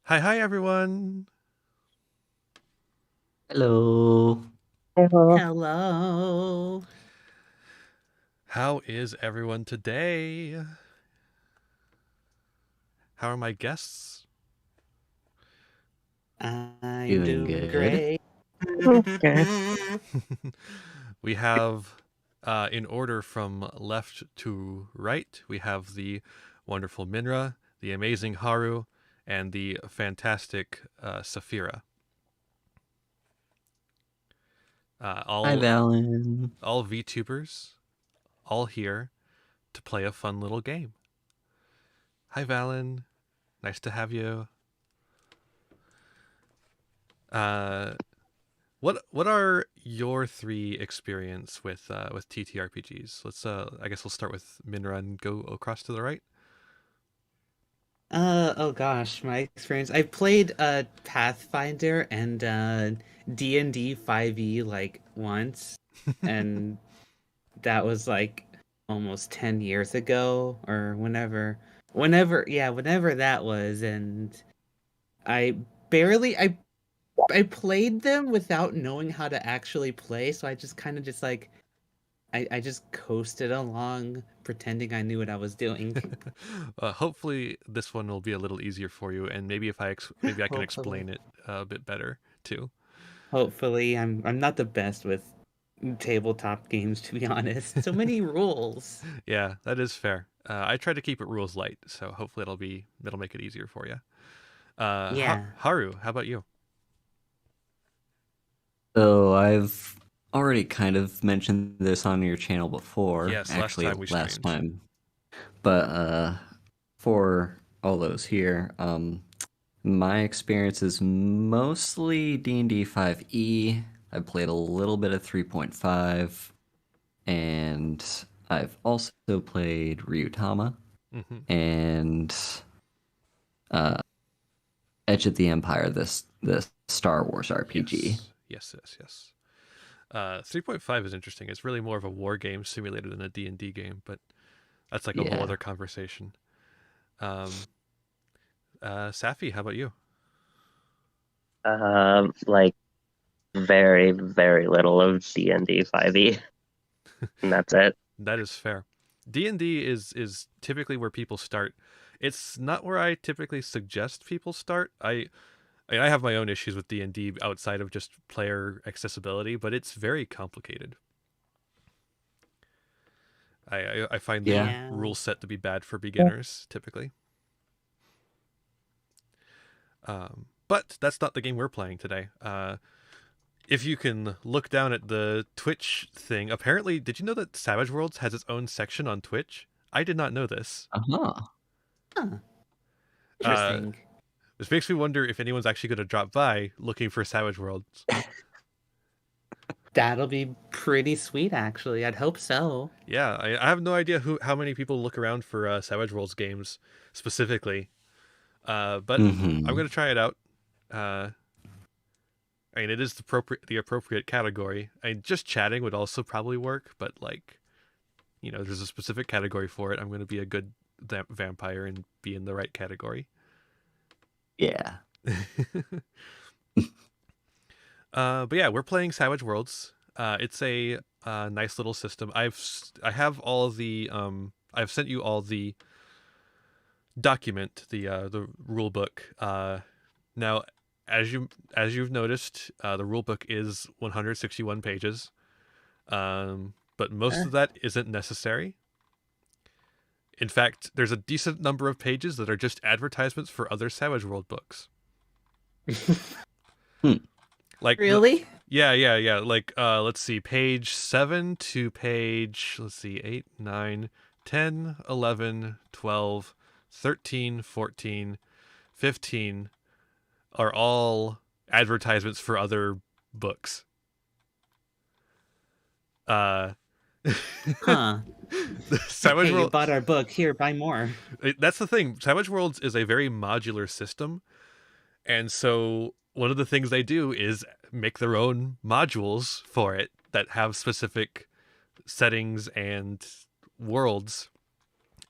Hi, everyone. Hello. Hello. Hello. How is everyone today? How are my guests? I'm Doing doing good. great. Okay. We have, in order from left to right, we have the wonderful Minra, the amazing Haru, and the fantastic Saphira. Uh, Hi, all, Valen. all VTubers, all here to play a fun little game. Hi, Valen. Nice to have you. Uh, what are your three experience with TTRPGs? Let's I guess we'll start with Minra and go across to the right. Oh gosh, my experience. I played Pathfinder and D&D 5e like once, and that was like almost 10 years ago or whenever that was. And I barely I played them without knowing how to actually play, so I just kind of just like I just coasted along pretending I knew what I was doing. Hopefully this one will be a little easier for you, and maybe if maybe I can Hopefully. explain it a bit better too. Hopefully. I'm not the best with tabletop games, to be honest. So many rules. Yeah, that is fair. I try to keep it rules light, so hopefully it'll make it easier for you. Yeah. Haru, how about you? So I've already kind of mentioned this on your channel before, Yes, last actually time we last streamed. time. But for all those here, my experience is mostly D&D 5e. I played a little bit of 3.5, and I've also played Ryutama Mm-hmm. and uh Edge of the Empire, this Star Wars RPG. Yes. 3.5 is interesting. It's really more of a war game simulator than a D&D game, but that's like a whole Yeah. other conversation. Um, Safi, how about you? Like very, very little of D&D 5e, and that's it. That is fair. D&D is typically where people start. It's not where I typically suggest people start. I have my own issues with D&D outside of just player accessibility, but it's very complicated. I find the Yeah. Yeah. rule set to be bad for beginners typically. But that's not the game we're playing today. If you can look down at the Twitch thing, apparently, did you know that Savage Worlds has its own section on Twitch? I did not know this. Uh-huh. Huh. Uh, Interesting. this makes me wonder if anyone's actually going to drop by looking for Savage Worlds. That'll be pretty sweet, actually. I'd hope so. Yeah, I have no idea how many people look around for Savage Worlds games specifically, but I'm Mm-hmm. going to try it out. Uh, I mean, it is the appropriate category. I mean, just chatting would also probably work, but like, there's a specific category for it. I'm going to be a good vampire and be in the right category. Yeah. But yeah, we're playing Savage Worlds. It's a nice little system. I have all the I've sent you all the document, the rule book. Now, as you've noticed, the rule book is 161 pages. But most Uh, of that isn't necessary. In fact, there's a decent number of pages that are just advertisements for other Savage World books. Hmm. Like really? yeah. Like let's see, page 7 to page, let's see, 8, 9, 10, 11, 12, 13, 14, 15 are all advertisements for other books. Uh Huh. Savage Hey, you World, bought our book. Here, buy more. that's the thing. Savage Worlds is a very modular system. And so one of the things they do is make their own modules for it that have specific settings and worlds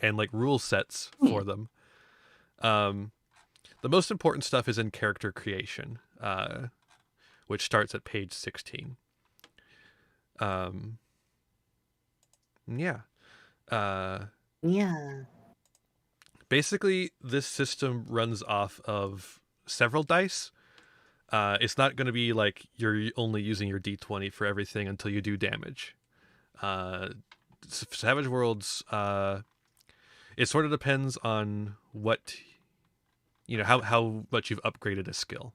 and like rule sets Hmm. for them. Um, the most important stuff is in character creation, which starts at page 16. Yeah. Yeah. Basically, this system runs off of several dice. It's not going to be like you're only using your d20 for everything until you do damage. Savage Worlds, it sort of depends on what, how much you've upgraded a skill.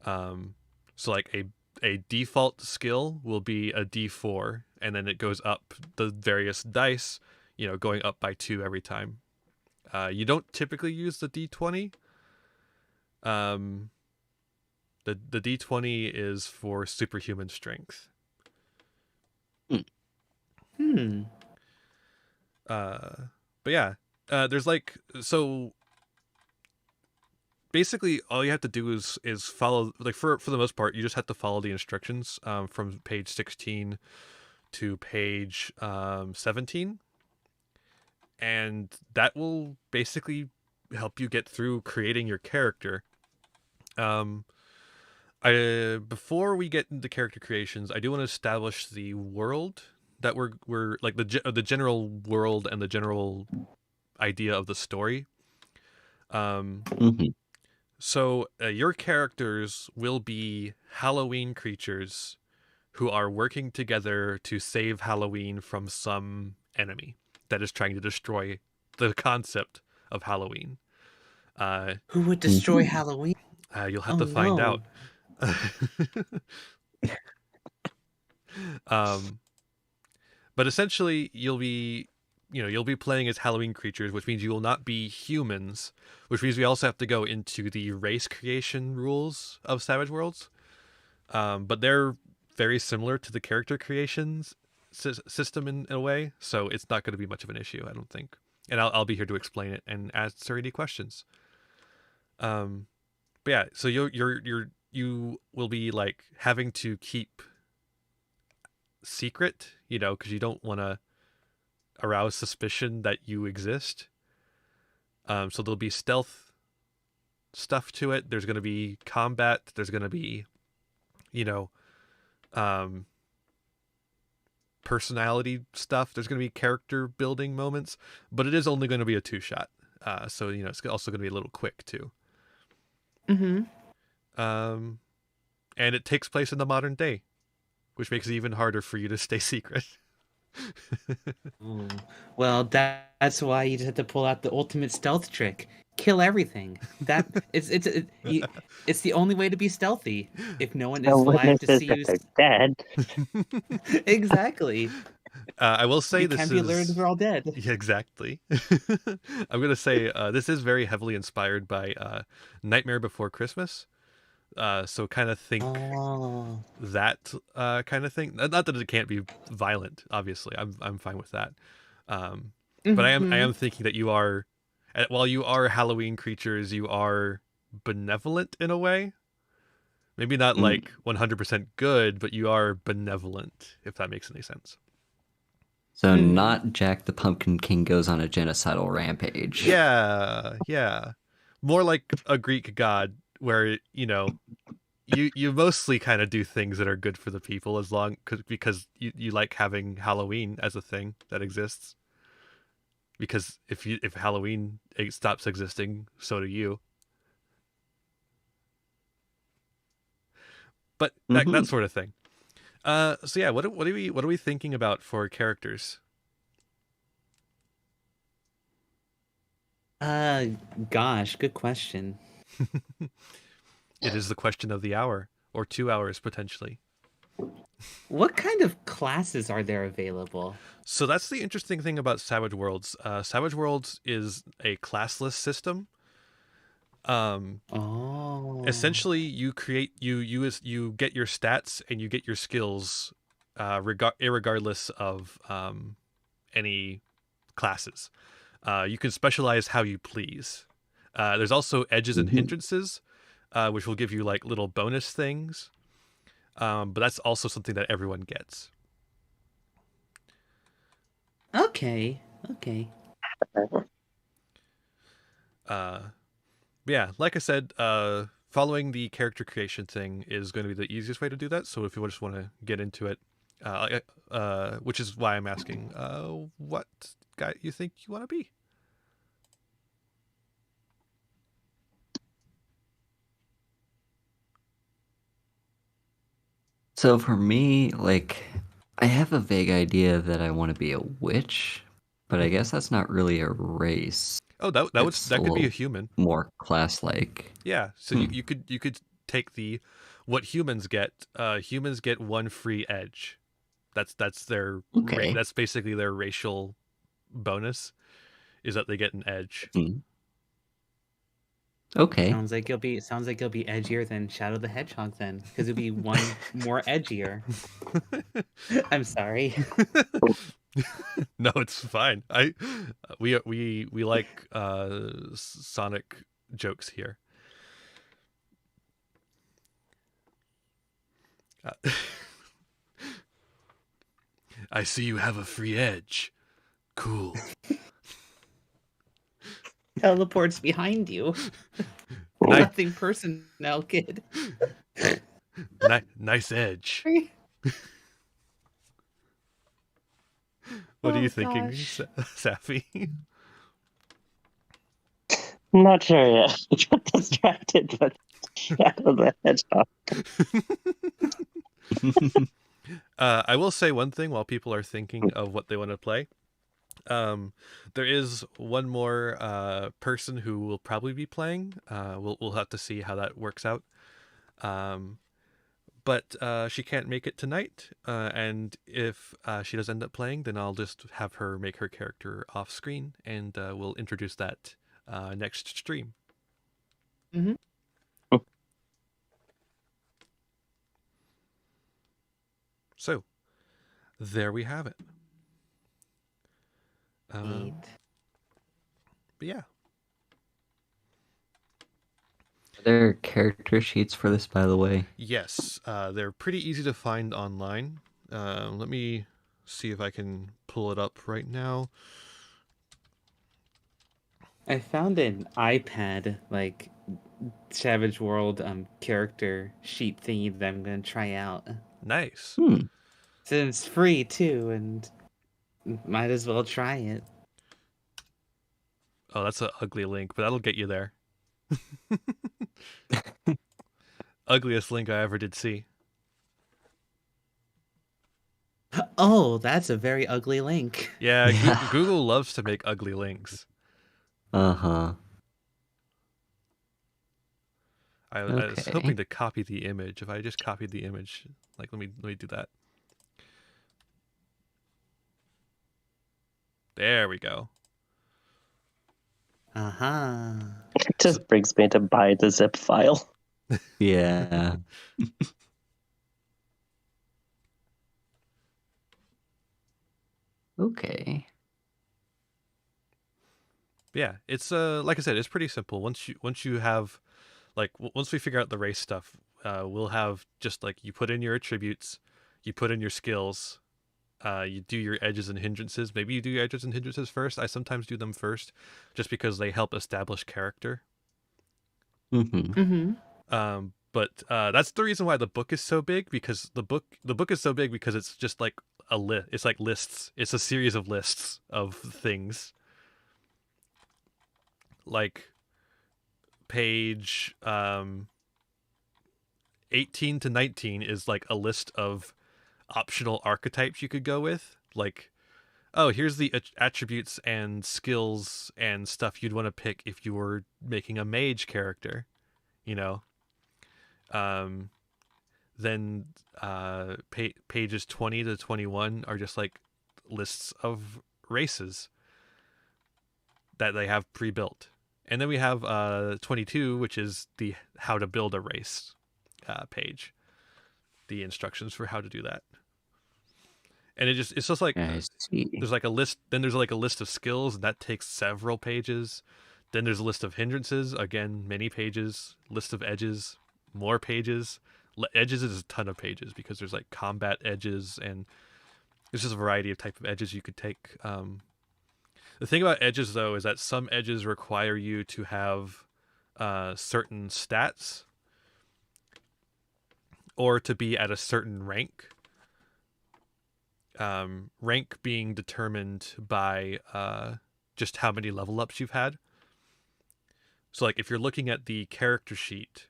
So like a default skill will be a d4, and then it goes up the various dice, going up by 2 every time. You don't typically use the d20. The d20 is for superhuman strength. But yeah, there's so basically all you have to do is follow, like, for the most part, you just have to follow the instructions from page 16 to page 17, and that will basically help you get through creating your character. Before we get into character creations, I do want to establish the world that we're like the general world and the general idea of the story. So your characters will be Halloween creatures who are working together to save Halloween from some enemy that is trying to destroy the concept of Halloween. Who would destroy Halloween? You'll have to find out. But essentially, you'll be playing as Halloween creatures, which means you will not be humans, which means we also have to go into the race creation rules of Savage Worlds. But they're very similar to the character creations system in a way, so it's not going to be much of an issue, I don't think. And I'll be here to explain it and answer any questions. But yeah, so you will be like having to keep secret, because you don't want to arouse suspicion that you exist. So there'll be stealth stuff to it. There's going to be combat. There's going to be, personality stuff. There's going to be character building moments, but it is only going to be a 2-shot. So, it's also going to be a little quick too. And it takes place in the modern day, which makes it even harder for you to stay secret. Well, that's why you just have to pull out the ultimate stealth trick: kill everything. That it's the only way to be stealthy. If no one is alive to see you, they're dead. Exactly. I will say this can't be alerted they're all dead. Yeah, exactly. I'm gonna say this is very heavily inspired by Nightmare Before Christmas. So kind of think that kind of thing. Not that it can't be violent. Obviously, I'm fine with that. But I am thinking that you are, while you are Halloween creatures, you are benevolent in a way. Maybe not like 100% good, but you are benevolent, if that makes any sense. So not Jack the Pumpkin King goes on a genocidal rampage. Yeah. More like a Greek god, where you mostly kind of do things that are good for the people, because you like having Halloween as a thing that exists. Because if Halloween stops existing, so do you. But that sort of thing. So yeah, what are we thinking about for characters? Gosh, good question. It is the question of the hour, or 2 hours potentially. What kind of classes are there available? So that's the interesting thing about Savage Worlds. Savage Worlds is a classless system. Essentially, you create you get your stats and you get your skills, irregardless of any classes. You can specialize how you please. There's also edges and hindrances, which will give you like little bonus things. But that's also something that everyone gets. Okay. But yeah, like I said, following the character creation thing is going to be the easiest way to do that. So if you just want to get into it, which is why I'm asking, what guy you think you want to be? So for me, like, I have a vague idea that I want to be a witch, but I guess that's not really a race. Oh, that It's that a could be a little human. more class-like. Yeah. So you could take the what humans get. Humans get one free edge. That's their Okay. that's basically their racial bonus, is that they get an edge. Hmm. Okay. Sounds like you'll be edgier than Shadow the Hedgehog then, because it'll be one more edgier. I'm sorry. No, it's fine. We like Sonic jokes here. I see you have a free edge. Cool. Teleports behind you. Ni- Nothing personnel, kid. nice edge. What are Oh, you thinking, gosh. Safi? I'm not sure yet. I got distracted, but Shadow the Hedgehog. I will say one thing while people are thinking of what they want to play. There is one more person who will probably be playing. We'll have to see how that works out. But she can't make it tonight, and if she does end up playing, then I'll just have her make her character off screen, and we'll introduce that next stream. Mm-hmm. So, there we have it. Neat. But yeah. Are there character sheets for this, by the way? Yes, they're pretty easy to find online. Let me see if I can pull it up right now. I found an iPad like Savage World character sheet thingy that I'm gonna try out. Nice. So it's free too, and might as well try it. Oh, that's an ugly link, but that'll get you there. Ugliest link I ever did see. Oh, that's a very ugly link. Yeah, Yeah. Google loves to make ugly links. Uh-huh. I was Okay. hoping to copy the image. If I just copied the image, like let me do that. There we go. Uh-huh. It just brings me to buy the zip file. Yeah. Okay. Yeah, it's like I said, it's pretty simple. Once you have once we figure out the race stuff, we'll have just like you put in your attributes, you put in your skills, you do your edges and hindrances. Maybe you do your edges and hindrances first. I sometimes do them first, just because they help establish character. Mm-hmm. But that's the reason why the book is so big, because the book is so big because it's just like it's like lists. It's a series of lists of things. Like page 18 to 19 is like a list of optional archetypes you could go with. Like, oh, here's the attributes and skills and stuff you'd want to pick if you were making a mage character, you know. Then pages 20 to 21 are just like lists of races that they have pre-built. And then we have 22, which is the how to build a race page, the instructions for how to do that. And it's just like I see. there's like a list. Then there's like a list of skills, and that takes several pages. Then there's a list of hindrances, again, many pages. List of edges, more pages. Edges is a ton of pages because there's like combat edges, and there's just a variety of type of edges you could take. The thing about edges, though, is that some edges require you to have certain stats or to be at a certain rank. Rank being determined by just how many level ups you've had. So, like, if you're looking at the character sheet,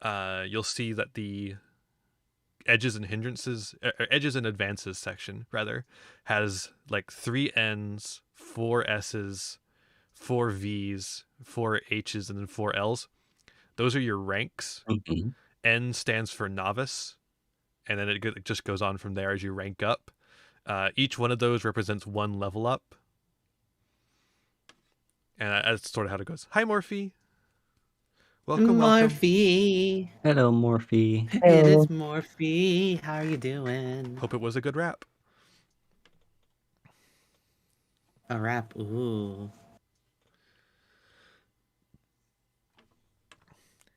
you'll see that the edges and advances section rather has like 3 N's, 4 S's, 4 V's, 4 H's, and then 4 L's. Those are your ranks. Mhm. N stands for novice, and then it just goes on from there as you rank up. Each one of those represents 1 level up, and that's sort of how it goes. Hi, Morphe. Welcome. Morphe. Hello, Morphe. It is Morphe. How are you doing? Hope it was a good rap. A rap. Ooh.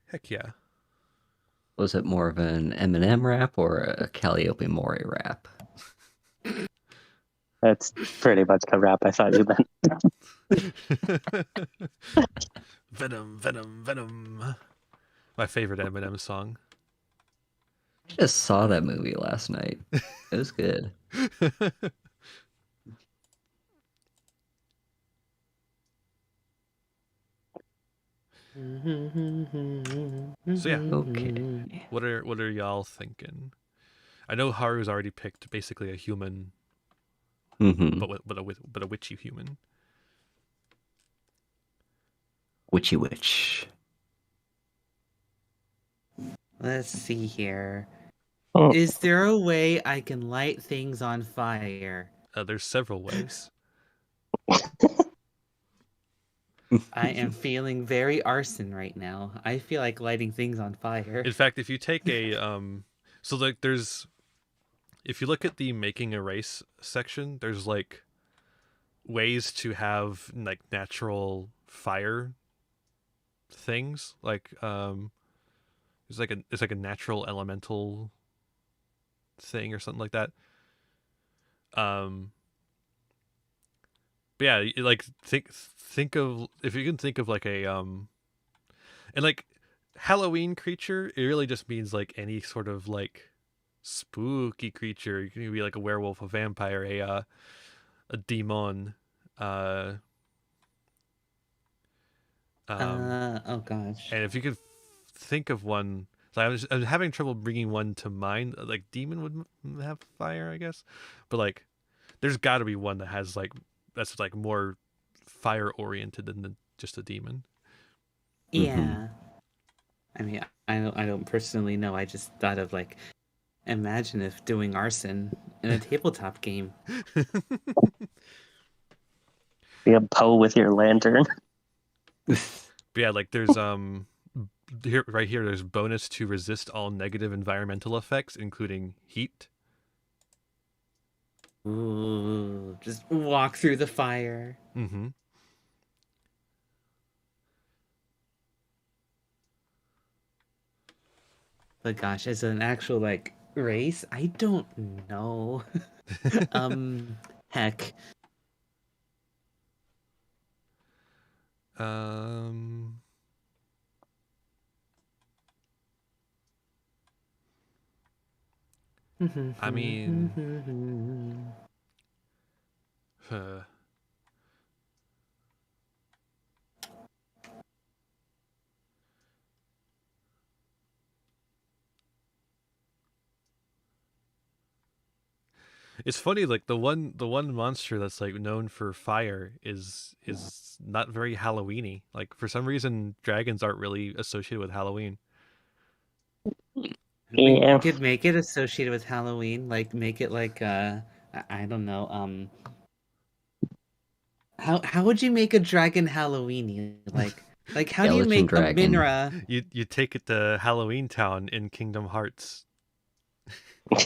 Heck yeah. Was it more of an Eminem rap or a Calliope Mori rap? That's pretty much the rap I thought you meant. Venom, venom, venom. My favorite Eminem song. I just saw that movie last night. It was good. So yeah, Okay. what are y'all thinking? I know Haru's already picked basically a human, Mm-hmm. but a witchy human. Witchy witch. Let's see here. Oh. Is there a way I can light things on fire? There's several ways. I am feeling very arson right now. I feel like lighting things on fire. In fact, if you take a so like if you look at the making a race section, there's like ways to have like natural fire things. Like it's like a natural elemental thing or something like that. But yeah, like think of, if you can think of like a and like Halloween creature, it really just means like any sort of like spooky creature. You can be like a werewolf, a vampire, a demon. Oh gosh. And if you could think of one, like I was having trouble bringing one to mind. Like demon would have fire, I guess, but like there's got to be one that has like that's like more fire oriented than just a demon. Yeah. I mean, I don't personally know. I just thought of like, imagine if doing arson in a tabletop game. Be a Poe with your lantern. But yeah, like there's here right here there's bonus to resist all negative environmental effects, including heat. Ooh, just walk through the fire. Mm-hmm. But gosh, as an actual like race, I don't know. Heck. I mean, it's funny, like the one monster that's like known for fire is not very Halloweeny. Like for some reason, dragons aren't really associated with Halloween. We Yeah. could make it associated with Halloween, like make it like I don't know, how would you make a dragon Halloweeny? Like how do you Skeleton make dragon. a Minra? You take it to Halloween Town in Kingdom Hearts.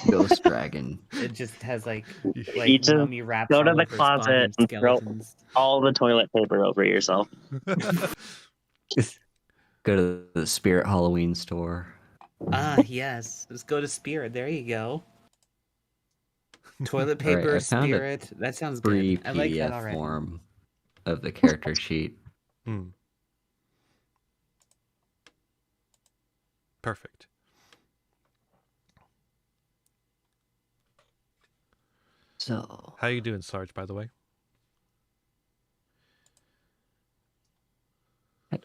Ghost dragon. It just has like You just mummy wraps go to all the over closet spawned and throw skeletons. all the toilet paper over yourself. Go to the Spirit Halloween store. Ah, yes. Let's go to Spirit. There you go. Toilet All right, paper, I found a Spirit. That sounds Free good. I like that PDF already. form of the character sheet. Hmm. Perfect. So, How you doing, Sarge, by the way?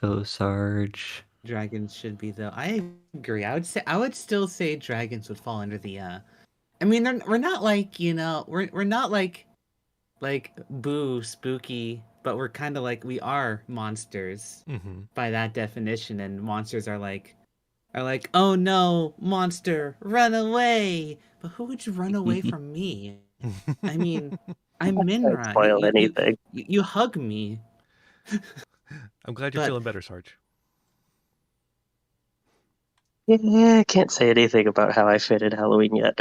hello, Sarge. Dragons should be though. I agree. I would still say dragons would fall under the I mean we're not like, we're not like boo spooky, but we're kind of like we are monsters Mm-hmm. by that definition, and monsters are like oh no, monster, run away. But who would you run away from me? I mean, I'm Don't Minra. spoil anything. You hug me. I'm glad you're But- feeling better, Sarge. Yeah, I can't say anything about how I fit in Halloween yet.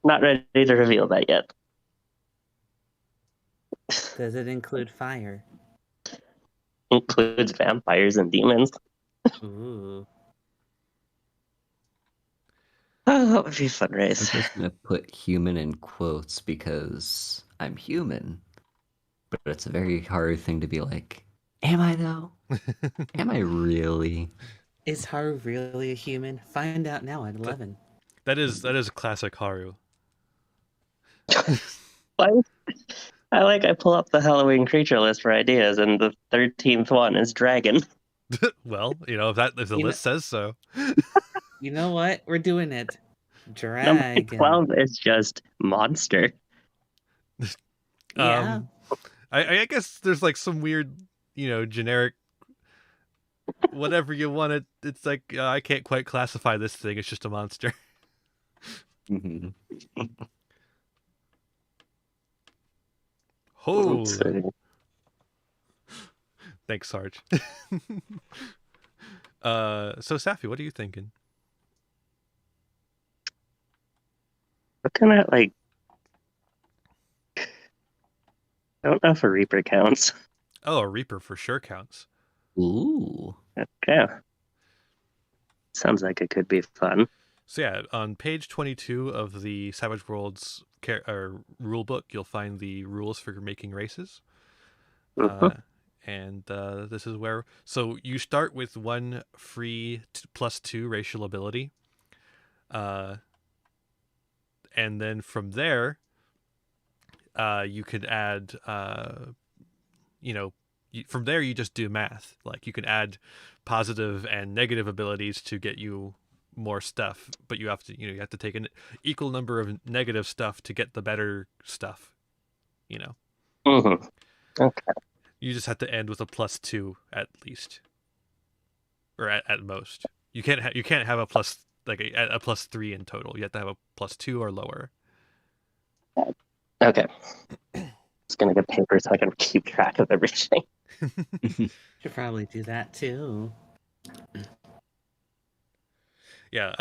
Not ready to reveal that yet. Does it include fire? Includes vampires and demons. Ooh. Oh, that would be a fun I'm race. just gonna put human in quotes because I'm human. But it's a very hard thing to be like, am I though? Am I really? Is Haru really a human? Find out now at 11. That is a classic Haru. I pull up the Halloween creature list for ideas, and the 13th one is dragon. Well, if the You list says so. You know what? We're doing it. Number Dragon. 12 is just monster. Yeah. I guess there's like some weird, generic whatever you want it. It's like I can't quite classify this thing. It's just a monster. Mhm. Oh, Let's see. thanks, Sarge. So Safi, what are you thinking? Looking at I don't know if a Reaper counts. Oh, a Reaper for sure counts. Ooh. Okay. Sounds like it could be fun. So yeah, on page 22 of the Savage Worlds rule book, you'll find the rules for making races. Mhm. And this is where... So you start with one free +2 racial ability. And then from there, you could add... from there you just do math. Like you can add positive and negative abilities to get you more stuff, but you have to take an equal number of negative stuff to get the better stuff. Mhm. Okay. You just have to end with a +2 at least, or at most. You can't have a plus like a +3 in total. You have to have a +2 or lower. Okay. Just gonna get paper so I can keep track of everything. Should probably do that too. Yeah,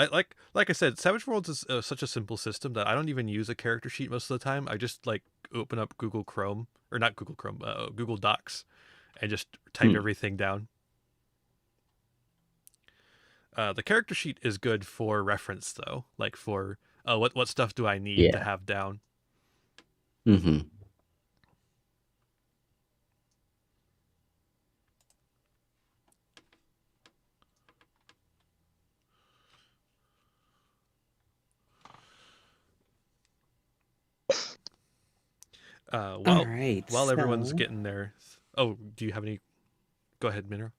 like I said, Savage Worlds is such a simple system that I don't even use a character sheet most of the time. I just open up Google Chrome, or not Google Chrome, Google Docs, and just type everything down. The character sheet is good for reference though, like for what stuff do I need to have down. Mm-hmm. While All right. everyone's getting there. Oh, do you have any? Go ahead, Minro.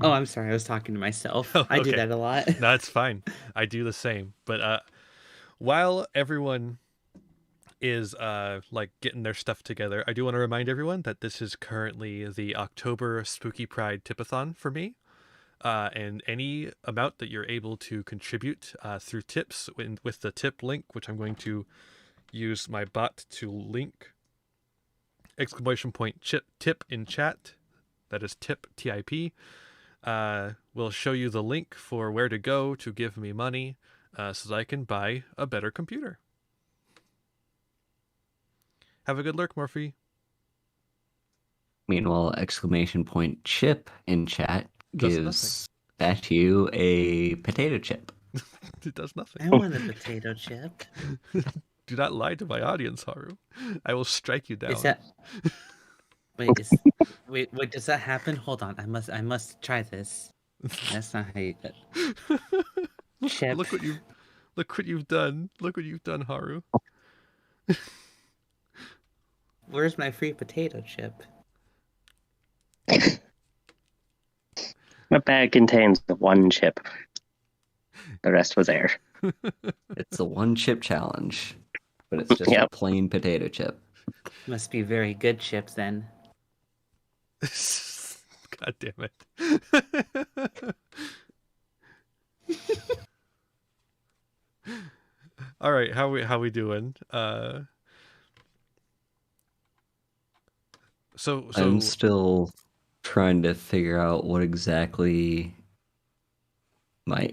Oh, I'm sorry. I was talking to myself. Oh, I do okay. that a lot. No, it's fine. I do the same. But while everyone is getting their stuff together, I do want to remind everyone that this is currently the October Spooky Pride Tipathon for me. And any amount that you're able to contribute through tips with the tip link, which I'm going to use my bot to link !tip in chat. That is tip, TIP. Will show you the link for where to go to give me money so that I can buy a better computer. Have a good lurk, Morphe. Meanwhile, !chip in chat Does gives back to you a potato chip. It does nothing. I want a potato chip. Do not lie to my audience, Haru. I will strike you down. Is that wait, does that happen? Hold on. I must try this. That's not how you Chip. Look what you've done. Look what you've done, Haru. Where's my free potato chip? My bag contains the one chip. The rest was air. It's a one chip challenge, but it's just a Yep. plain potato chip. Must be very good chips then. God damn it. All right, how we doing? So I'm still trying to figure out what exactly my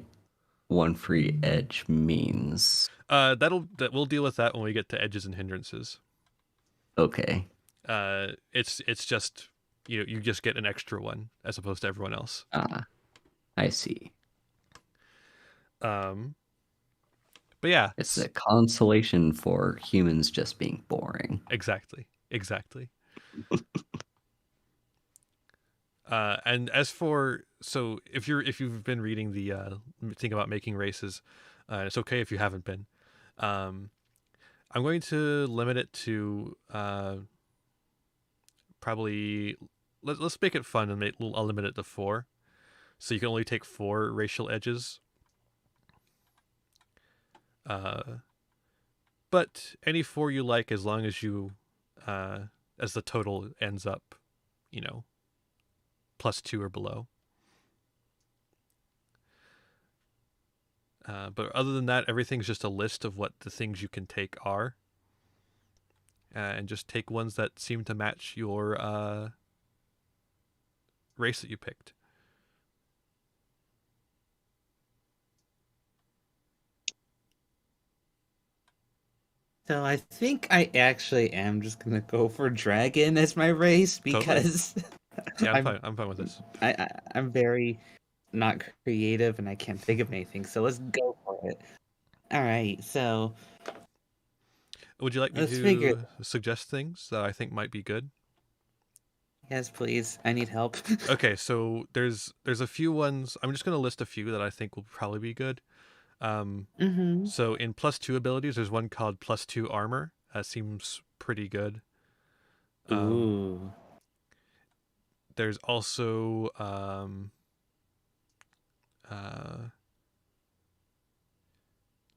one free edge means. we'll deal with that when we get to edges and hindrances. Okay. It's just you just get an extra one as opposed to everyone else. I see. But yeah, It's a consolation for humans just being boring. Exactly. And as for if you've been reading the thing about making races, it's okay if you haven't been. I'm going to limit it to probably let's make it fun and I'll limit it to 4, so you can only take 4 racial edges. But any 4 you like, as long as you as the total ends up, +2 or below. But other than that, everything's just a list of what the things you can take are. And just take ones that seem to match your race that you picked. So I think I actually am just gonna go for dragon as my race because Yeah, I'm fine with this. I'm very not creative and I can't think of anything. So let's go for it. All right. So Would you like me to suggest things that I think might be good? Yes, please. I need help. Okay, so there's a few ones. I'm just going to list a few that I think will probably be good. So in +2 abilities, there's one called +2 armor. That seems pretty good. Ooh. There's also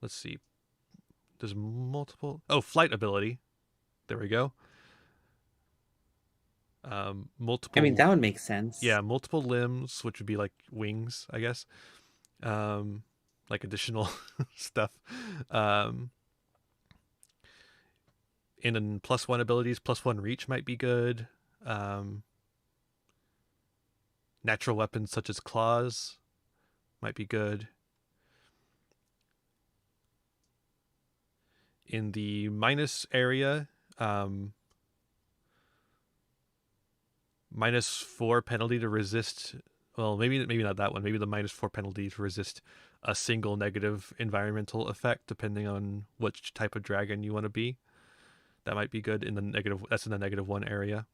let's see. There's multiple. Oh, flight ability. There we go. Multiple. I mean, that would make sense. Yeah, multiple limbs, which would be like wings, I guess. Like additional stuff. In +1 abilities, +1 reach might be good. Natural weapons such as claws might be good. In the minus area, -4 penalty to resist. Well, maybe not that one. Maybe the -4 penalty to resist a single negative environmental effect, depending on which type of dragon you want to be. That might be good in the negative. That's in the -1 area.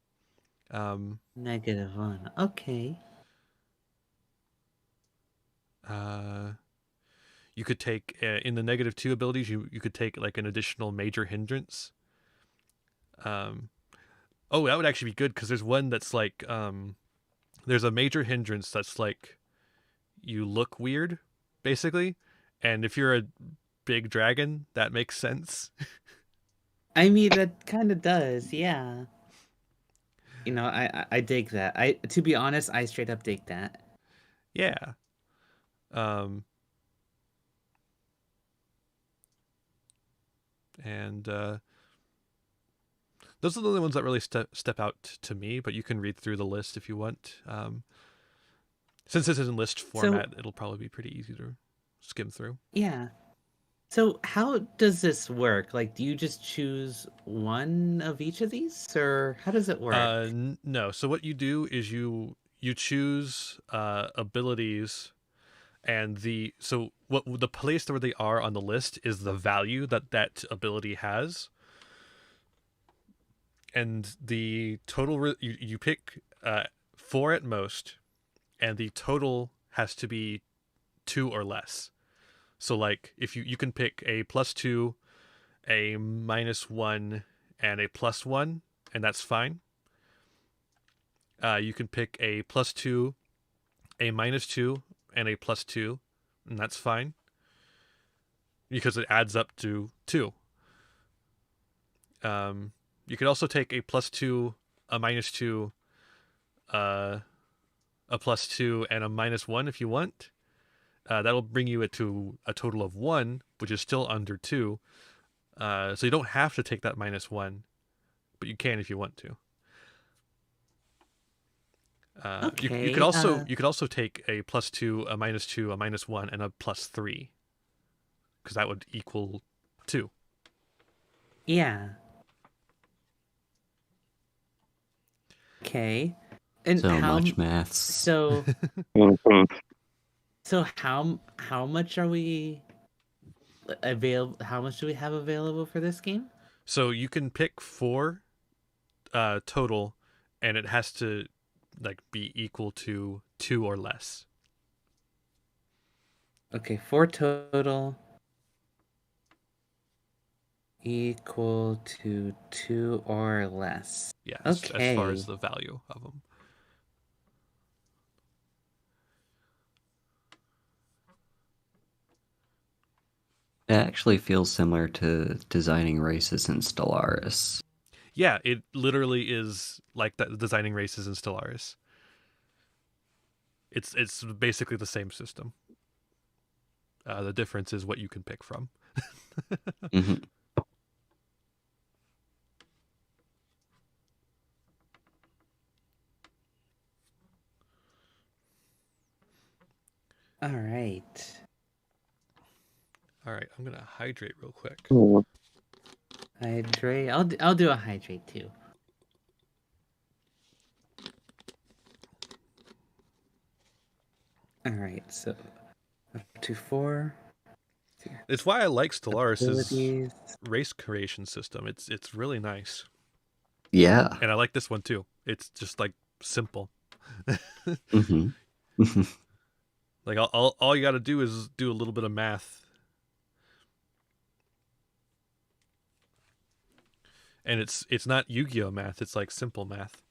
-1. Okay. You could take in the -2 abilities. You could take like an additional major hindrance. Oh, that would actually be good because there's one that's like there's a major hindrance that's like you look weird, basically, and if you're a big dragon, that makes sense. I mean, that kind of does, yeah. I dig that. To be honest, I straight up dig that. Yeah. And those are the only ones that really step out to me, but you can read through the list if you want. Since this is in list format, it'll probably be pretty easy to skim through. Yeah. So how does this work? Like, do you just choose one of each of these, or how does it work? No. So what you do is you choose abilities, and the place where they are on the list is the value that ability has, and the total you pick 4 at most, and the total has to be 2 or less. So like if you can pick a +2, a -1, and a +1, and that's fine. You can pick a +2, a -2, and a +2, and that's fine because it adds up to 2. You could also take a +2, a -2, a +2, and a -1 if you want. That'll bring you to a total of 1, which is still under 2. So you don't have to take that -1, but you can if you want to. You could also take a +2, a -2, a -1, and a +3, because that would equal 2. Yeah. Okay. And So how much maths. so Mhm. so how much are we available? How much do we have available for this game? So you can pick 4 total, and it has to like be equal to 2 or less. Okay, 4 total equal to 2 or less. Yeah, as far Okay. as the value of them. It actually feels similar to designing races in Stellaris. Yeah, it literally is like that, designing races in Stellaris. It's basically the same system. The difference is what you can pick from. Mhm. All right. All right, I'm gonna hydrate real quick. Hydrate. I'll do a hydrate too. All right. So up to 4 It's why I like Stellaris' abilities. race creation system. It's really nice, Yeah. and I like this one too. It's just like simple. hmm Like all you got to do is do a little bit of math, and it's not Yu-Gi-Oh math. It's like simple math.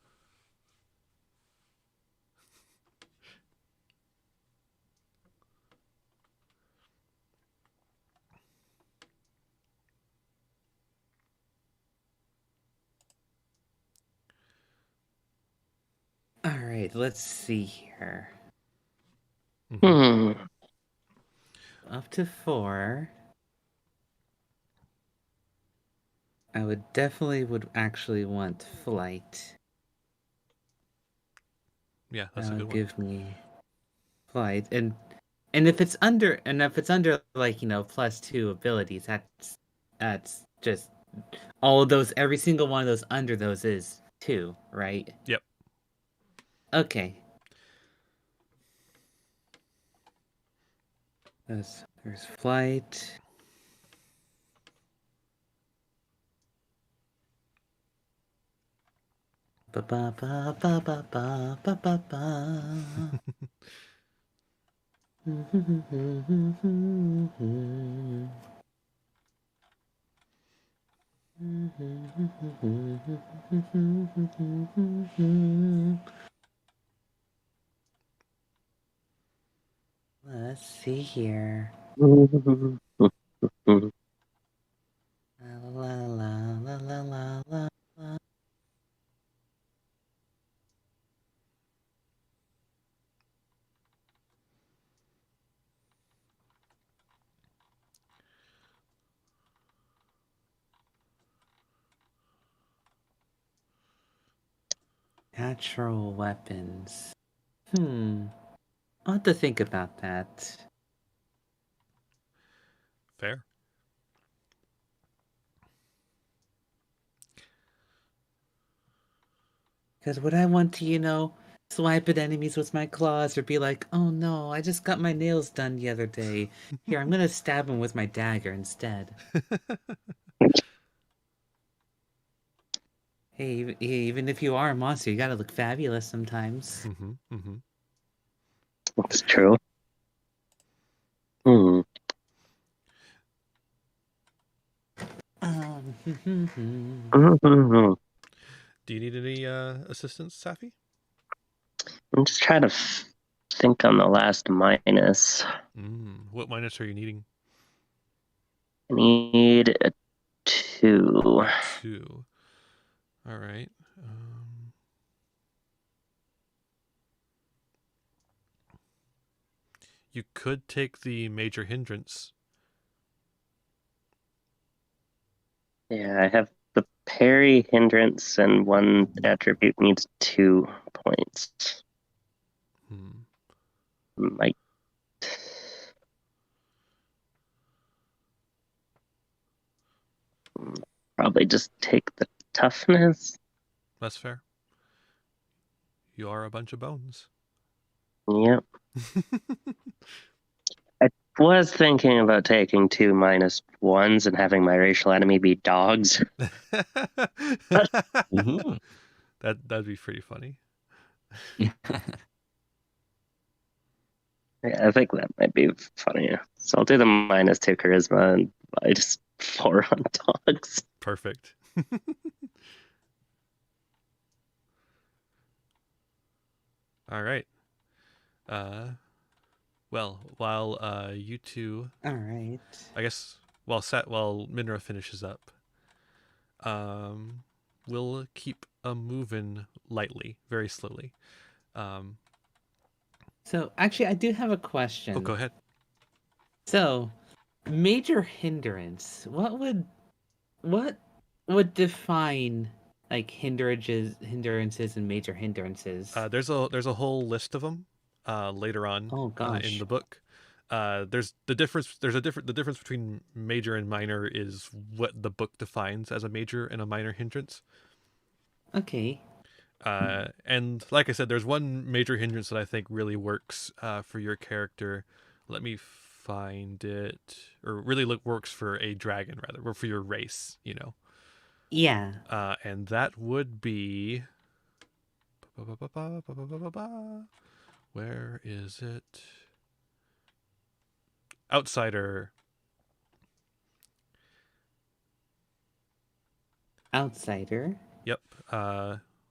All right. Let's see here. Mhm. Hmm. Up to 4. I would actually want flight. Yeah, that's That a would good one. give me flight, and if it's under like +2 abilities, that's just all of those. Every single one of those under those is 2, right? Yep. Okay. There's flight. Ba ba ba ba ba ba ba ba ba. Let's see here. La la la la la la la. Natural weapons. I'll have to think about that. Fair. Because would I want to, swipe at enemies with my claws or be like, oh no, I just got my nails done the other day. Here, I'm gonna stab him with my dagger instead. Hey, even if you are a monster, you gotta look fabulous sometimes. That's true. Hmm. I'm Do you need any assistance, Safi? just trying to think on the last minus. What minus are you needing? I need a 2. 2. All right. You could take the major hindrance. Yeah, I have the parry hindrance, and one attribute needs 2 points. Might. Probably just take the toughness. That's fair. You are a bunch of bones. Yep. I was thinking about taking 2 -1s and having my racial enemy be dogs. Mhm. That'd be pretty funny. Yeah, I think that might be funny. So I'll do the -2 charisma and I just 4 on dogs. Perfect. All right. Well, while you two, All right. I guess, while Minra finishes up, we'll keep moving lightly, very slowly. So actually, I do have a question. Oh, go ahead. So, major hindrance. What would define like hindrances and major hindrances? There's a whole list of them later on Oh in gosh. the book. There's the difference. The difference between major and minor is what the book defines as a major and a minor hindrance. Okay. And like I said, there's one major hindrance that I think really works for your character. Let me find it, or really works for a dragon rather, or for your race, you know. Yeah. And that would be. Where is it? Outsider. Outsider. Yep.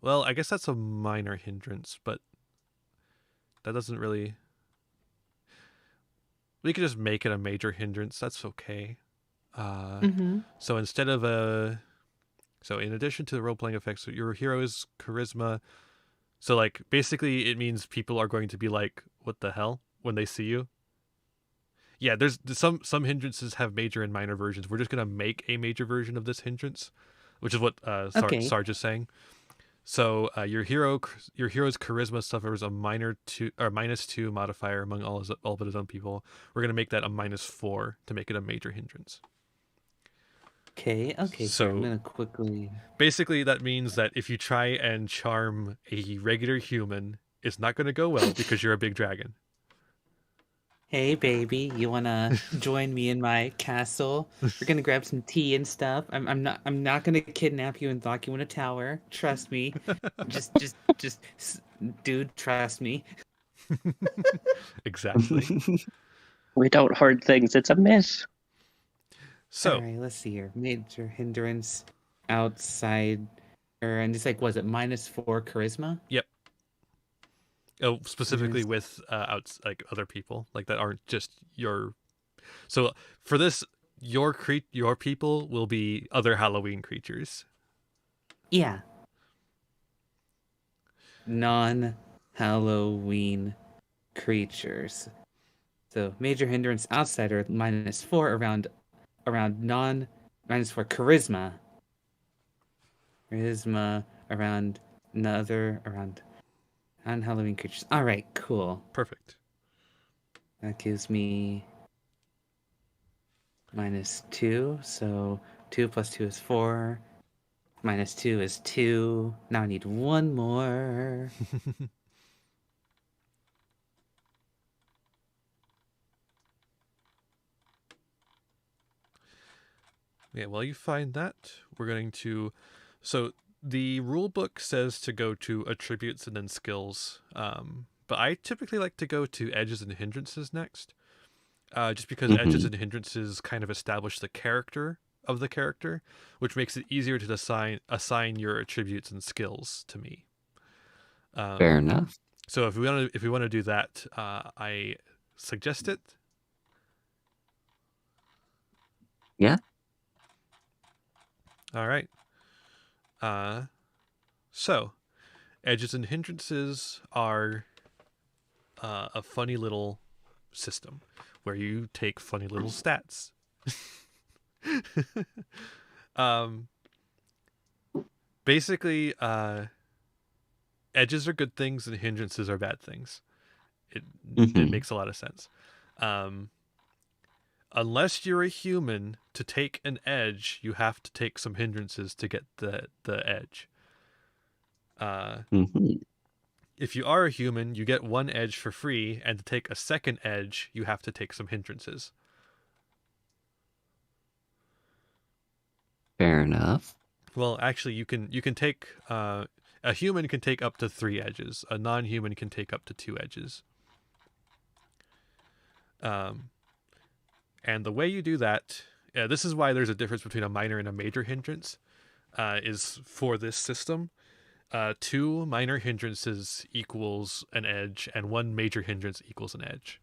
Well, I guess that's a minor hindrance, but that doesn't really. We could just make it a major hindrance. That's okay. So instead of so in addition to the role playing effects, your hero's charisma. So like basically, it means people are going to be like, "What the hell?" when they see you. Yeah, there's some hindrances have major and minor versions. We're just gonna make a major version of this hindrance, which is what Okay. Sarge is saying. So your hero's charisma suffers a -2 modifier among all but his own people. We're gonna make that a -4 to make it a major hindrance. Okay. Okay. Here, I'm So gonna quickly. basically, that means that if you try and charm a regular human, it's not gonna go well because you're a big dragon. Hey, baby, you wanna join me in my castle? We're gonna grab some tea and stuff. I'm not gonna kidnap you and lock you in a tower. Trust me. Dude, trust me. Exactly. We don't hoard things, it's a myth. So All right, let's see here. Major hindrance, outside, and it's like, was it -4 charisma? yep. Oh, specifically with like other people like that aren't just your. So for this, your people will be other Halloween creatures. Yeah. Non-Halloween creatures. So major hindrance outsider -4 around -4 charisma. Charisma around non-Halloween creatures. All right, cool. Perfect. That gives me -2. So 2 + 2 is 4. -2 is 2. Now I need one more. Yeah, while you find that, we're going to. So the rule book says to go to attributes and then skills. But I typically like to go to edges and hindrances next. Just because edges Mm-hmm. and hindrances kind of establish the character of the character, which makes it easier to assign your attributes and skills to me. Fair enough. So if we want to do that, I suggest it. Yeah. All right. So edges and hindrances are a funny little system where you take funny little stats. um, basically, edges are good things and hindrances are bad things. It Mm-hmm. makes a lot of sense. Unless you're a human, to take an edge, you have to take some hindrances to get the edge. Mm-hmm. If you are a human, you get one edge for free, and to take a second edge, you have to take some hindrances. Fair enough. Well, actually, you can take a human can take up to 3 edges. A non-human can take up to 2 edges. And the way you do that, this is why there's a difference between a minor and a major hindrance. Is for this system, 2 minor hindrances equals an edge, and 1 major hindrance equals an edge.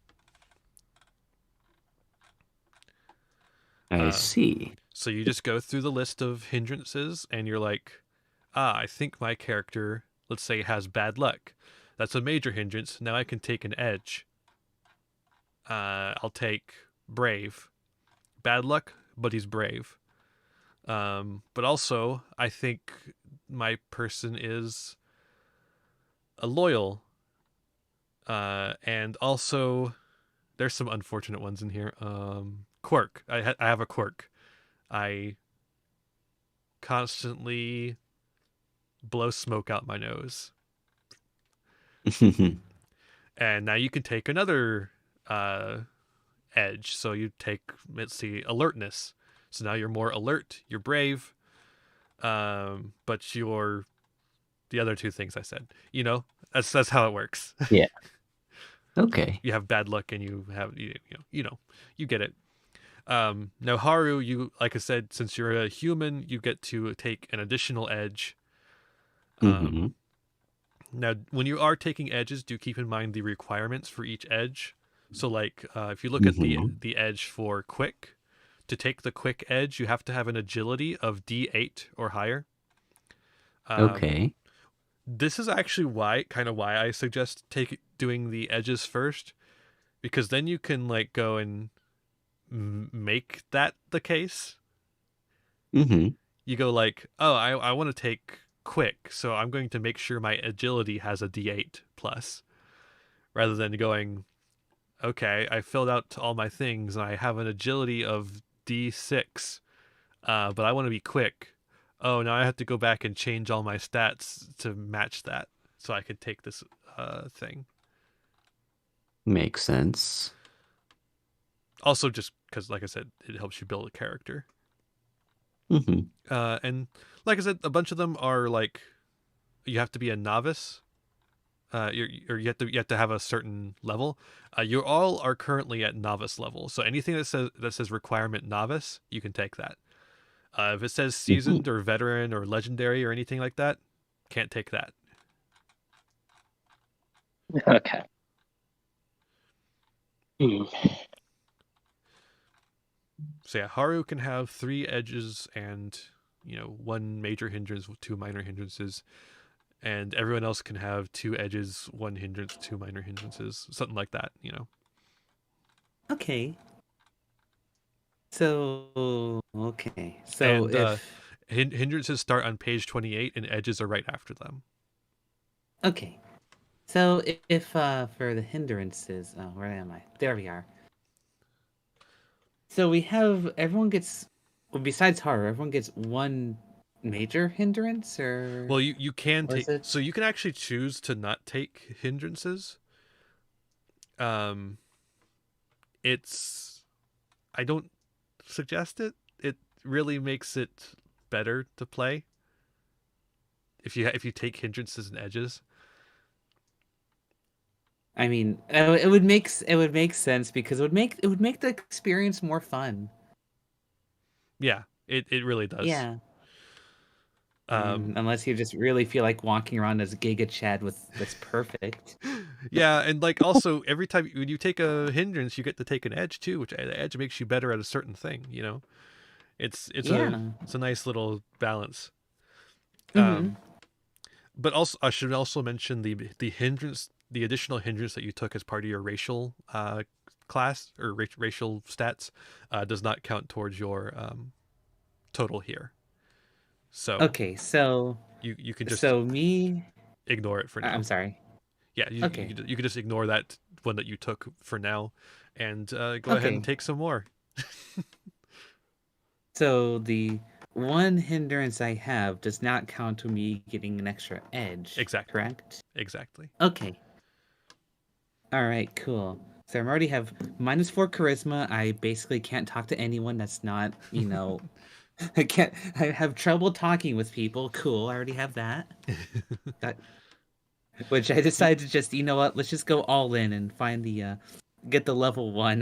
I see. So you just go through the list of hindrances, and you're like, I think my character, let's say, has bad luck. That's a major hindrance. Now I can take an edge. I'll take brave. Bad luck, but he's brave. But also, I think my person is a loyal. And also, there's some unfortunate ones in here. Quirk. I have a quirk. I constantly blow smoke out my nose. And now you can take another edge. So you take, let's see, alertness. So now you're more alert, you're brave, but you're the other 2 things I said. That's how it works. Yeah. Okay. You have bad luck, and you have you get it. Now Haru, you, like I said, since you're a human, you get to take an additional edge. Mm-hmm. Now, when you are taking edges, do keep in mind the requirements for each edge. So, like, if you look at the edge for quick, to take the quick edge, you have to have an agility of D8 or higher. Okay. This is actually why I suggest doing the edges first, because then you can like go and make that the case. Mm-hmm. You go like, oh, I want to take quick, so I'm going to make sure my agility has a D8 plus, rather than going, okay, I filled out all my things and I have an agility of D6, but I want to be quick. Oh, now I have to go back and change all my stats to match that so I could take this thing. Makes sense. Also, just because, like I said, it helps you build a character. Mm-hmm. And like I said, a bunch of them are like, you have to be a novice. You have to have a certain level. You all are currently at novice level, so anything that says requirement novice, you can take that. If it says seasoned or veteran or legendary or anything like that, can't take that. Okay. So yeah, Haru can have 3 edges and 1 major hindrance with 2 minor hindrances, and everyone else can have 2 edges, 1 hindrance, 2 minor hindrances, something like that. Okay. So And if hindrances start on page 28, and edges are right after them. okay, so if for the hindrances, oh, where am I? There we are. So we have everyone gets, well, besides Haru, everyone gets 1 major hindrance, or Well, you can or is take, it- so you can actually choose to not take hindrances. It's, I don't suggest it. really makes it better to play if you take hindrances and edges. I mean, it would make sense because it would make the experience more fun. Yeah, it really does. Yeah. Unless you just really feel like walking around as Giga Chad that's perfect. Yeah, and like also every time when you take a hindrance, you get to take an edge too, which the edge makes you better at a certain thing. You know, it's Yeah. a nice little balance. Mhm. But also I should also mention the hindrance, the additional hindrance that you took as part of your racial class or racial stats does not count towards your total here. So Okay, so you can just so me ignore it for now. I'm sorry. Yeah, Okay. you could just ignore that one that you took for now, and go ahead Okay. and take some more. So the one hindrance I have does not count to me getting an extra edge. Exactly. Correct? Exactly. Okay. All right, cool. So I already have -4 charisma. I basically can't talk to anyone that's not, I have trouble talking with people. Cool. I already have that. That which I decided to just, you know what? Let's just go all in and find the get the level 1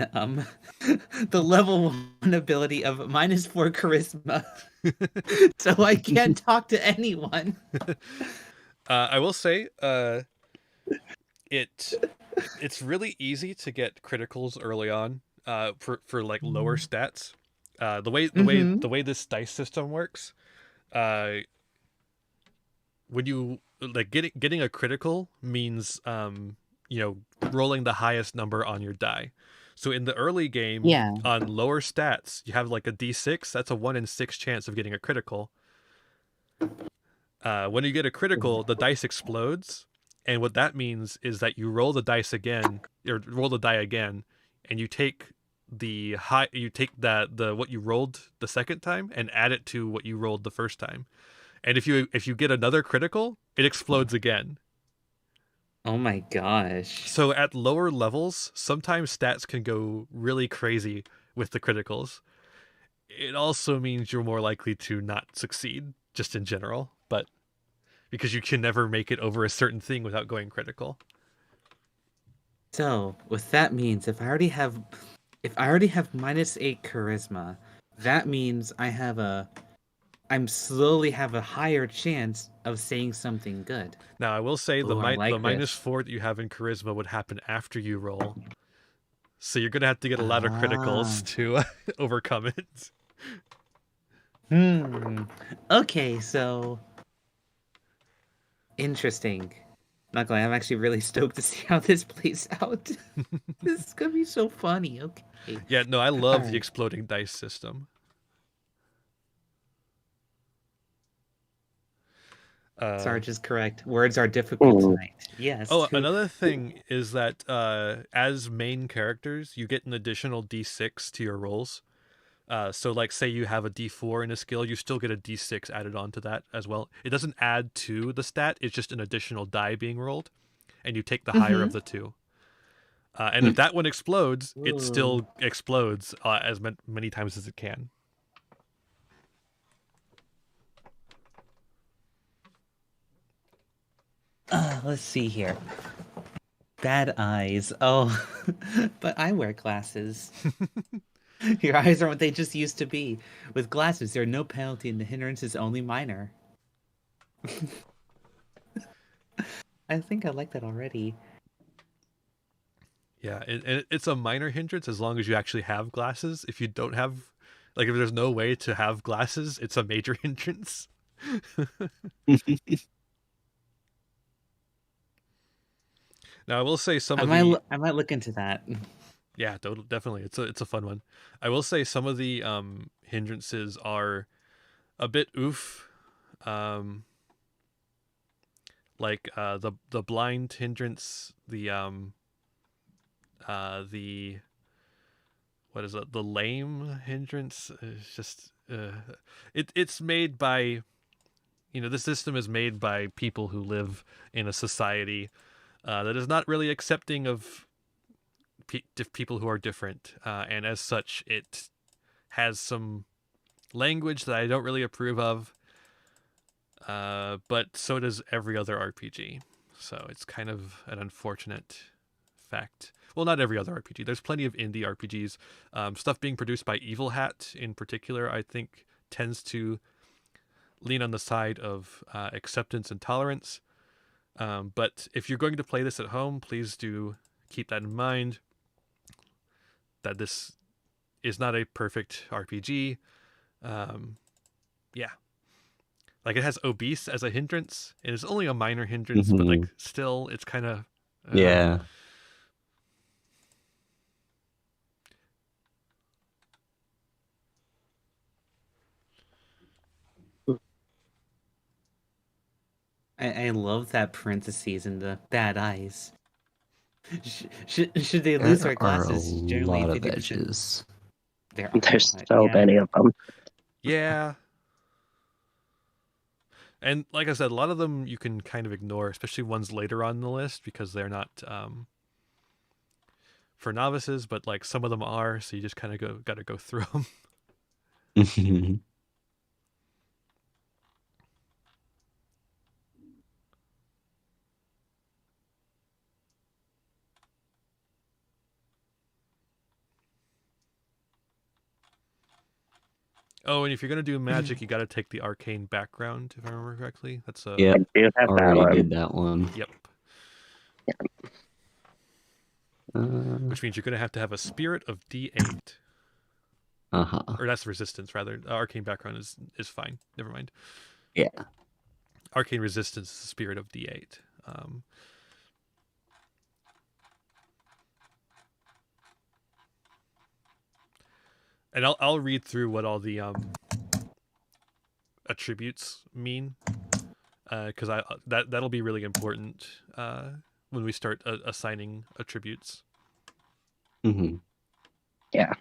the level 1 ability of -4 charisma. So I can't talk to anyone. I will say, it's really easy to get criticals early on. For like lower stats. The way this dice system works, when you like getting a critical means rolling the highest number on your die. So in the early game, Yeah. on lower stats, you have like a d6. That's a 1 in 6 chance of getting a critical. When you get a critical, the dice explodes, and what that means is that you roll the dice again, or roll the die again, and you take the what you rolled the second time and add it to what you rolled the first time. And if you get another critical, it explodes again. Oh my gosh. So at lower levels, sometimes stats can go really crazy with the criticals. It also means you're more likely to not succeed, just in general, but because you can never make it over a certain thing without going critical. So, what that means, if I already have -8 charisma, that means I'm slowly have a higher chance of saying something good. Now, I will say Ooh, I like the this. -4 that you have in charisma would happen after you roll. So you're going to have to get a lot of criticals to overcome it. Okay, so interesting. Not gonna lie, I'm actually really stoked to see how this plays out. This is gonna be so funny. Okay. Yeah, no, I love the Alright. exploding dice system. Sarge is correct. Words are difficult tonight. Yes. Oh, another thing is that as main characters, you get an additional d6 to your rolls. So, like, say you have a d4 in a skill, you still get a d6 added on to that as well. It doesn't add to the stat; it's just an additional die being rolled, and you take the higher of the two. And if that one explodes, it still explodes as many times as it can. Let's see here. Bad eyes. Oh, but I wear glasses. Your eyes aren't what they just used to be. With glasses, there are no penalty and the hindrance is only minor. I think I like that already. Yeah, it's a minor hindrance as long as you actually have glasses. If you don't have, like, if there's no way to have glasses, it's a major hindrance. Now, I will say I might look into that. Yeah, definitely. It's a fun one. I will say some of the hindrances are a bit oof. Like the blind hindrance, the what is it? The lame hindrance is just it's made by, this system is made by people who live in a society that is not really accepting of people who are different, and as such, it has some language that I don't really approve of. But so does every other RPG. So it's kind of an unfortunate fact. Well, not every other RPG. There's plenty of indie RPGs. Stuff being produced by Evil Hat in particular, I think, tends to lean on the side of acceptance and tolerance. But if you're going to play this at home, please do keep that in mind, that this is not a perfect RPG. Yeah. Like, it has obese as a hindrance. It is only a minor hindrance, but like still, it's kind of Yeah. I love that parentheses and the bad eyes. Should they There lose their are a glasses? Generally, lot of 50%. edges. There are There's a lot, so yeah. many of them. Yeah. And like I said, a lot of them you can kind of ignore, especially ones later on in the list, because they're not for novices, but like some of them are, so you just kind of got to go through them. Oh, and if you're going to do magic, you got to take the arcane background, if I remember correctly. That's a... Yep. I do have that Already one. did that one. Yep. Uh Which means you're going to have a spirit of D8. huh. Or that's resistance, rather. Arcane background is fine. Never mind. Yeah. Arcane resistance is the spirit of D8. And I'll read through what all the attributes mean, because that'll be really important when we start assigning attributes. Yeah.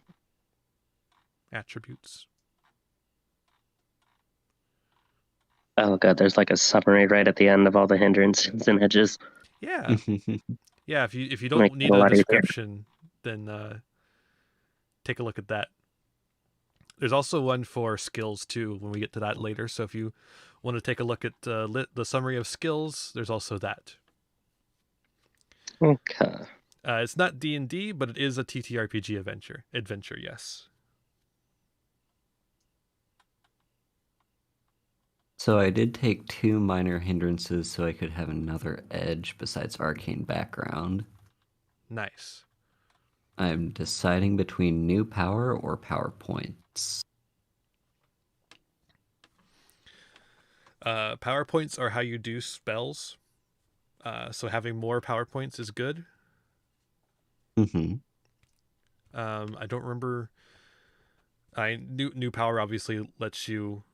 Attributes. Oh god, there's like a summary right at the end of all the hindrances and edges. Yeah. Yeah, if you don't Make it need a a lot easier. description, then take a look at that. There's also one for skills too when we get to that later. So if you want to take a look at the summary of skills, there's also that. Okay. It's not D&D, but it is a TTRPG adventure. Yes. So I did take 2 minor hindrances so I could have another edge besides arcane background. Nice. I'm deciding between new power or power points. Power points are how you do spells. So having more power points is good. I don't remember. New power obviously lets you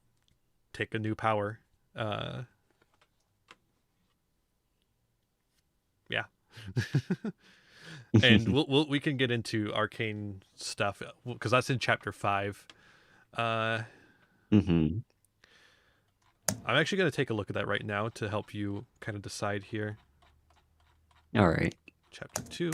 take a new power. Yeah. And we can get into arcane stuff because that's in chapter 5. I'm actually going to take a look at that right now to help you kind of decide here. All right. Chapter 2.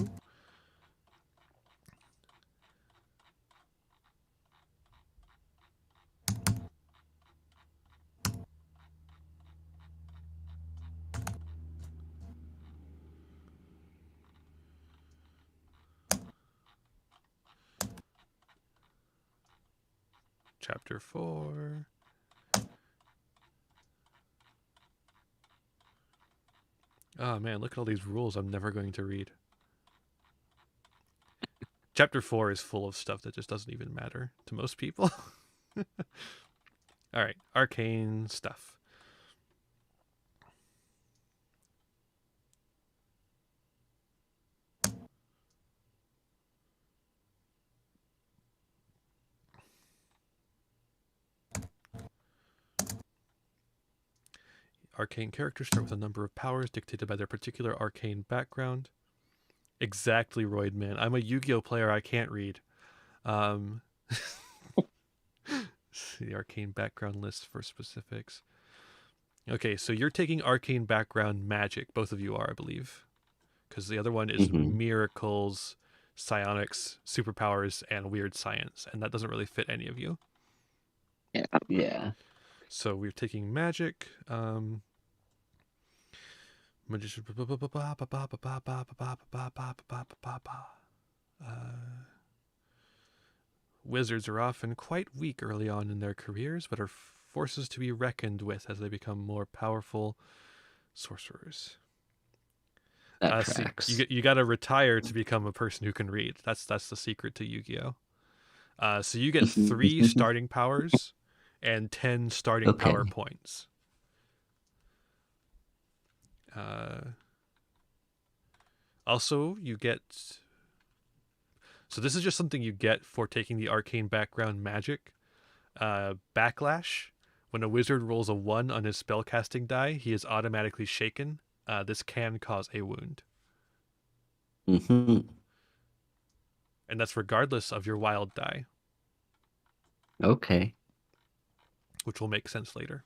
Chapter 4. Oh man, look at all these rules I'm never going to read. Chapter 4 is full of stuff that just doesn't even matter to most people. All right, arcane stuff. Arcane characters start with a number of powers dictated by their particular arcane background. Exactly, Royd, man. I'm a Yu-Gi-Oh player. I can't read. The arcane background list for specifics. Okay, so you're taking arcane background magic. Both of you are, I believe. Because the other one is miracles, psionics, superpowers, and weird science. And that doesn't really fit any of you. Yeah. So we're taking magic. Magician. Wizards are often quite weak early on in their careers, but are forces to be reckoned with as they become more powerful sorcerers. That So tracks. you got to retire to become a person who can read. That's the secret to Yu-Gi-Oh. So you get 3 starting powers and 10 starting power Okay. points. Also, you get. So this is just something you get for taking the arcane background magic. Backlash. When a wizard rolls a 1 on his spellcasting die, he is automatically shaken. This can cause a wound. Hmm. And that's regardless of your wild die, Okay. which will make sense later.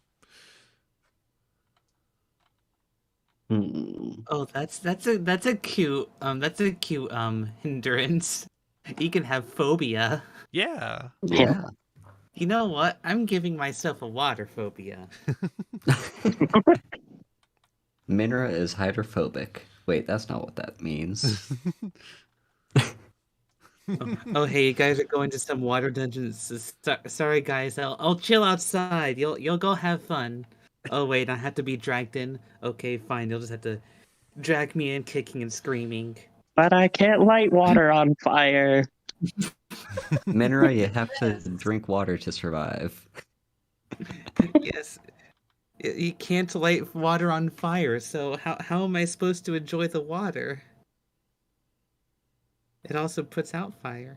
Hmm. Oh, that's a cute hindrance. You can have phobia. Yeah. Yeah. You know what? I'm giving myself a water phobia. Minra is hydrophobic. Wait, that's not what that means. Oh, hey, you guys are going to some water dungeons. Sorry, guys. I'll chill outside. You'll go have fun. Oh wait, I have to be dragged in. Okay, fine. You'll just have to drag me in, kicking and screaming. But I can't light water on fire. Minra, you have to drink water to survive. Yes, you can't light water on fire. So how am I supposed to enjoy the water? It also puts out fire.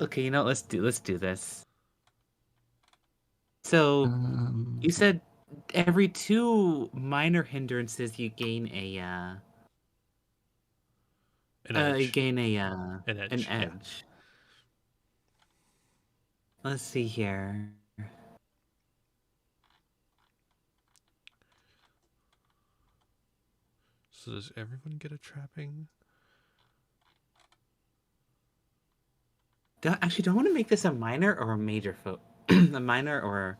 Okay, you know, let's do this. So you said every 2 minor hindrances you gain An edge. an An edge. edge. Yeah. Let's see here. So does everyone get a trapping? Do I want to make this a minor or a major a minor or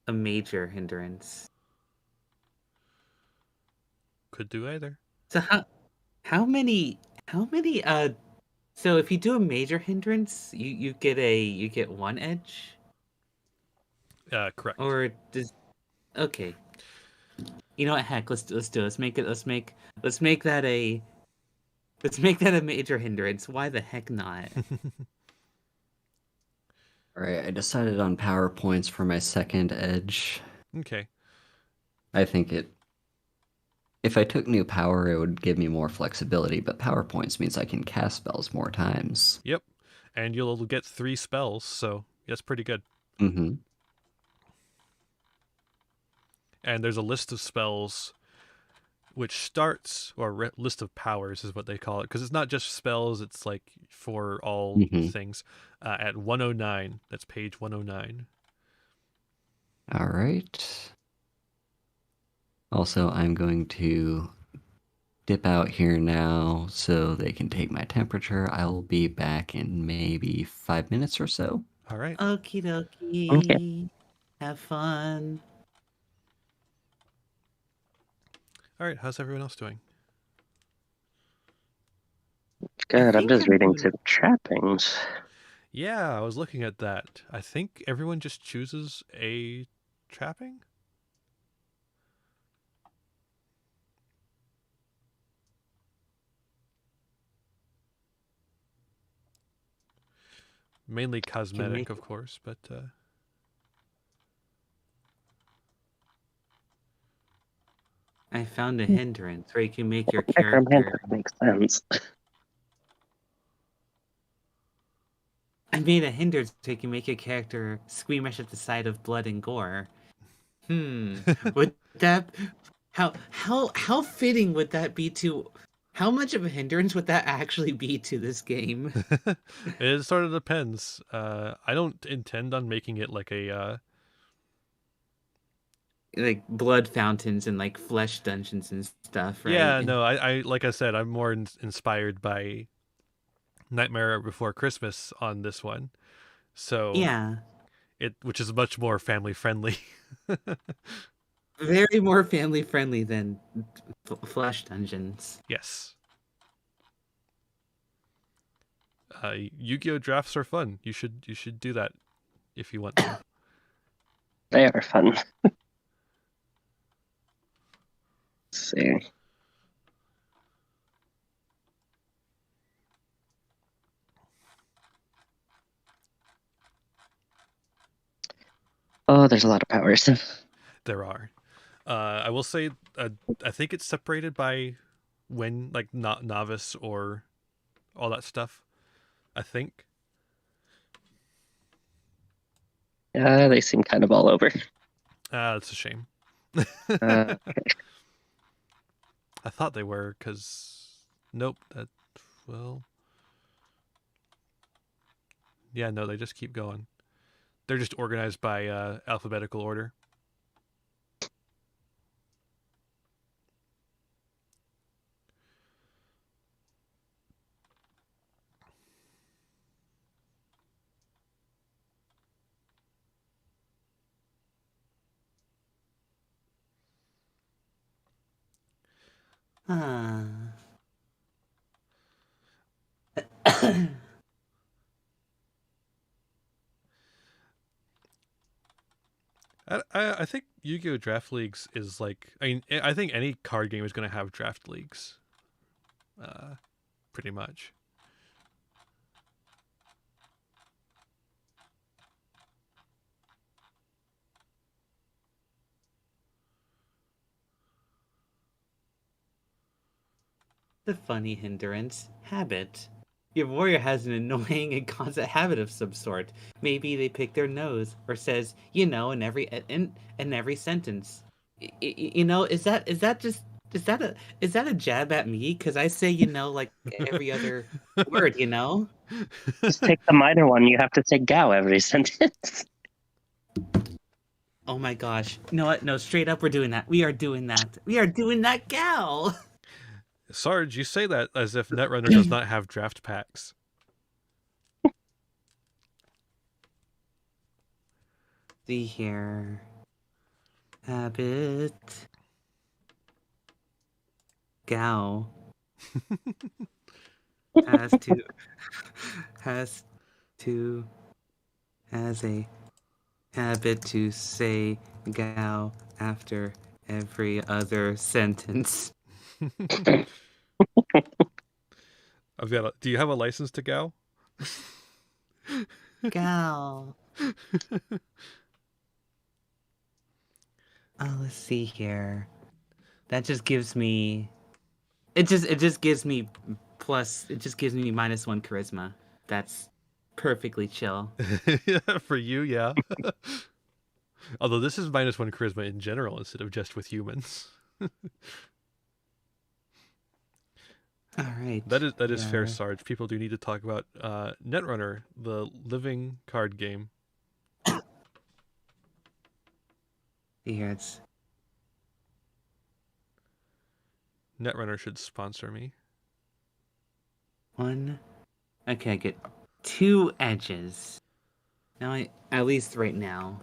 a major hindrance? Could do either. So how many so if you do a major hindrance, you get 1 edge? Correct. Or does okay. You know what? Heck, let's do it. Let's make that a major hindrance. Why the heck not? Alright, I decided on power points for my second edge. Okay. I think if I took new power, it would give me more flexibility, but power points means I can cast spells more times. Yep. And you'll get 3 spells, so that's pretty good. Mm-hmm. And there's a list of spells which starts, or list of powers is what they call it, because it's not just spells, it's like for all things, at 109. That's page 109. Alright. Also, I'm going to dip out here now so they can take my temperature. I'll be back in maybe 5 minutes or so. All right. Okie dokie. Okay. Have fun. All right. How's everyone else doing? Good. I'm think just I'm reading doing- through trappings. Yeah, I was looking at that. I think everyone just chooses a trapping. Mainly cosmetic, of course, but I found a hindrance where you can make your Necromancer character. makes sense. I made a hindrance so you can make your character squeamish at the sight of blood and gore. Would that how fitting would that be to? How much of a hindrance would that actually be to this game? it sort of depends. I don't intend on making it like a Like blood fountains and like flesh dungeons and stuff, right? Yeah, no, I like I said, I'm more inspired by Nightmare Before Christmas on this one. So Yeah, which is much more family friendly. very more family friendly than Flash Dungeons. Yes. Yu-Gi-Oh drafts are fun. You should do that if you want to. They are fun. Let's see. Oh, there's a lot of powers. There are. I will say, I think it's separated by when, like, not novice or all that stuff. I think. Yeah, they seem kind of all over. That's a shame. Uh, I thought they were, because nope. Well, yeah, no, they just keep going. They're just organized by alphabetical order. Ah. I think Yu-Gi-Oh! Draft Leagues is like, I mean, I think any card game is going to have draft leagues. Pretty much. The funny hindrance, habit. Your warrior has an annoying and constant habit of some sort. Maybe they pick their nose, or says, in every sentence. Is that a jab at me? Because I say like every other word. just take the minor one. You have to say Gao every sentence. Oh my gosh! You know what? No, straight up, we're doing that. We are doing that. We are doing that, gal. Sarge, you say that as if Netrunner does not have draft packs. See here. Habit. Gal. has to has to has a habit to say gal after every other sentence. Do you have a license to Gao? Gal. Oh, let's see here. That just gives me it just gives me -1 charisma. That's perfectly chill. For you, yeah. Although this is -1 charisma in general instead of just with humans. All right. That is fair, Sarge. People do need to talk about Netrunner, the living card game. Here it's Netrunner should sponsor me. one. Okay, I get 2 edges. Now, at least right now.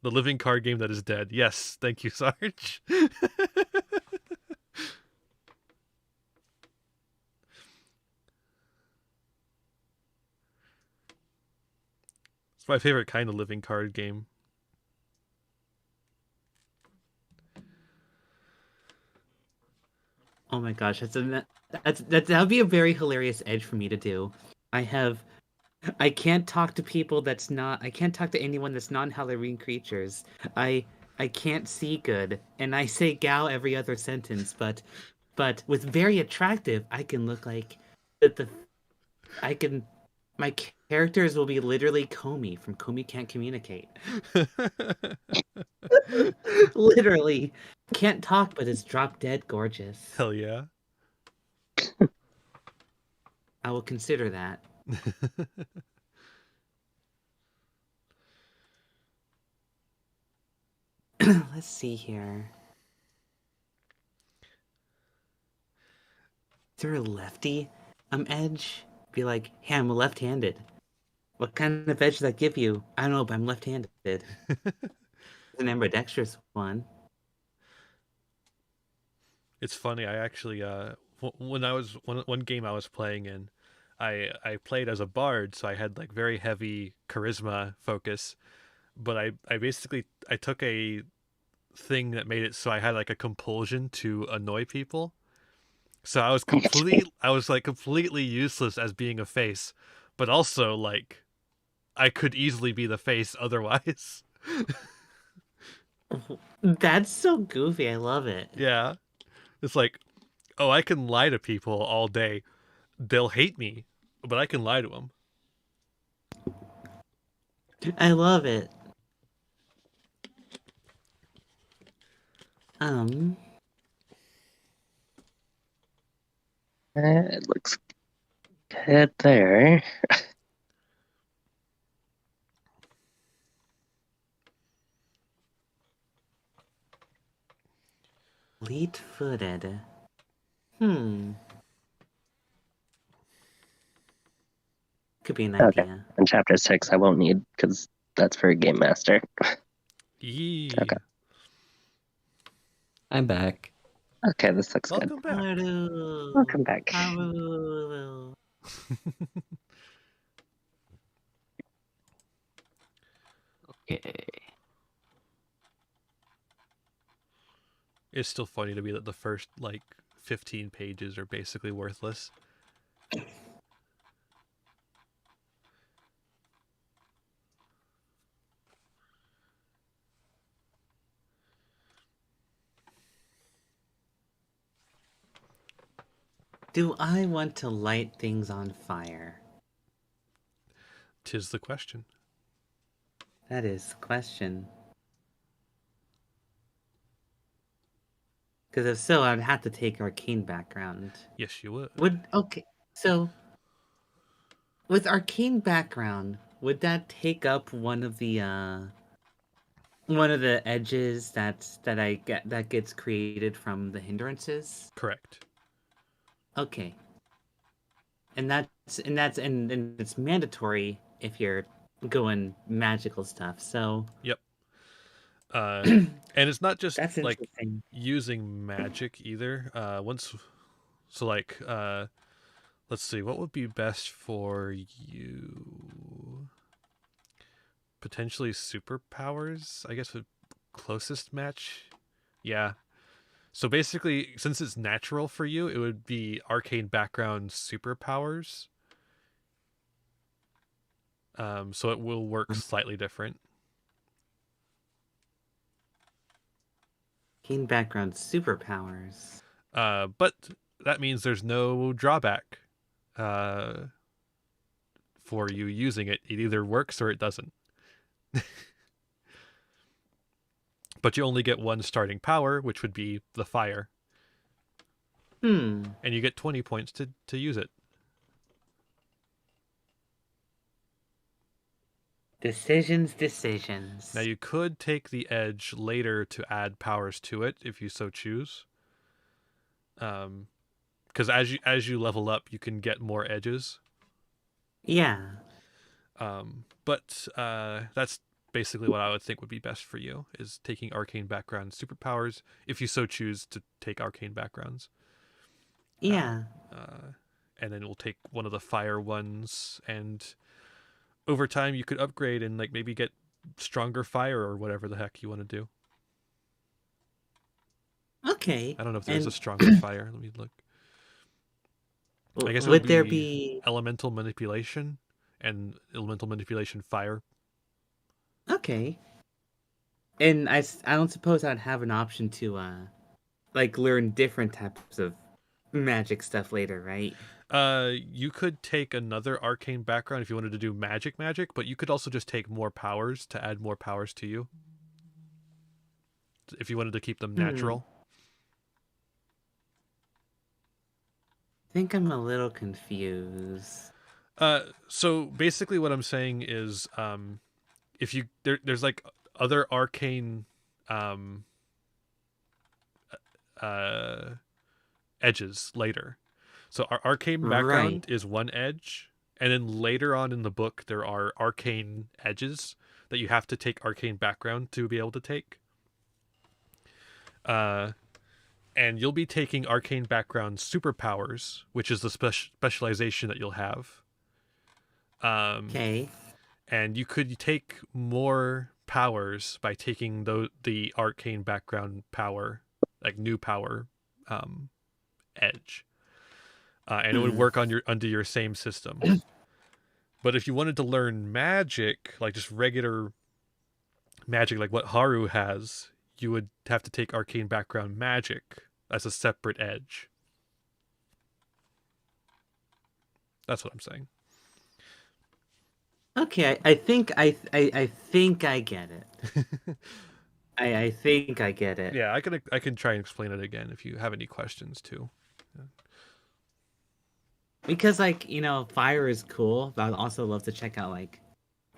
The living card game that is dead. Yes, thank you, Sarge. It's my favorite kind of living card game. Oh my gosh, that'd be a very hilarious edge for me to do. I can't talk to people I can't talk to anyone that's non-Halloween creatures. I can't see good, and I say gal every other sentence, but with very attractive, I can look like my characters will be literally Comey from Comey Can't Communicate. Literally. Can't talk but is drop dead gorgeous. Hell yeah. I will consider that. Let's see here. Is there a lefty edge? Be like, hey, I'm left-handed. What kind of edge does that give you? I don't know, but I'm left-handed. It's an ambidextrous one. It's funny. I actually when I was one game I was playing in, I played as a bard, so I had like very heavy charisma focus. But I basically I took a thing that made it so I had like a compulsion to annoy people. So I was like completely useless as being a face, but also like I could easily be the face otherwise. That's so goofy. I love it. Yeah. It's like, oh, I can lie to people all day. They'll hate me, but I can lie to them. I love it. It looks good there. Fleet-footed. Could be an Okay. idea. And chapter 6 I won't need because that's for a game master. Yee. Okay. I'm back. Okay, this looks good. Welcome back. Haru. Welcome back. Haru. Okay. It's still funny to me that the first like 15 pages are basically worthless. Do I want to light things on fire? 'Tis the question. That is the question. Because if so, I'd have to take arcane background. Yes, you would. So with arcane background, would that take up one of the edges that gets created from the hindrances? Correct. Okay. And it's mandatory if you're going magical stuff. So Yep. And it's not just that's like interesting. using magic either. Let's see, what would be best for you? Potentially superpowers, I guess would closest match. Yeah. So basically, since it's natural for you, it would be arcane background superpowers. So it will work slightly different. Arcane background superpowers. But that means there's no drawback for you using it. It either works or it doesn't. But you only get one starting power, which would be the fire. And you get 20 points to use it. Decisions. Now you could take the edge later to add powers to it if you so choose. Because as you level up, you can get more edges. Yeah. But that's basically what I would think would be best for you, is taking arcane background superpowers if you so choose to take arcane backgrounds. Yeah. And then we'll take one of the fire ones, and over time you could upgrade and like maybe get stronger fire or whatever the heck you want to do. Okay. I don't know if there's a stronger fire. Let me look. I guess it would there be elemental manipulation and elemental manipulation fire. Okay. And I don't suppose I'd have an option to like learn different types of magic stuff later, right? You could take another arcane background if you wanted to do magic, but you could also just take more powers to add more powers to you. If you wanted to keep them natural. I think I'm a little confused. So basically what I'm saying is, if you there's like other arcane edges later. So our arcane background is one edge, and then later on in the book there are arcane edges that you have to take arcane background to be able to take. And you'll be taking arcane background superpowers, which is the specialization that you'll have. Okay. And you could take more powers by taking the arcane background power, like new power, edge, and it would work on under your same system. But if you wanted to learn magic, like just regular magic, like what Haru has, you would have to take arcane background magic as a separate edge. That's what I'm saying. Okay, I think I think I get it. I think I get it. Yeah, I can try and explain it again if you have any questions too. Because like, fire is cool, but I'd also love to check out like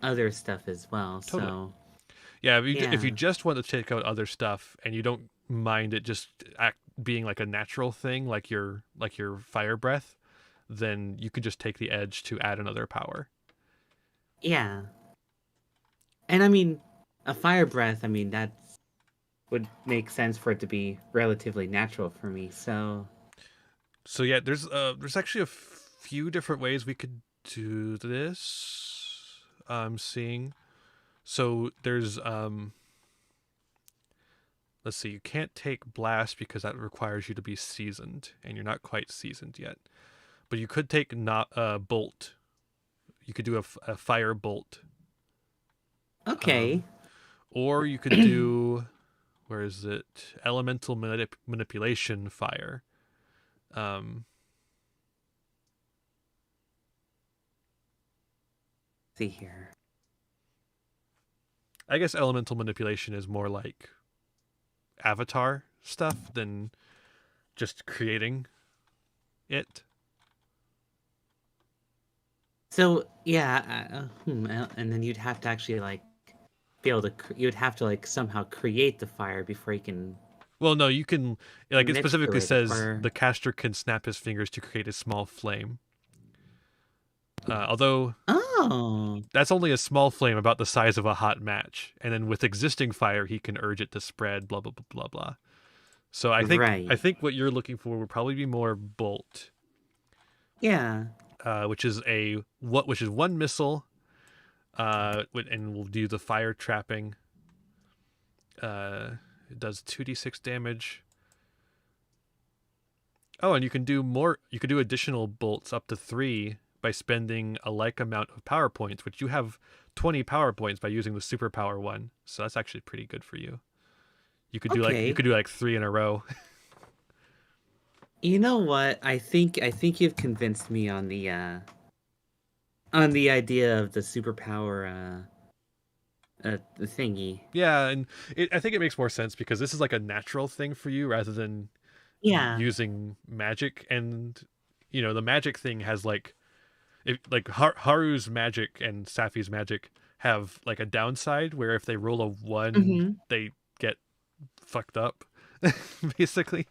other stuff as well. Totally. So yeah, if you just want to check out other stuff and you don't mind it just being like a natural thing, like your fire breath, then you could just take the edge to add another power. yeah. And I mean, a fire breath, I mean, that would make sense for it to be relatively natural for me. So yeah, there's actually a few different ways we could do this. I'm seeing. So there's let's see, you can't take blast because that requires you to be seasoned, and you're not quite seasoned yet. But you could take bolt. You could do a fire bolt. okay. Or you could do, where is it? Elemental manipulation fire. See here. I guess elemental manipulation is more like avatar stuff than just creating it. So yeah, and then you'd have to actually like be able to. You'd have to like somehow create the fire before you can. Well, no, you can, like, it specifically manipulate it, says or- the caster can snap his fingers to create a small flame. Although Oh. that's only a small flame about the size of a hot match, and then with existing fire, he can urge it to spread. Blah blah blah blah blah. So I think what you're looking for would probably be more bolt, Yeah. which is one missile, and we'll do the fire trapping. It does 2d6 damage. Oh, and you can do more. You could do additional bolts up to 3 by spending a like amount of power points, which you have 20 power points by using the superpower one. So that's actually pretty good for you. You could do like 3 in a row. You know what? I think you've convinced me on the idea of the superpower the thingy. Yeah, and I think it makes more sense because this is like a natural thing for you rather than using magic. And the magic thing has like Haru's magic and Safi's magic have like a downside where if they roll a 1, they get fucked up, basically.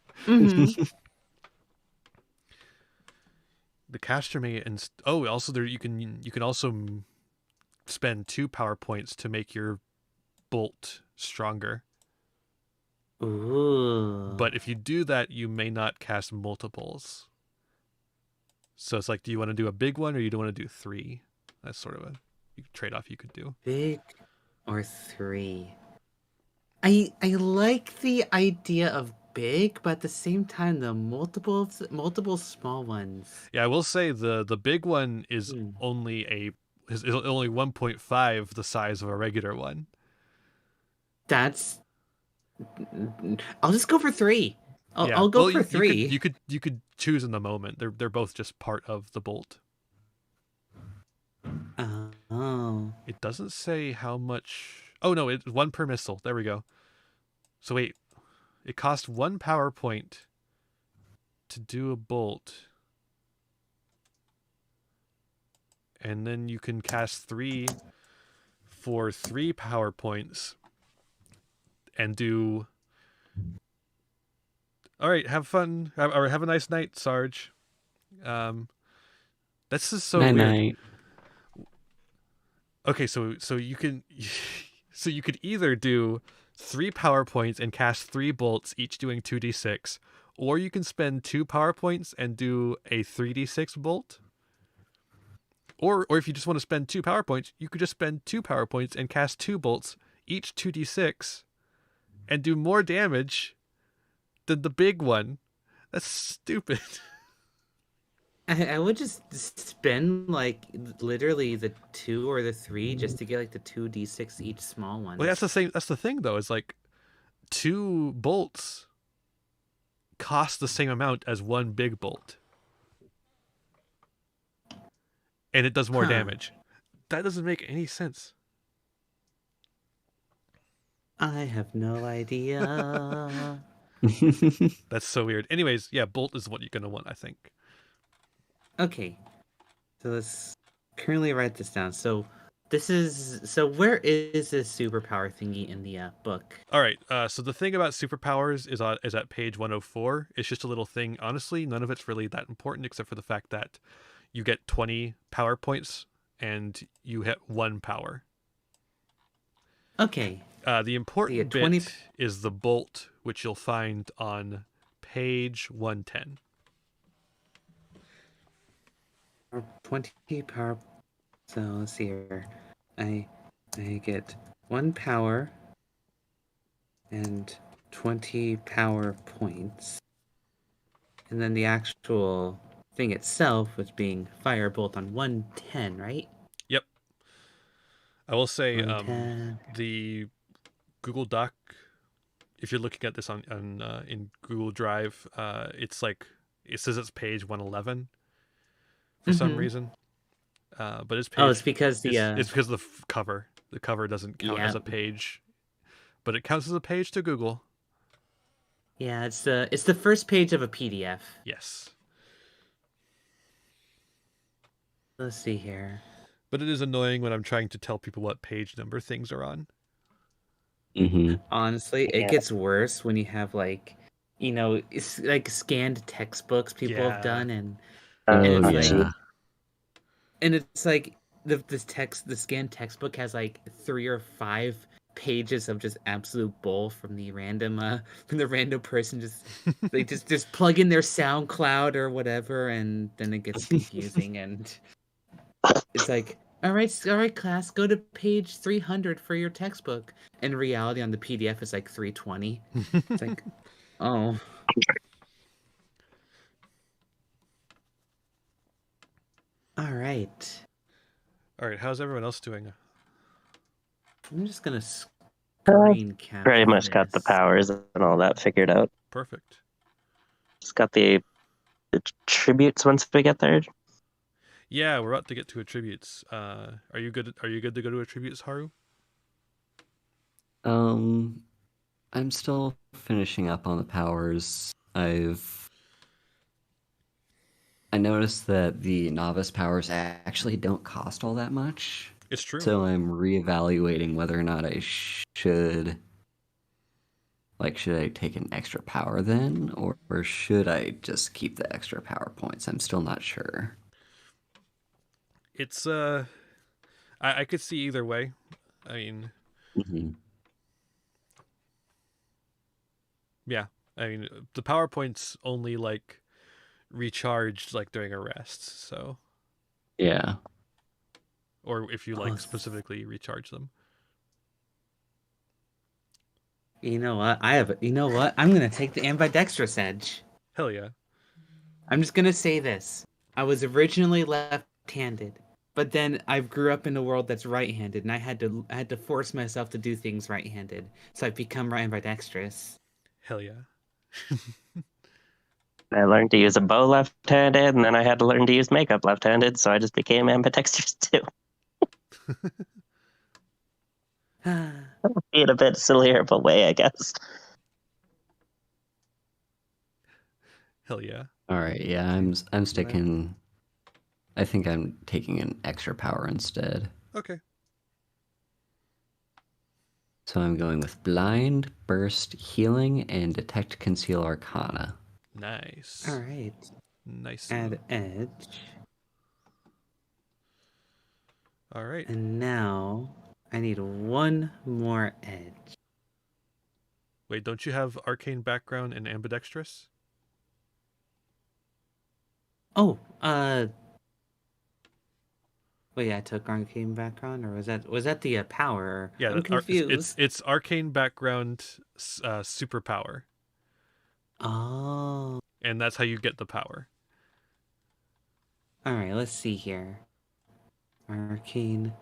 The caster may also there you can also spend 2 power points to make your bolt stronger. Ooh. But if you do that, you may not cast multiples. So it's like, do you want to do a big one or you don't want to do 3? That's sort of a trade-off you could do. Big or 3? I like the idea of big, but at the same time, the multiple small ones. Yeah, I will say the big one is only 1.5 the size of a regular one. I'll just go for 3. I'll go for 3. You could choose in the moment. They're both just part of the bolt. Oh. It doesn't say how much. Oh no, it's 1 per missile. There we go. So wait, it costs 1 power point to do a bolt, and then you can cast 3 for 3 power points, and do. All right, have fun, or have a nice night, Sarge. That's just so Night weird. night. Okay, so you can so you could either do 3 power points and cast 3 bolts, each doing 2d6, or you can spend 2 power points and do a 3d6 bolt. Or if you just want to spend 2 power points, you could just spend 2 power points and cast 2 bolts, each 2d6, and do more damage than the big one. That's stupid. I would just spend like literally the 2 or the 3 just to get like the 2d6 each small one. Well, that's the same. That's the thing, though. Is like 2 bolts cost the same amount as 1 big bolt, and it does more Huh. damage. That doesn't make any sense. I have no idea. That's so weird. Anyways, yeah, bolt is what you're gonna want, I think. Okay, so let's currently write this down. So where is this superpower thingy in the book? All right. So the thing about superpowers is at page 104. It's just a little thing. Honestly, none of it's really that important, except for the fact that you get 20 power points and you hit 1 power. Okay, The important Yeah, 20 bit is the bolt, which you'll find on page 110. 20 power. So let's see here. I get 1 power and 20 power points, and then the actual thing itself was being firebolt on 110, right? Yep. I will say 110. the Google Doc, if you're looking at this on in Google Drive, it's like it says it's page 111 for some Mhm. reason. But it's page. Oh, it's because the it's because of the cover. The cover doesn't count as a Yep. page, but it counts as a page to Google. yeah, it's the first page of a PDF. Yes, Let's see here. but it is annoying when I'm trying to tell people what page number things are on. Honestly, Yeah. it gets worse when you have like, it's like scanned textbooks people Yeah. have done, and Oh it's like- yeah. and it's like the scanned textbook has like 3 or 5 pages of just absolute bull from the random person they just plug in their SoundCloud or whatever, and then it gets confusing and it's like, all right class, go to page 300 for your textbook. In reality on the PDF it's like 320. It's like, oh. All right. All right, how's everyone else doing? I'm just gonna screen cap. Pretty much got the this. powers and all that figured out. Perfect. Just got the tributes once we get there. Yeah, we're about to get to attributes. Are you good? Are you good to go to attributes, Haru? I'm still finishing up on the powers. I noticed that the novice powers actually don't cost all that much. It's true. So I'm reevaluating whether or not I should I take an extra power then, or should I just keep the extra power points? I'm still not sure. It's I could see either way. I mean, Mm-hmm. yeah. I mean, the PowerPoint's only like recharged like during a rest, so Yeah. or if you like Oh. specifically recharge them. You know what? I'm gonna take the ambidextrous edge. Hell yeah. I'm just gonna say this. I was originally left-handed, but then I grew up in a world that's right-handed, and I had to force myself to do things right-handed. So I've become ambidextrous. Hell yeah. I learned to use a bow left-handed, and then I had to learn to use makeup left-handed, so I just became ambidextrous too. In a bit sillier of a way, I guess. Hell yeah. All right. Yeah, I'm sticking. I think I'm taking an extra power instead. Okay. So I'm going with blind, burst, healing, and detect conceal arcana. Nice. All right. Nice. Add edge. All right. And now I need one more edge. Wait, don't you have arcane background and ambidextrous? Oh, wait, I took arcane background, or was that the power? Yeah, I'm confused. it's arcane background superpower, Oh, and that's how you get the power. all right. Let's see here. Arcane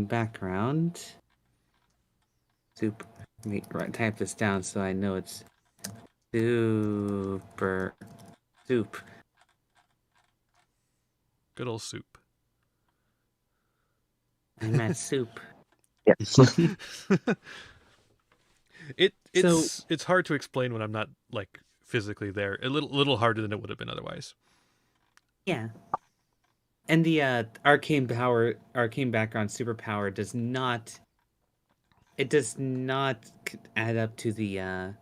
background. Super. Let me type this down so I know it's super soup. Good old soup. I'm at soup. Yes. It's hard to explain when I'm not like physically there. A little harder than it would have been otherwise. Yeah. And the arcane background superpower does not add up to the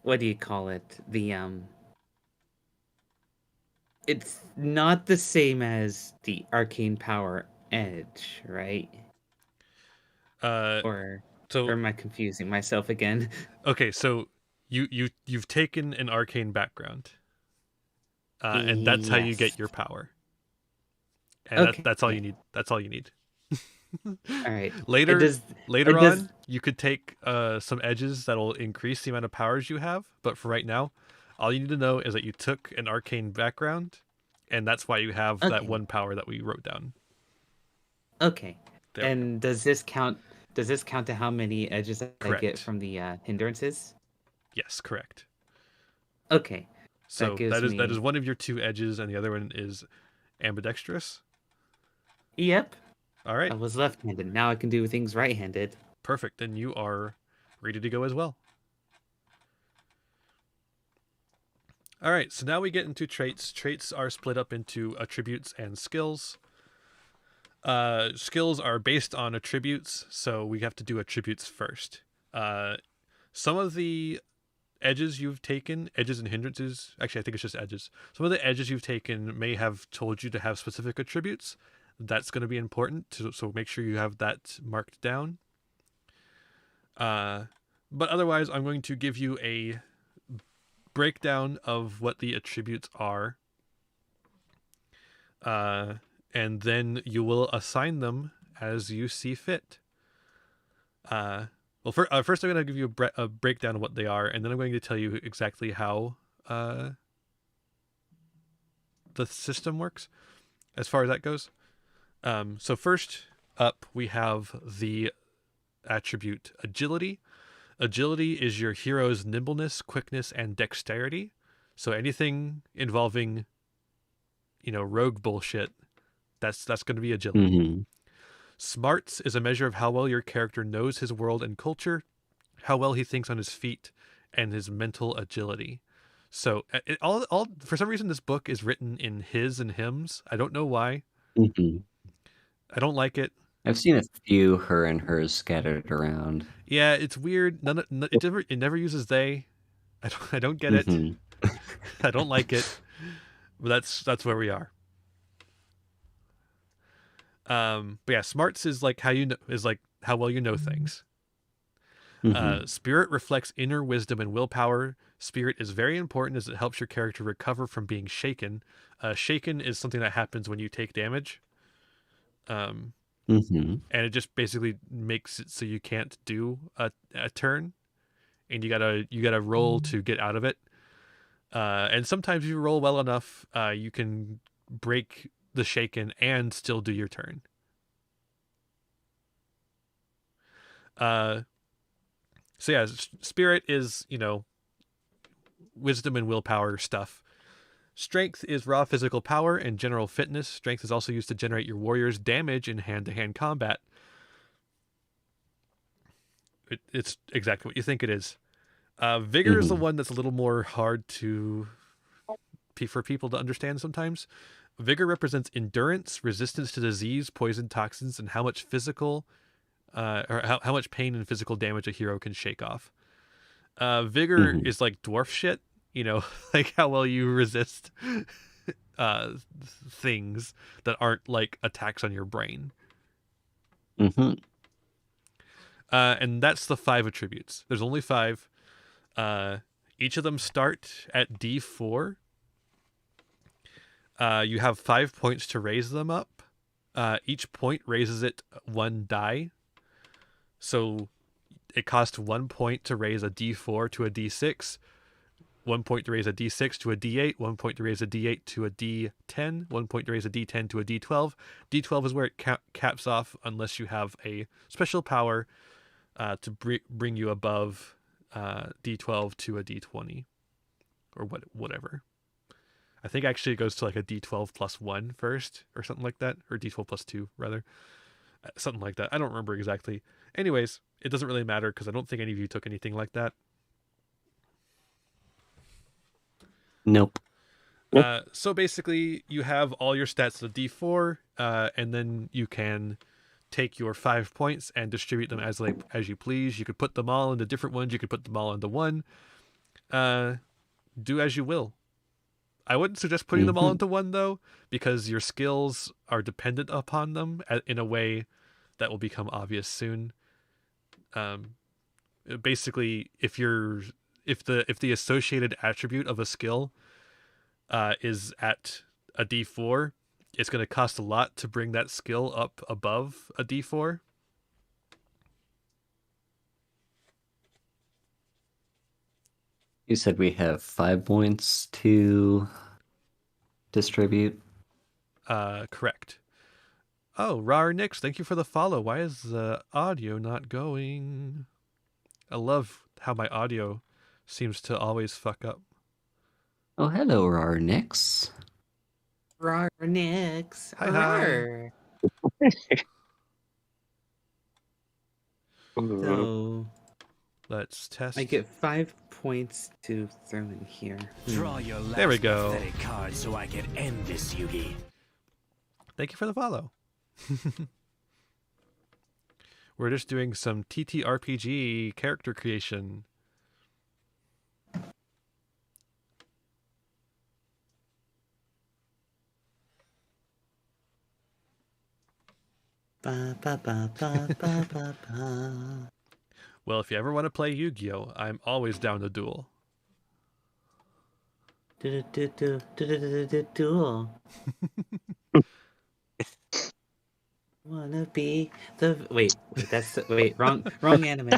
what do you call it? It's not the same as the arcane power edge, right? Or am I confusing myself again? Okay, so you've taken an arcane background, and that's how you Yes. get your power. And Okay. that's all you need. That's all you need. All right. Later on, you could take some edges that'll increase the amount of powers you have. But for right now, all you need to know is that you took an arcane background, and that's why you have that one power that we wrote down. Okay. And does this count? Does this count to how many edges I get from the hindrances? Yes, correct. Okay. So that is one of your two edges, and the other one is ambidextrous. Yep. All right. I was left-handed. Now I can do things right-handed. Perfect. Then you are ready to go as well. All right. So now we get into traits. Traits are split up into attributes and skills. Skills are based on attributes, so we have to do attributes first. Some of the edges you've taken, edges and hindrances, actually I think it's just edges. Some of the edges you've taken may have told you to have specific attributes. That's going to be important, so make sure you have that marked down. But otherwise, I'm going to give you a breakdown of what the attributes are. And then you will assign them as you see fit. Well, first I'm going to give you a breakdown of what they are, and then I'm going to tell you exactly how the system works as far as that goes. So first up, we have the attribute agility. Agility is your hero's nimbleness, quickness, and dexterity. So anything involving, rogue bullshit, that's going to be agility. Mm-hmm. Smarts is a measure of how well your character knows his world and culture, how well he thinks on his feet, and his mental agility. So all for some reason, this book is written in his and hims. I don't know why. Mm-hmm. I don't like it. I've seen a few her and hers scattered around. Yeah, it's weird. It never uses they. I don't get it. I don't like it. But that's where we are. But yeah, smarts is like how well you know things. Spirit reflects inner wisdom and willpower. Spirit is very important as it helps your character recover from being shaken. Shaken is something that happens when you take damage. And it just basically makes it so you can't do a turn, and you gotta roll to get out of it. And sometimes if you roll well enough, you can break the shaken and still do your turn. So yeah, spirit is, wisdom and willpower stuff. Strength is raw physical power and general fitness. Strength is also used to generate your warrior's damage in hand-to-hand combat. It's exactly what you think it is. Vigor is the one that's a little more hard for people to understand sometimes. Vigor represents endurance, resistance to disease, poison, toxins, and how much physical, or how much pain and physical damage a hero can shake off. Vigor is like dwarf shit. You know, like how well you resist things that aren't like attacks on your brain. Mm-hmm. And that's the 5 attributes. There's only 5. Each of them start at D4. You have 5 points to raise them up. Each point raises it 1 die. So it costs 1 point to raise a D4 to a D6, 1 point to raise a D6 to a D8, 1 point to raise a D8 to a D10, 1 point to raise a D10 to a D12. D12 is where it caps off unless you have a special power to bring you above D12 to a D20 or whatever. I think actually it goes to like a D12 plus 1 first or something like that, or D12 plus 2 rather. Something like that. I don't remember exactly. Anyways, it doesn't really matter because I don't think any of you took anything like that. Nope. So basically, you have all your stats to D4, and then you can take your 5 points and distribute them as you please. You could put them all into different ones. You could put them all into one. Do as you will. I wouldn't suggest putting them all into one, though, because your skills are dependent upon them in a way that will become obvious soon. Basically, if the associated attribute of a skill is at a D4, it's going to cost a lot to bring that skill up above a D4. You said we have 5 points to distribute. Correct. Oh, Rar Nix, thank you for the follow. Why is the audio not going? I love how my audio seems to always fuck up. Oh, hello, Rarnix. Rarnix. Hi. Rar. So Let's test. I get 5 points to throw in here. Draw your last There we go. pathetic card so I can end this, Yugi. Thank you for the follow. We're just doing some TTRPG character creation. Ba, ba, ba, ba, ba, ba, ba. Well, if you ever want to play Yu-Gi-Oh, I'm always down to duel. Duel. Wanna be the wrong anime.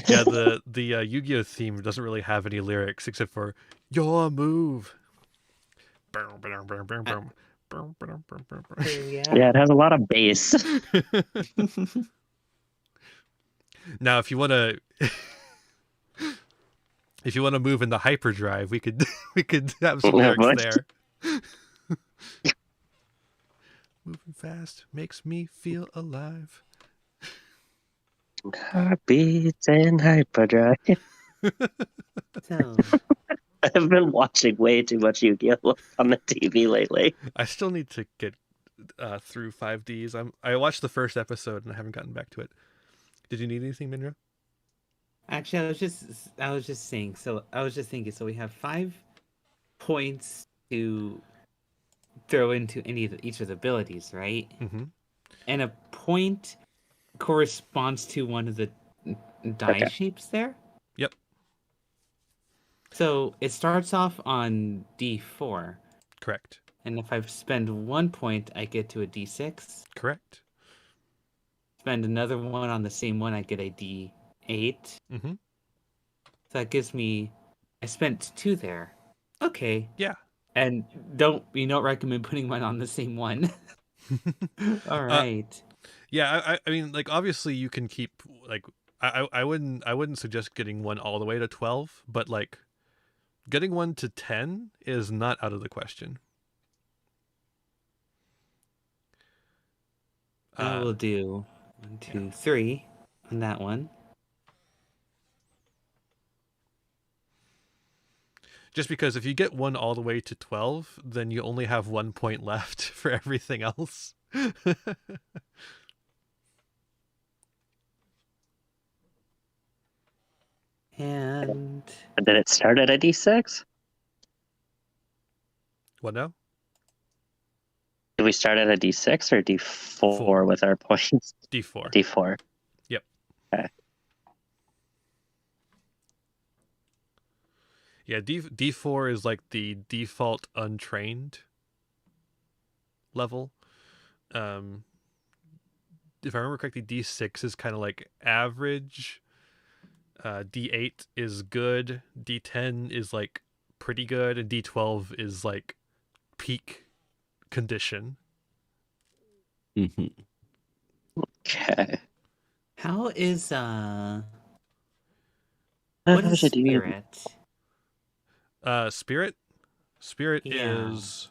Yeah, the Yu-Gi-Oh theme doesn't really have any lyrics except for your move. Yeah, it has a lot of bass. Now, if you want to move in the hyperdrive, we could have some lyrics What? there. Moving fast makes me feel alive. Heartbeats and hyperdrive. So I've been watching way too much Yu-Gi-Oh on the TV lately. I still need to get through 5Ds. I watched the first episode and I haven't gotten back to it. Did you need anything, Minra? actually, I was just saying. So I was just thinking. So we have 5 points to throw into each of the abilities, right? Mm-hmm. And a point corresponds to one of the die Okay. shapes there. Yep. So it starts off on D4, Correct. and if I spend 1 point, I get to a D6. Correct. Spend another one on the same one, I get a D8. Mm-hmm. So that gives me. I spent 2 there. Okay. Yeah. And don't recommend putting mine on the same one. All right. Yeah, I mean, like, obviously you can keep, like, I wouldn't suggest getting one all the way to 12, but, like, getting one to 10 is not out of the question. I will do 1, 2, 3 on that one. Just because if you get one all the way to 12, then you only have 1 point left for everything else. And Did it start at a D6? What now? Did we start at a D6 or D4 Four. with our points? D4. D4. Yep. Okay. Yeah, D4 is like the default untrained level. If I remember correctly, D6 is kind of like average. D8 is good. D10 is like pretty good, and D12 is like peak condition. Mhm. Okay. How is How what is should you- spirit? Spirit Yeah. is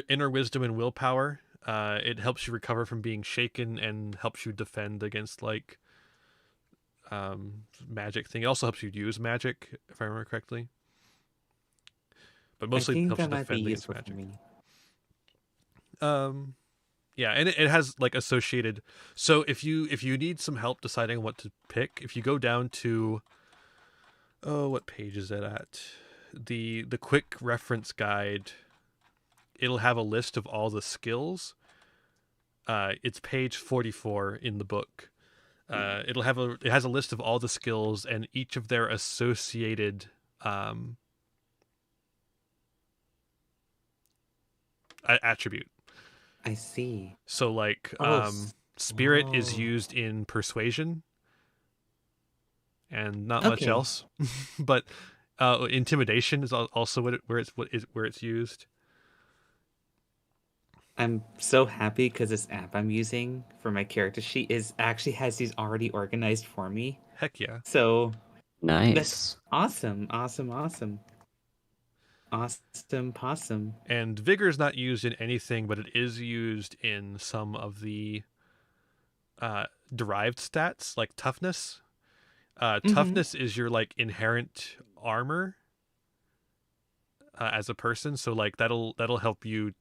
inner wisdom and willpower. It helps you recover from being shaken and helps you defend against like magic thing. It also helps you use magic, if I remember correctly. But mostly I think helps you that might be defend against useful for magic. me. Yeah, and it has like associated. So if you need some help deciding what to pick, if you go down to what page is it at? The quick reference guide, it'll have a list of all the skills. It's page 44 in the book. It has a list of all the skills and each of their associated attribute. I see. So like Oh, spirit is whoa. used in persuasion and not much Okay. else. But intimidation is also where it's used. I'm so happy because this app I'm using for my character sheet actually has these already organized for me. Heck yeah. So Nice. that's awesome. Awesome possum. And vigor is not used in anything, but it is used in some of the derived stats, like toughness. Toughness is your like inherent armor as a person, so like that'll help you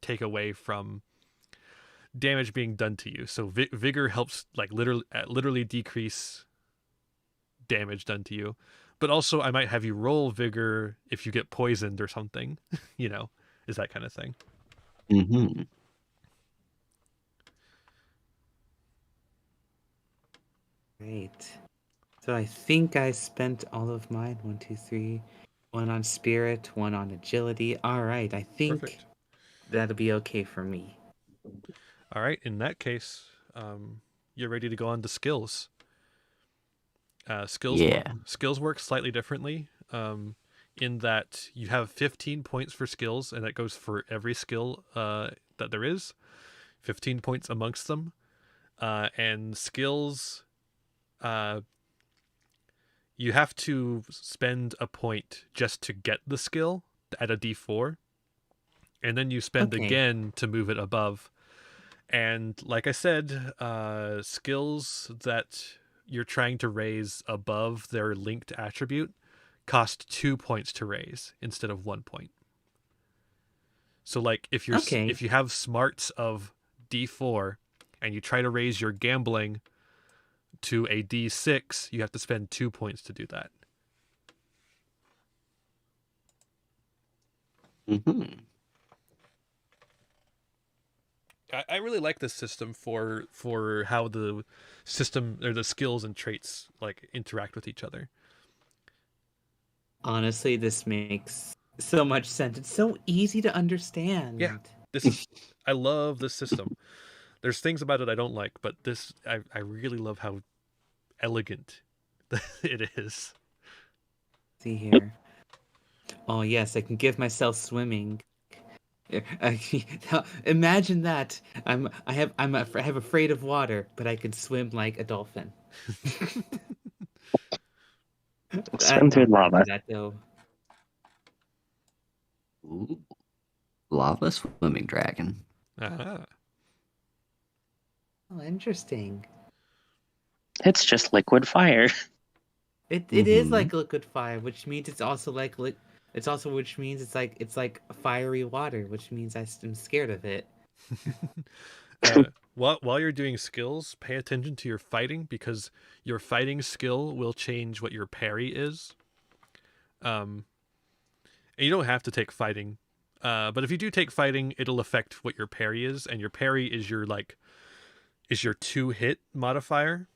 take away from damage being done to you. So vigor helps like literally decrease damage done to you. But also I might have you roll vigor if you get poisoned or something, is that kind of thing. Mm-hmm. Great. So I think I spent all of mine. 1, 2, 3. 1 on spirit, 1 on agility. All right. I think Perfect. that'll be okay for me. All right, in that case, you're ready to go on to skills. Skills work slightly differently in that you have 15 points for skills, and that goes for every skill that there is. 15 points amongst them. And skills, you have to spend a point just to get the skill at a D4. And then you spend again to move it above. And like I said, skills that you're trying to raise above their linked attribute cost 2 points to raise instead of 1 point. So like if you have smarts of D4 and you try to raise your gambling to a D6, you have to spend 2 points to do that. Mm-hmm. I really like this system for how the system or the skills and traits like interact with each other. Honestly, this makes so much sense. It's so easy to understand. Yeah. I love this system. There's things about it I don't like, but this I really love how elegant it is. See here. Oh yes, I can give myself swimming. Imagine that. I'm afraid of water, but I can swim like a dolphin. Swim through lava. That though. Ooh. Lava swimming dragon. Uh-huh. Oh, interesting. It's just liquid fire. It is like liquid fire, which means it's also like which means it's like fiery water, which means I'm scared of it. while you're doing skills, pay attention to your fighting, because your fighting skill will change what your parry is. And you don't have to take fighting, but if you do take fighting, it'll affect what your parry is, and your parry is your 2-hit modifier.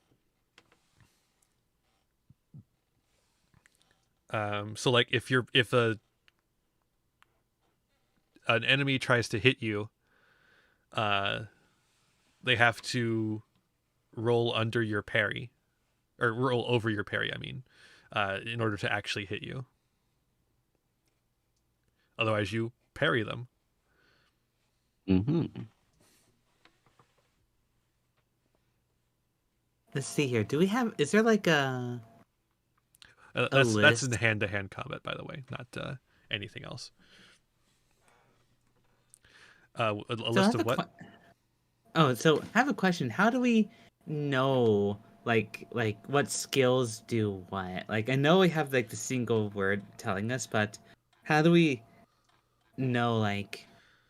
So like if an enemy tries to hit you, they have to roll under your parry, or roll over your parry, I mean, in order to actually hit you. Otherwise, you parry them. Mm-hmm. Let's see here. Do we have? Is there like a? That's in list? hand-to-hand combat, by the way, not anything else. A So I list have of what? So I have a question. How do we know like what skills do what? Like I know we have like the single word telling us, but how do we know like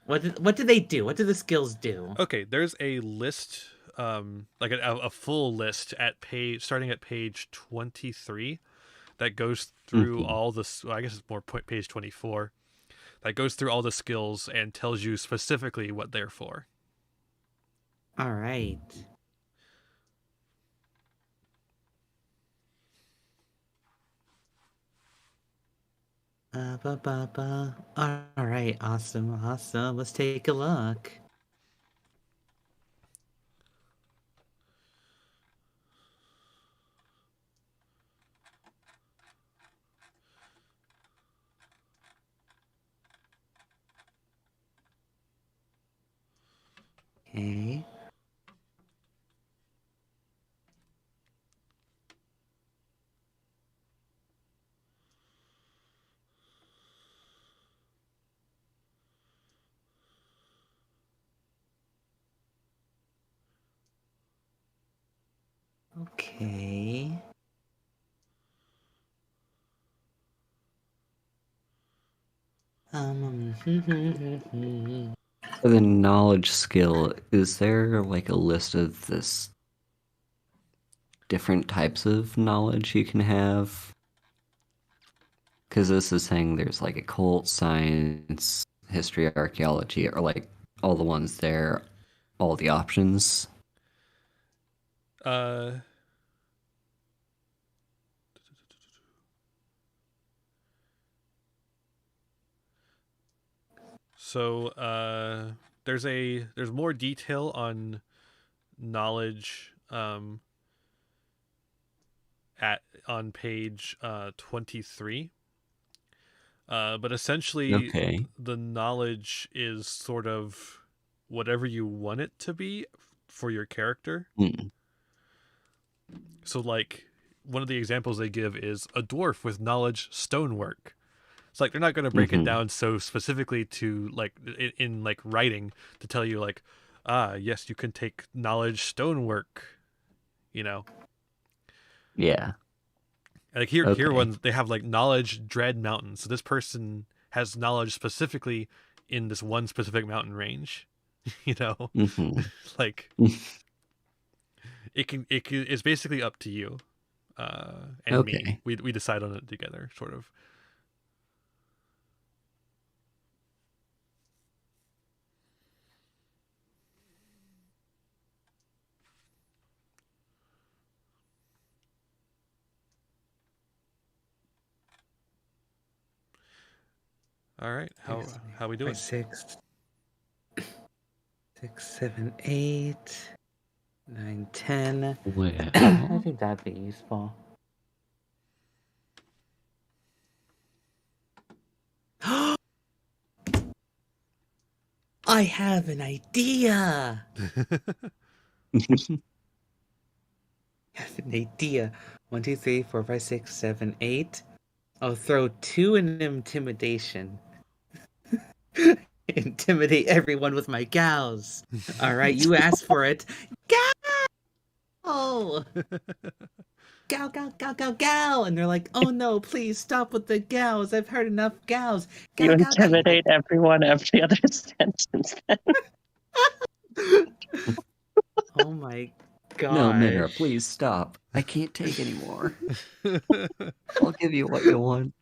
what do they do? What do the skills do? Okay, there's a list, like a full list starting at page 23, that goes through all the. Well, I guess it's more page 24. That goes through all the skills and tells you specifically what they're for. All right. All right, awesome. Let's take a look. Okay. Okay. For the knowledge skill, is there like a list of this different types of knowledge you can have? Because this is saying there's like occult, science, history, archaeology, or like all the ones there, all the options. So there's more detail on knowledge on page 23. But essentially, Okay. the knowledge is sort of whatever you want it to be for your character. Hmm. So, like, one of the examples they give is a dwarf with knowledge stonework. It's like they're not going to break it down so specifically to like in like writing to tell you like, yes, you can take knowledge stonework, you know. Yeah. Like here Okay. ones they have like knowledge dread mountain. So this person has knowledge specifically in this one specific mountain range, you know. Like it's basically up to you, and Okay. me. We decide on it together, sort of. All right, how we doing? 6, 7, 8, 9, 10. Well, I think that'd be useful. I have an idea. I have an idea. 1, 2, 3, 4, 5, 6, 7, 8. I'll throw 2 in intimidation. Intimidate everyone with my gals. All right, you asked for it. Gal! Gal, gal, gal, gal, gal! And they're like, oh no, please stop with the gals. I've heard enough gals. Gal, You gal, gal. intimidate everyone every other sentence. Oh my gosh. No, Minra, please stop. I can't take anymore. I'll give you what you want.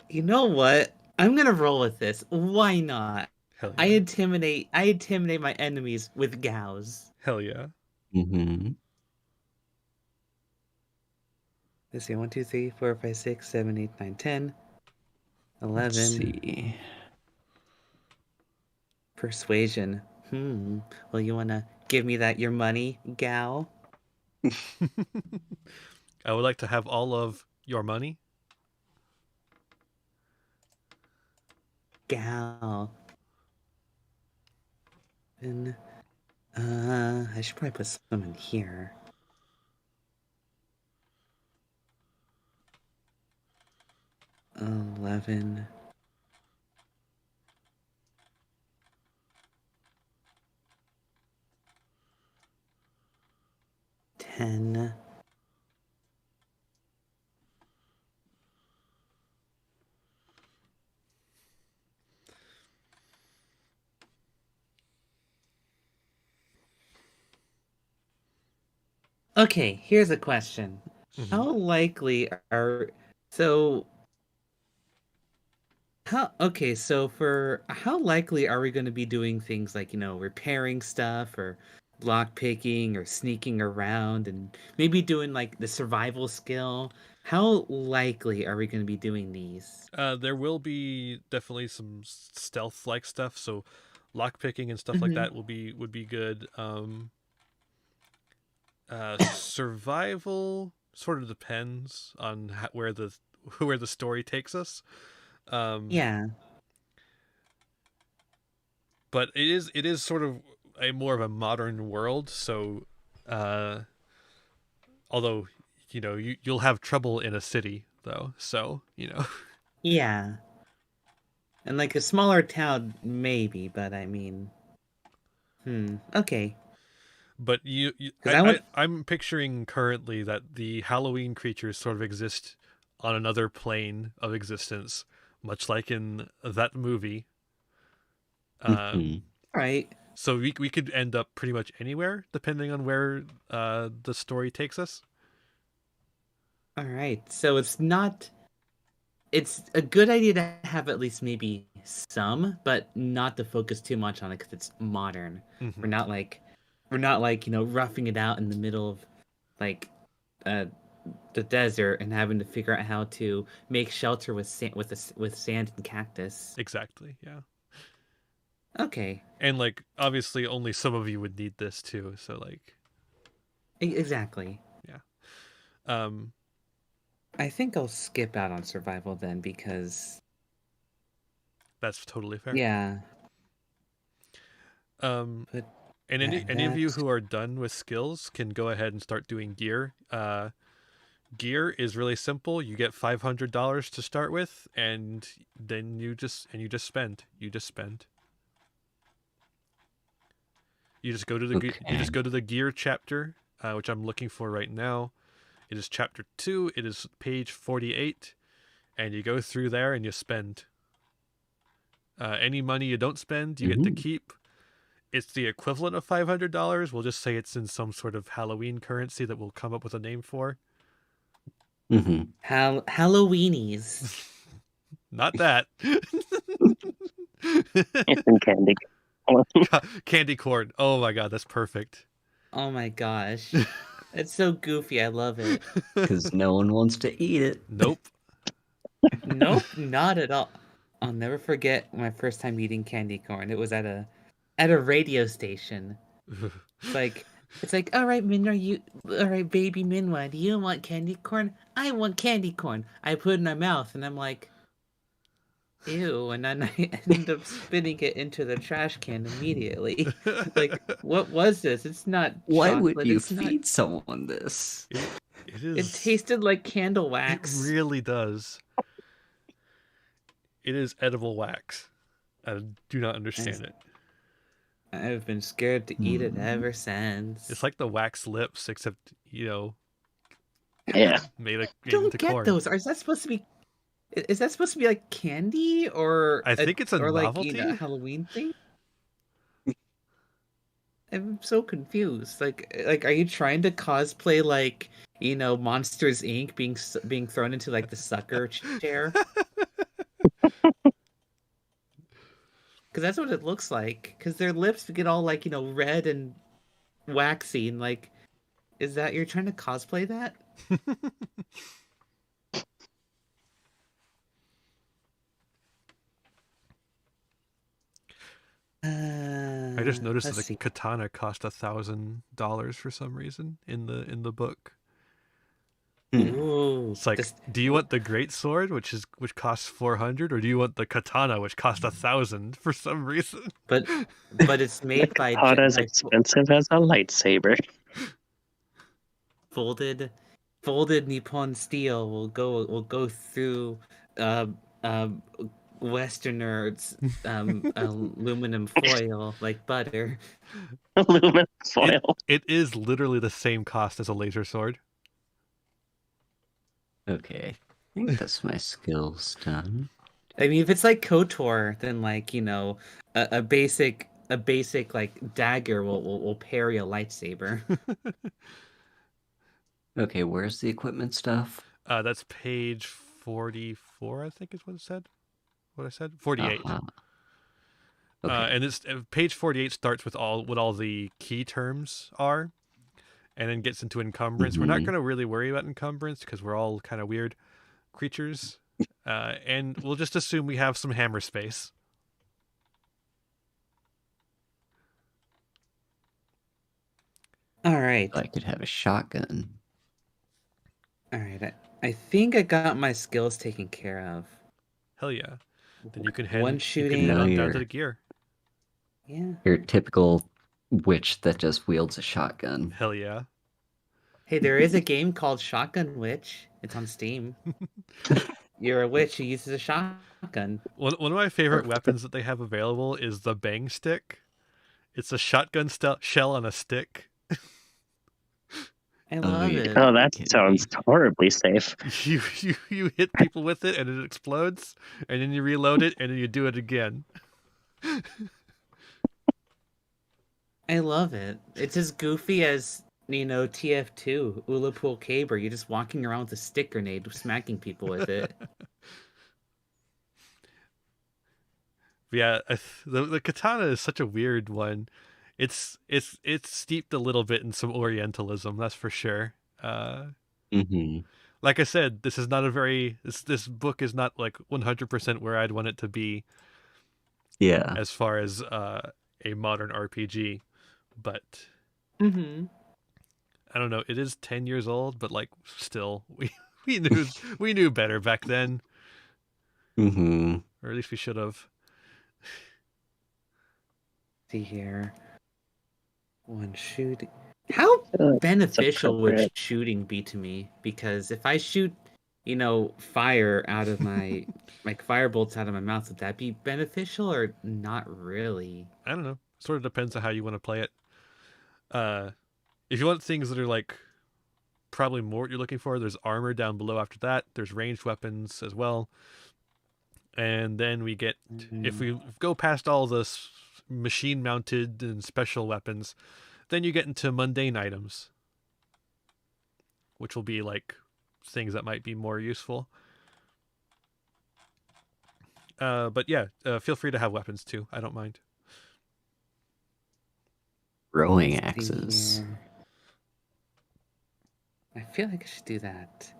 You know what? I'm gonna roll with this. Why not? Hell I yeah. intimidate my enemies with gals. Hell yeah. Mm-hmm. Let's see, 1, 2, 3, 4, 5, 6, 7, 8, 9, 10, 11. Let's see. Persuasion. Well, you wanna give me your money, gal? I would like to have all of your money. Gal. And I should probably put some in here. $11. 10. Okay, here's a question. How likely are so how likely are we going to be doing things like, repairing stuff or lock picking or sneaking around and maybe doing like the survival skill? How likely are we going to be doing these? There will be definitely some stealth like stuff, so lockpicking and stuff like that would be good. Survival sort of depends on where the story takes us. Yeah. But it is sort of a more of a modern world, so although you'll have trouble in a city though, so Yeah. And like a smaller town maybe, but I mean okay. But I'm picturing currently that the Halloween creatures sort of exist on another plane of existence, much like in that movie. Right. So we could end up pretty much anywhere, depending on where the story takes us. All right. So it's a good idea to have at least maybe some, but not to focus too much on it because it's modern. Mm-hmm. We're not like roughing it out in the middle of like the desert and having to figure out how to make shelter with sand and cactus. Exactly. Yeah. Okay. And like obviously only some of you would need this too, so like exactly. Yeah. I think I'll skip out on survival then because that's totally fair. Yeah. And any of you who are done with skills can go ahead and start doing gear. Gear is really simple. You get $500 to start with, and then you just spend. You just go to the gear chapter, which I'm looking for right now. It is chapter 2. It is page 48, and you go through there and you spend. Any money you don't spend, you get to keep. It's the equivalent of $500. We'll just say it's in some sort of Halloween currency that we'll come up with a name for. Halloweenies. Not that. It's in candy. Candy corn. Oh my god, that's perfect. Oh my gosh. It's so goofy. I love it. Because no one wants to eat it. Nope. Nope, not at all. I'll never forget my first time eating candy corn. It was at a radio station. It's like, all right, baby Minwa, do you want candy corn? I want candy corn. I put it in my mouth and I'm like, ew, and then I end up spitting it into the trash can immediately. Like, what was this? It's not Why chocolate. would you it's feed someone this? It is. It tasted like candle wax. It really does. It is edible wax. I do not understand it. I've been scared to eat it ever since. It's like the wax lips, except Yeah. made Don't into get corn. those. Is that supposed to be like candy or I think it's a or novelty. like a Halloween thing? I'm so confused. Like, are you trying to cosplay like Monsters Inc. being thrown into like the sucker chair? Because that's what it looks like. Because their lips get all like red and waxy, and like, is that you're trying to cosplay that? I just noticed that Let's the see. katana cost $1,000 for some reason in the book. Ooh, It's like, do you want the great sword, which costs 400, or do you want the katana, which costs 1,000 for some reason? but it's made by Not as expensive as a lightsaber. folded Nippon steel will go through uh, uh, Westerners aluminum foil like butter. Aluminum foil. It is literally the same cost as a laser sword. Okay. I think that's my skills done. I mean, if it's like KOTOR, then like a basic like dagger will parry a lightsaber. Okay, where's the equipment stuff? That's page 44, I think is what it said. What I said? 48. Uh-huh. Okay. And it's page 48 starts with what all the key terms are, and then gets into encumbrance. We're not Mhm. going to really worry about encumbrance because we're all kind of weird creatures, and we'll just assume we have some hammer space. All right. I could have a shotgun. All right. I think I got my skills taken care of. Hell yeah! Then you can One head shooting. No, on down you're- to the gear. Yeah. Your typical witch that just wields a shotgun. Hell yeah! Hey, there is a game called Shotgun Witch. It's on Steam. You're a witch who uses a shotgun. One of my favorite Perfect. weapons that they have available is the bang stick. It's a shotgun shell on a stick. I love yeah. it. Oh, that kidding sounds horribly safe. You hit people with it and it explodes, and then you reload it and then you do it again. I love it. It's as goofy as TF2, Ullapool Caber. You're just walking around with a stick grenade, smacking people with it. Yeah, the katana is such a weird one. It's steeped a little bit in some Orientalism, that's for sure. Mm-hmm. Like I said, this is not a very this book is not like 100% where I'd want it to be Yeah. as far as a modern RPG, but Mm-hmm. I don't know. It is 10 years old, but like still, we knew better back then, Mm-hmm. or at least we should have. See here. One shooting. How beneficial would appropriate. shooting be to me? Because if I shoot, fire out of my like fire bolts out of my mouth, would that be beneficial or not really? I don't know. Sort of depends on how you want to play it. If you want things that are like probably more what you're looking for, there's armor down below after that. There's ranged weapons as well. And then we get, if we go past all this machine mounted and special weapons, then you get into mundane items, which will be like things that might be more useful. But yeah, feel free to have weapons too. I don't mind. Throwing Let's see axes. here. I feel like I should do that.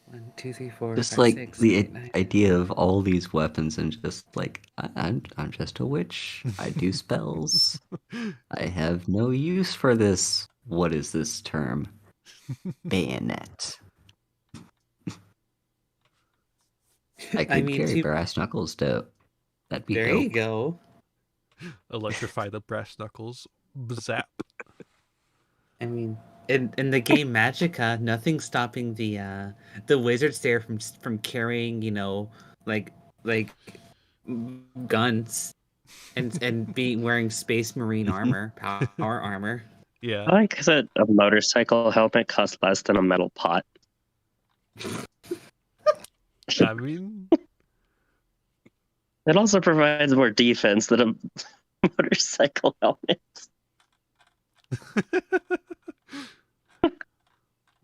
1, 2, 3, 4, Just 5, like 6, the 8, 9. idea of all these weapons and just like I'm just a witch. I do spells. I have no use for this. What is this term? Bayonet. I could carry brass knuckles though. That'd be there dope. you go. Electrify the brass knuckles. Zap. I mean, in the game Magicka, nothing's stopping the wizards there from carrying, like guns and being wearing space marine armor, power armor. Yeah. I like that a motorcycle helmet costs less than a metal pot. I mean, It also provides more defense than a motorcycle helmet.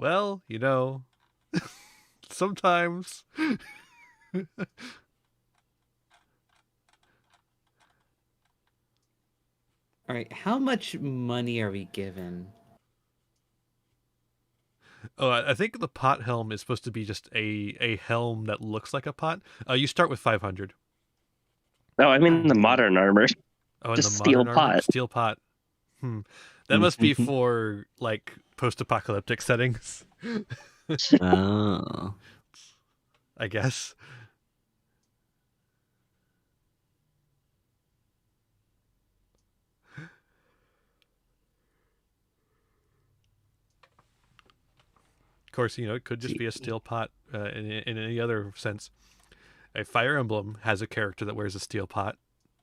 Well, sometimes. All right, how much money are we given? Oh, I think the pot helm is supposed to be just a helm that looks like a pot. You start with 500. No, I mean the modern armor. Oh, and Just the steel modern armor? pot. Steel pot. That must be for, like, post-apocalyptic settings, Oh. I guess. Of course, it could just be a steel pot in any other sense. A Fire Emblem has a character that wears a steel pot.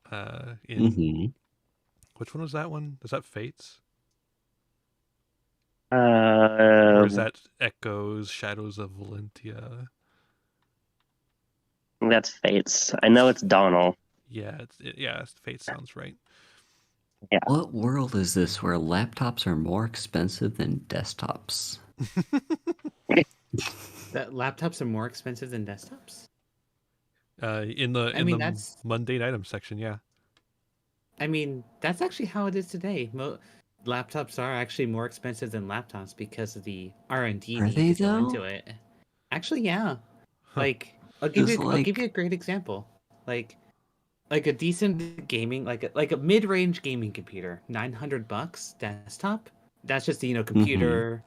Which one was that one? Is that Fates? Or is that Echoes, Shadows of Valentia? That's Fates. I know it's Donal. Yeah, Fates sounds right. Yeah. What world is this where laptops are more expensive than desktops? That laptops are more expensive than desktops? In the that's mundane item section, yeah. I mean, that's actually how it is today. Laptops are actually more expensive than laptops because of the R&D Are need they, to go into though? it. Actually, yeah. Huh. Like, I'll give Just you a great example. Like a decent gaming, like a mid-range gaming computer, $900 desktop. That's just computer.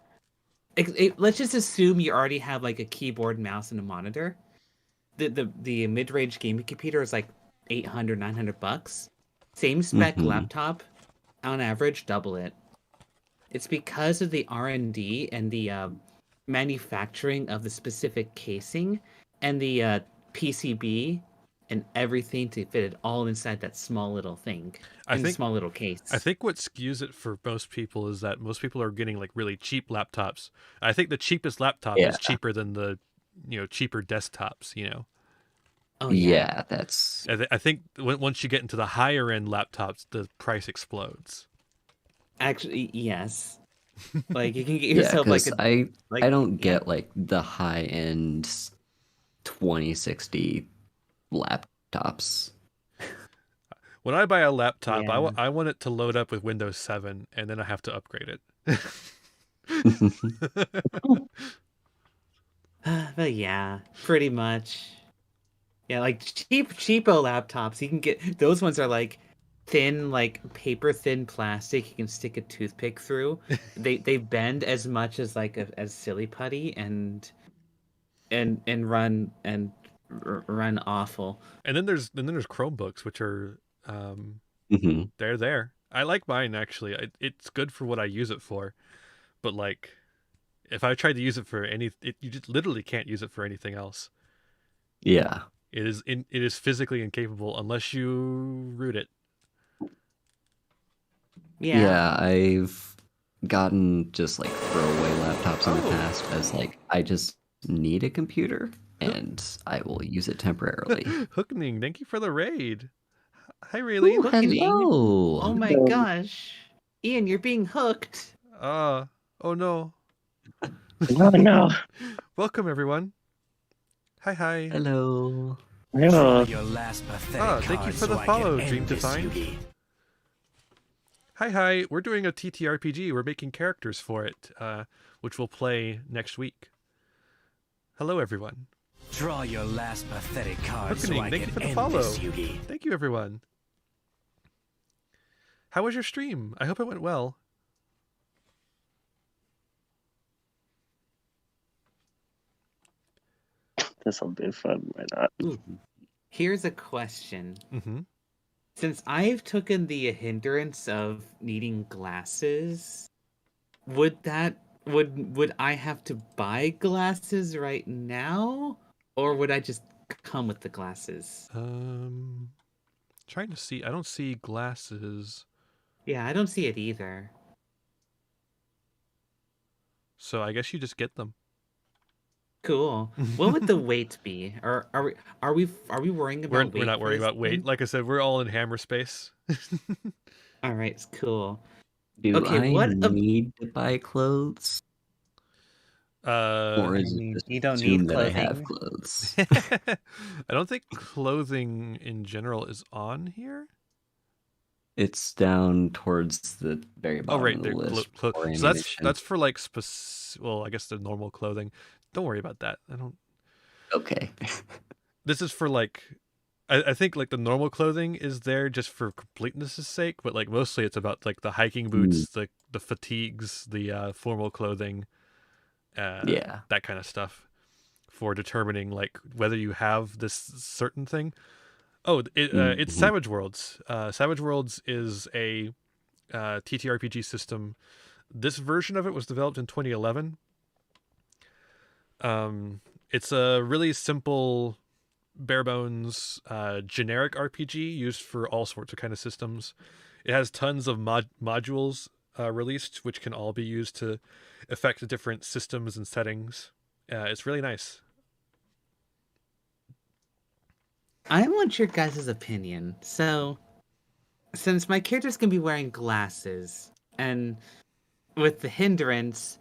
Let's just assume you already have like a keyboard, mouse, and a monitor. The mid-range gaming computer is like $800-900. Same spec laptop, on average, double it. It's because of the R&D and the manufacturing of the specific casing and the PCB and everything to fit it all inside that small little thing. Small little case. I think what skews it for most people is that most people are getting like really cheap laptops. I think the cheapest laptop is cheaper than the cheaper desktops. Oh yeah, that's. I think once you get into the higher end laptops, the price explodes. Actually, yes. Like you can get yourself I don't get like the high end 2060 laptops. When I buy a laptop, I want it to load up with Windows 7, and then I have to upgrade it. But yeah, pretty much. Yeah, like cheapo laptops. You can get those ones are like thin, like paper thin plastic. You can stick a toothpick through. They bend as much as like as silly putty and run awful. And then there's Chromebooks, which are they're there. I like mine actually. It's good for what I use it for, but like if I tried to use it for you just literally can't use it for anything else. Yeah. It is physically incapable unless you root it. Yeah, I've gotten just like throwaway laptops in the past as like I just need a computer and I will use it temporarily. Hookning, thank you for the raid. Hi, Raylene. Hello. Oh my gosh, Ian, you're being hooked. Oh no. Oh no. Welcome everyone. Hi. Hello. Draw your last pathetic thank you card for the so I follow, can Dream end this, Defined. Yugi. Hi. We're doing a TTRPG. We're making characters for it, which we'll play next week. Hello, everyone. Draw your last pathetic card so Hookning, I thank you can for the end follow. this, Yugi. Thank you, everyone. How was your stream? I hope it went well. This'll be fun. Why not? Here's a question. Mm-hmm. Since I've taken the hindrance of needing glasses, would I have to buy glasses right now, or would I just come with the glasses? Trying to see. I don't see glasses. Yeah, I don't see it either. So I guess you just get them. Cool. What would the weight be? Or are we worrying about weight? We're not worrying about weight. Like I said, we're all in hammer space. All right, cool. Do I need to buy clothes? Or I is it mean, just you don't assume need that I have clothing. clothes? I don't think clothing in general is on here. It's down towards the very Oh, bottom right of the there. list for So ammunition. that's for like well, I guess the normal clothing. Don't worry about that. I don't. Okay. This is for like, I think like the normal clothing is there just for completeness' sake, but like mostly it's about like the hiking boots, the fatigues, the formal clothing, Yeah. that kind of stuff, for determining like whether you have this certain thing. Oh, it's Mhm. Savage Worlds. Savage Worlds is a TTRPG system. This version of it was developed in 2011. It's a really simple, bare bones, generic RPG used for all sorts of kind of systems. It has tons of modules released, which can all be used to affect different systems and settings. It's really nice. I want your guys' opinion. So, since my character's gonna be wearing glasses, and with the hindrance,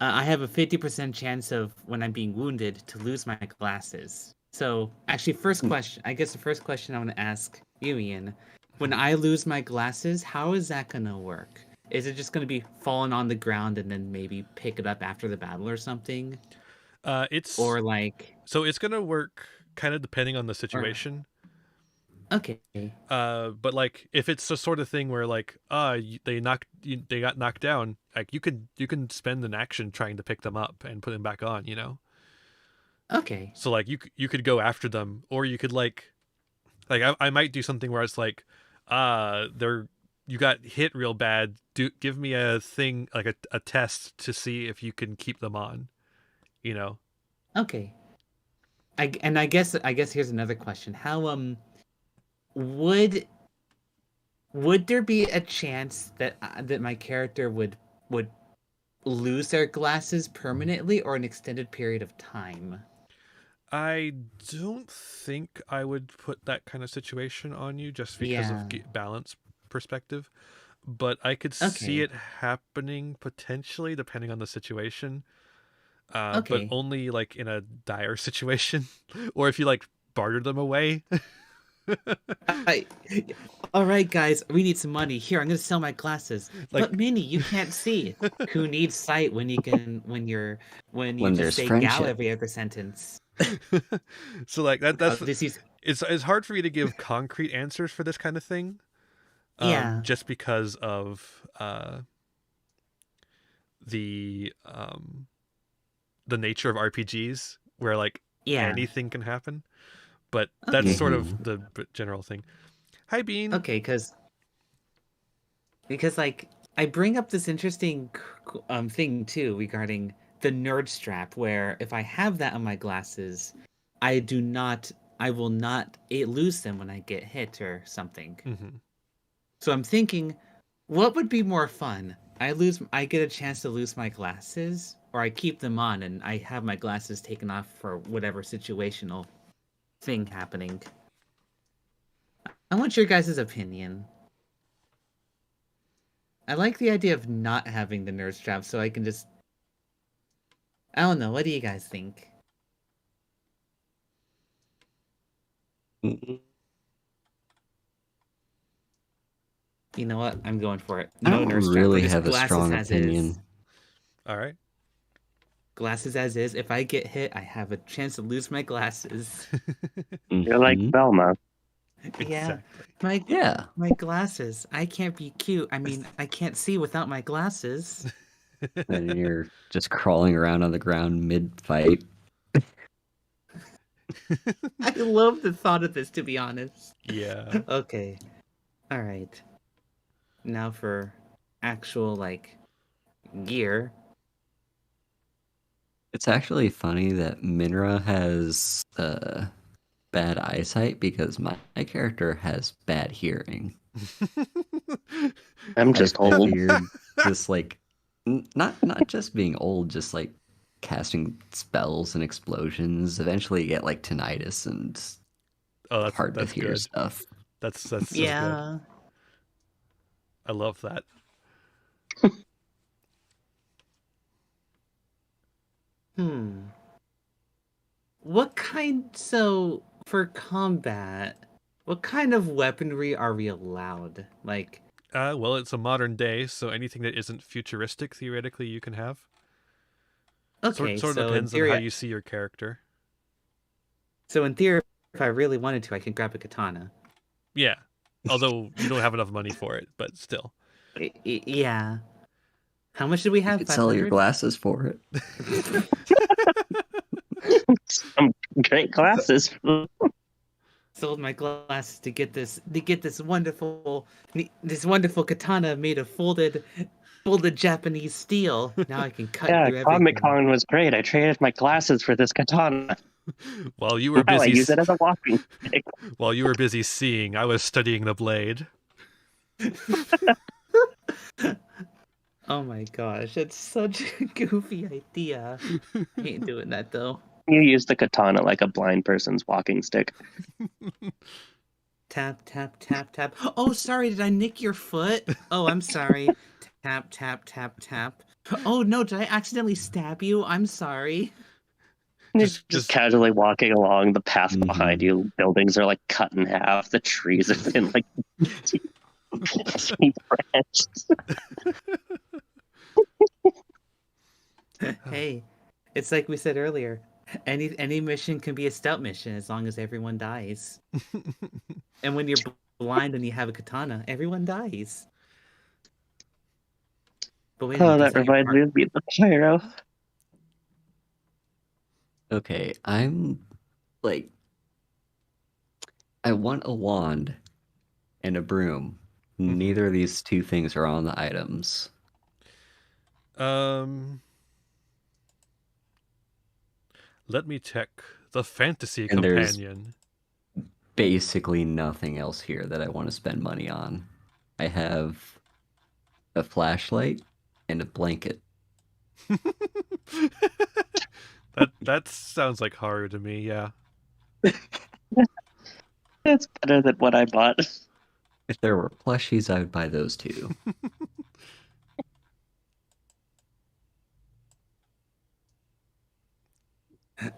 I have a 50% chance of when I'm being wounded to lose my glasses. So, actually, first question. I guess the first question I want to ask you, Ian, when I lose my glasses, how is that gonna work? Is it just gonna be falling on the ground and then maybe pick it up after the battle or something? It's Or like, So it's gonna work kind of depending on the or situation. okay, But like if it's the sort of thing where like they got knocked down, like you can spend an action trying to pick them up and put them back on, you know. okay, So like you could go after them, or you could like I might do something where it's like, they're you got hit real bad. Give me a thing like a test to see if you can keep them on, you know. okay. I guess here's another question. How would would there be a chance that that my character would lose their glasses permanently or an extended period of time? I don't think I would put that kind of situation on you just because of Yeah. balance perspective, but I could see Okay. it happening potentially depending on the situation. But Okay. only like in a dire situation, or if you like barter them away. I, all right, guys, we need some money. Here, I'm gonna sell my glasses. But Like, Minnie, you can't see. Who needs sight when you can when you When just there's say gal friendship. every other sentence? so like that's This is it's hard for me to give concrete answers for this kind of thing, yeah, just because of the the nature of RPGs where like yeah. anything can happen. But that's Okay. sort of Mhm. the general thing. Hi, Bean. Okay, because like I bring up this interesting thing too regarding the nerd strap, where if I have that on my glasses, I will not lose them when I get hit or something. Mm-hmm. So I'm thinking, what would be more fun? I get a chance to lose my glasses, or I keep them on and I have my glasses taken off for whatever situational thing happening. I want your guys' opinion. I like the idea of not having the nerd strap so I can just I don't know, what do you guys think? Mm, You know what? I'm going for it. I No don't nerd strap. Or really just have a glasses strong as is. opinion. All right. Glasses as is. If I get hit, I have a chance to lose my glasses. You're like Mhm. Velma. Yeah. Exactly. Yeah. My glasses. I can't be cute. I mean, I can't see without my glasses. And you're just crawling around on the ground mid-fight. I love the thought of this, to be honest. Yeah. Okay. All right. Now for actual like gear. It's actually funny that Minra has bad eyesight because my character has bad hearing. I'm I just old. figured just like not just being old, just like casting spells and explosions. Eventually you get like tinnitus and Oh, hard to that's hear good. stuff. That's so good. Yeah. I love that. So for combat, what kind of weaponry are we allowed? Like, Well, it's a modern day, so anything that isn't futuristic, theoretically, you can have. okay, Sort of so in depends on how theory, you see your character. if I really wanted to, I could grab a katana. Yeah. Although you don't have enough money for it, but still. Yeah. How much do we You have? could sell your 500? glasses for it. Some great glasses. Sold my glasses to get this wonderful katana made of folded Japanese steel. Now I can cut Yeah, through Comic everything. Con was great. I traded my glasses for this katana. While you were Now I busy use it as a walking stick. while you were busy seeing, I was studying the blade. Oh my gosh, that's such a goofy idea. I ain't doing that though. You use the katana like a blind person's walking stick. Tap, tap, tap, tap. Oh, sorry, did I nick your foot? Oh, I'm sorry. Tap, tap, tap, tap. Oh no, did I accidentally stab you? I'm sorry. Just casually walking along the path behind Mhm. you. Buildings are like cut in half. The trees have been like branched. Hey, it's like we said earlier. Any mission can be a stealth mission as long as everyone dies. And when you're blind and you have a katana, everyone dies. But wait a minute, Oh, is that that your reminds me of being the pyro. Okay, I'm like, I want a wand and a broom. Neither of these two things are on the items. Let me check the fantasy And there's companion. basically nothing else here that I want to spend money on. I have a flashlight and a blanket. That sounds like horror to me, yeah. It's better than what I bought. If there were plushies, I would buy those too.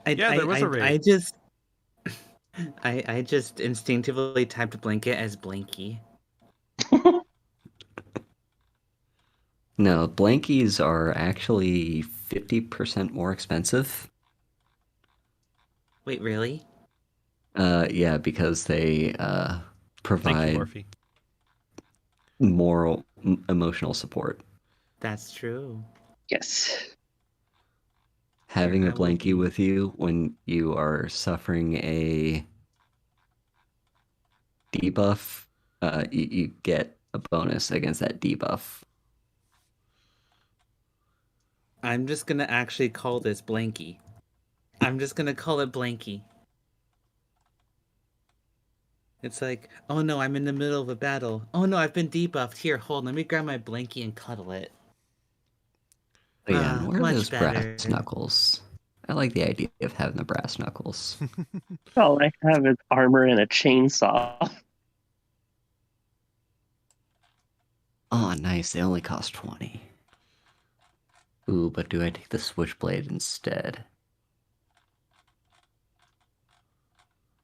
There was a raid. I just instinctively typed blanket as blanky. No, blankies are actually 50% more expensive. Wait, really? Yeah, because they Thank you, provide Morphe. emotional support. That's true. Yes. Having Here, a I will blankie be- with you when you are suffering a debuff, you get a bonus against that debuff. I'm just gonna actually call this blanky. I'm just gonna call it blanky. It's like, oh no, I'm in the middle of a battle. Oh no, I've been debuffed. Here, hold, let me grab my blankie and cuddle it. Again, where are Much those better. brass knuckles? I like the idea of having the brass knuckles. All I have is armor and a chainsaw. Oh, nice. They only cost 20. Ooh, but do I take the switchblade instead?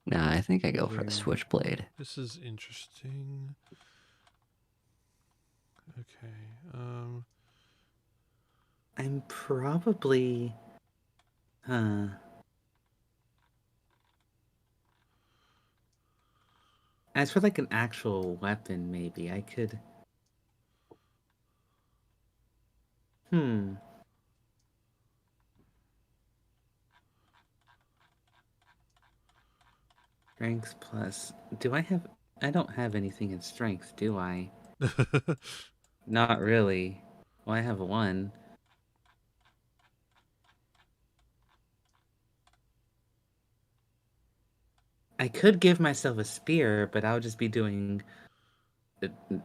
Nah, I think I go for the Yeah. switchblade. This is interesting. Okay. I'm probably as for like an actual weapon, maybe I could Strength plus. I don't have anything in strength, do I? Not really. Well, I have a 1. I could give myself a spear, but I would just be doing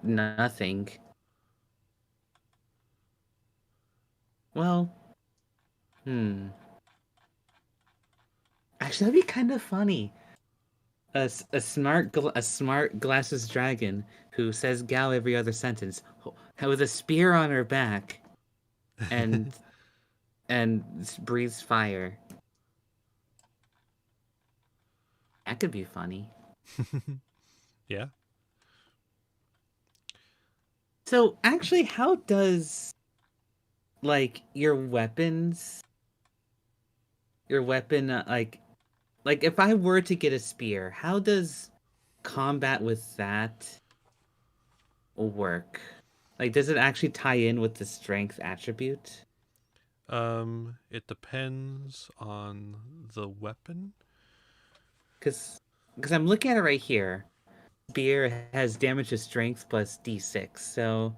nothing. Well, actually, that'd be kind of funny. A smart glasses dragon who says "gal" every other sentence, with a spear on her back, and and breathes fire. That could be funny. Yeah. So actually, how does like your weapon like if I were to get a spear, how does combat with that work? Like, does it actually tie in with the strength attribute? It depends on the weapon. Because I'm looking at it right here. Spear has damage to strength plus d6. So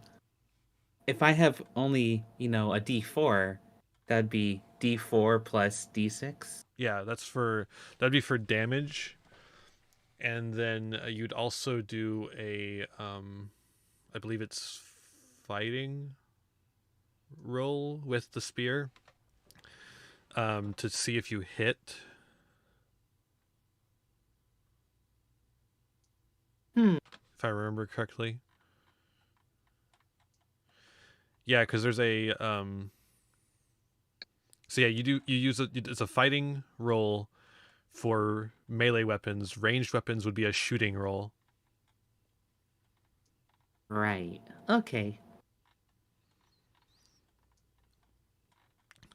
if I have only, a d4, that'd be d4 plus d6. Yeah, that'd be for damage, and then you'd also do a I believe it's fighting roll with the spear, to see if you hit. If I remember correctly. Yeah, because there's a so yeah, you use it's a fighting roll for melee weapons. Ranged weapons would be a shooting roll. Right. Okay.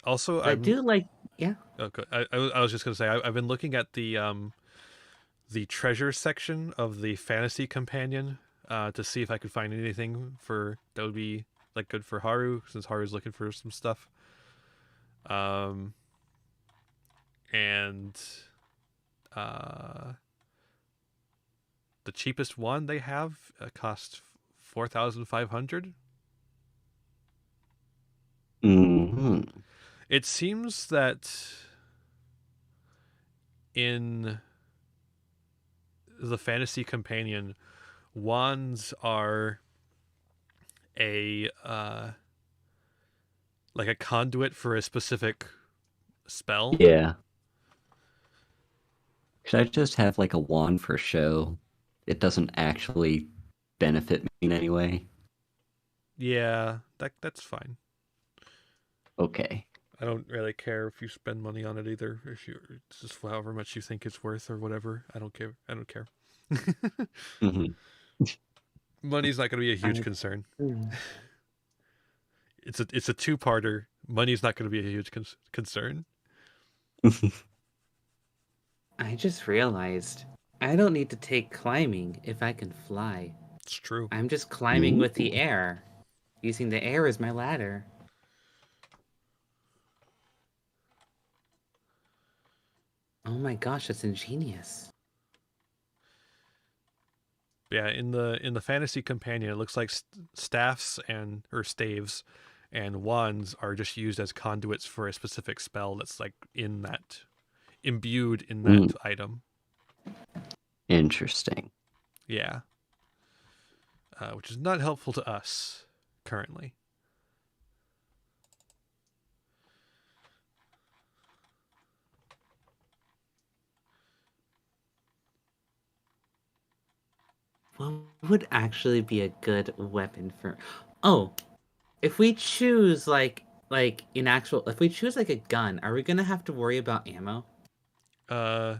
Also, I do like, yeah. okay, I was just gonna say I've been looking at the treasure section of the fantasy companion, to see if I could find anything that would be like good for Haru, since Haru's looking for some stuff. And the cheapest one they have costs 4,500. Hmm. It seems that in the fantasy companion, wands are a like a conduit for a specific spell. Yeah. Should I just have like a wand for show? It doesn't actually benefit me in any way. Yeah, that's fine. Okay. I don't really care if you spend money on it either. If you, it's just however much you think it's worth or whatever. I don't care. I don't care. Hmm. Money's not going to be a huge concern. It's a two-parter. Money's not going to be a huge concern. I just realized I don't need to take climbing if I can fly. It's true. I'm just climbing with the Ooh. air, using the air as my ladder. Oh my gosh, that's ingenious. Yeah, in the fantasy companion, it looks like staffs or staves and wands are just used as conduits for a specific spell that's like imbued in that item. Interesting. Yeah. Which is not helpful to us currently. What would actually be a good weapon for? Oh, if we choose if we choose like a gun, are we gonna have to worry about ammo? Uh,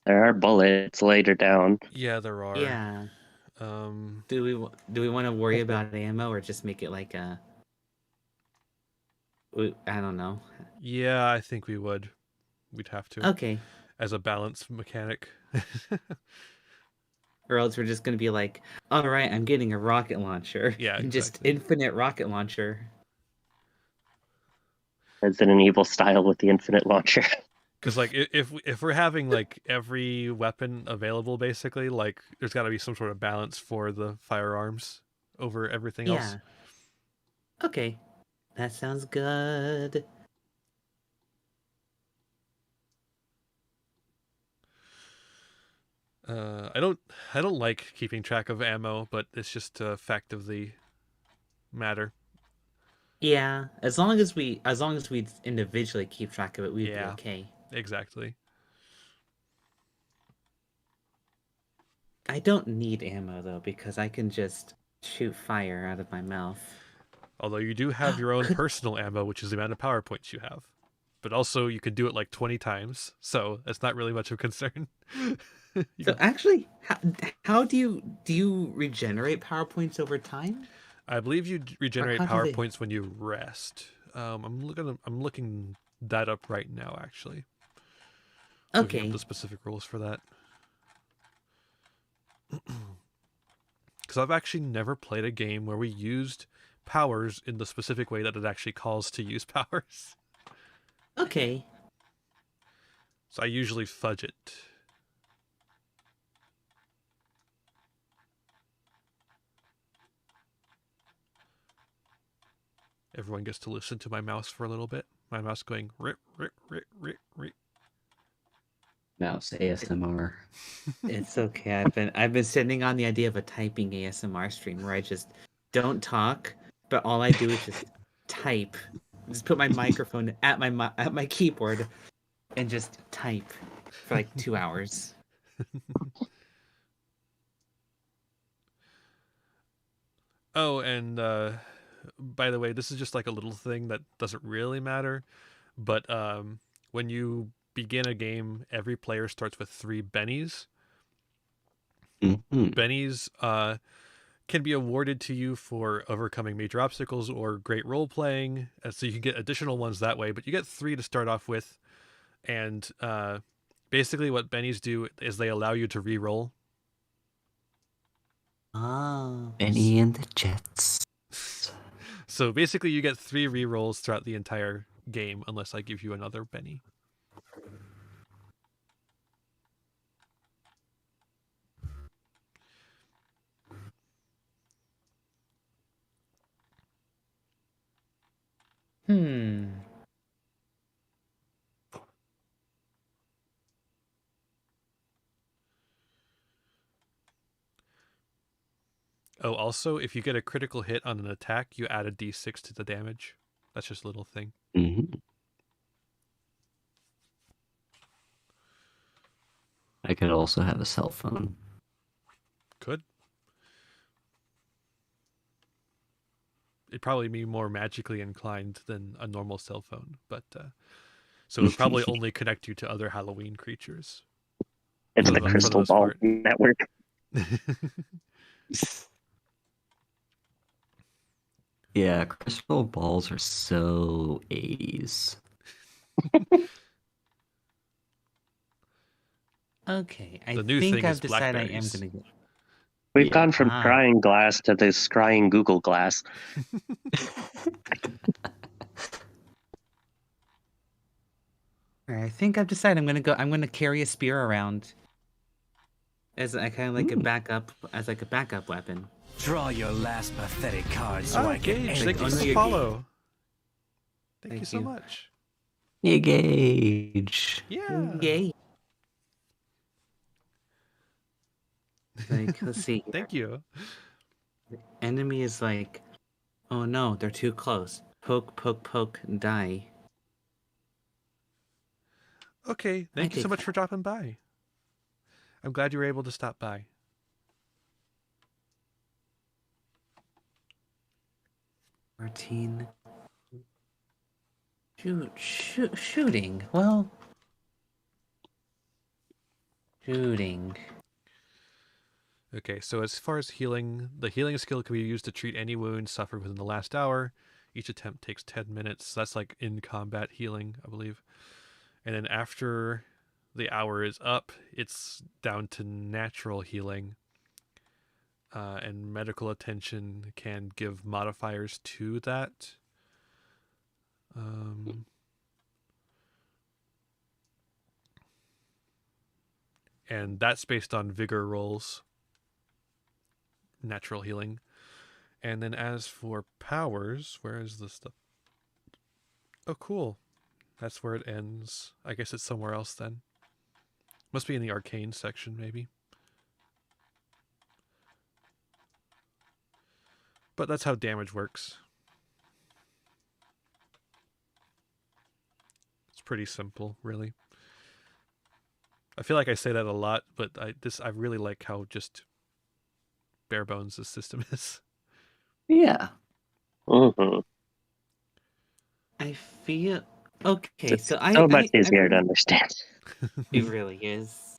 There are bullets later down. yeah, there are. Yeah. Um, Do we want to worry about ammo or just make it like I don't know. yeah, I think we'd have to Okay. as a balance mechanic. Or else we're just gonna be like, all right, I'm getting a rocket launcher. Yeah, And just exactly. infinite rocket launcher. Resident Evil style with the infinite launcher. Because like if we're having like every weapon available, basically, like there's got to be some sort of balance for the firearms over everything else. Yeah. Okay. That sounds good. I don't like keeping track of ammo, but it's just a fact of the matter. Yeah, as long as we individually keep track of it, we'd be Yeah. okay. Exactly. I don't need ammo though because I can just shoot fire out of my mouth. Although you do have your own personal ammo, which is the amount of power points you have. But also you could do it like 20 times, so it's not really much of a concern. So actually, how do you regenerate power points over time? I believe you regenerate how do power they- points when you rest. I'm looking that up right now, actually. Looking up Okay. the specific rules for that. Because I've actually never played a game where we used powers in the specific way that it actually calls to use powers. Okay. So I usually fudge it. Everyone gets to listen to my mouse for a little bit. My mouse going rip, rip, rip, rip, rip. Mouse ASMR. It's okay. I've been sitting on the idea of a typing ASMR stream where I just don't talk, but all I do is just type. Just put my microphone at my keyboard and just type for like 2 hours. Oh, and by the way, this is just like a little thing that doesn't really matter, but when you begin a game, every player starts with 3 bennies. Mm-hmm. Bennies can be awarded to you for overcoming major obstacles or great role playing, so you can get additional ones that way. But you get 3 to start off with, and basically what bennies do is they allow you to re-roll. Oh. Benny and the Jets. So basically, you get 3 re-rolls throughout the entire game, unless I give you another benny. Oh, also, if you get a critical hit on an attack, you add a d6 to the damage. That's just a little thing. Mm-hmm. I could also have a cell phone. Could. It'd probably be more magically inclined than a normal cell phone, but so it would probably only connect you to other Halloween creatures. It's For the the Crystal most Ball part. Network. Yeah, crystal balls are so 80s. Okay. I The new think thing I've is decided I am Blackberries. gonna get. We've Yeah. gone from Ah. scrying glass to this scrying Google Glass. Alright, I think I've decided I'm gonna carry a spear around as I kind of like a backup weapon. Draw your last pathetic card so Oh, I can Gage, end thank you Oh, for no, the you're follow. Thank you Thank so you. much. Hey, Gage. Yeah. Yay. Like, let's see. Thank you. Enemy is like, oh no, they're too close. Poke, poke, poke, die. Okay, thank you so take much that. for dropping by. I'm glad you were able to stop by. Martine. Shooting. Well, shooting. Okay, so as far as healing, the healing skill can be used to treat any wound suffered within the last hour. Each attempt takes 10 minutes. That's like in combat healing, I believe. And then after the hour is up, it's down to natural healing. And medical attention can give modifiers to that. And that's based on vigor rolls. Natural healing. And then as for powers, where is the stuff? Oh, cool. That's where it ends. I guess it's somewhere else then. Must be in the arcane section, maybe. But that's how damage works. It's pretty simple, really. I feel like I say that a lot, but I really like how just bare bones this system is. Yeah. Mm-hmm. I feel okay. It's So so much I easier to bring, understand. it really is.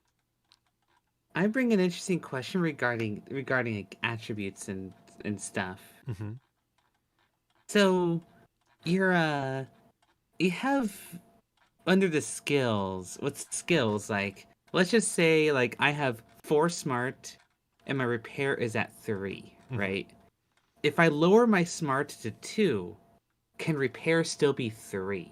I bring an interesting question regarding like, attributes and stuff. Hmm. So you're you have under the skills. What's skills like? Let's just say like I have 4 smart, and my repair is at 3, Mhm. right? If I lower my smart to 2, can repair still be 3?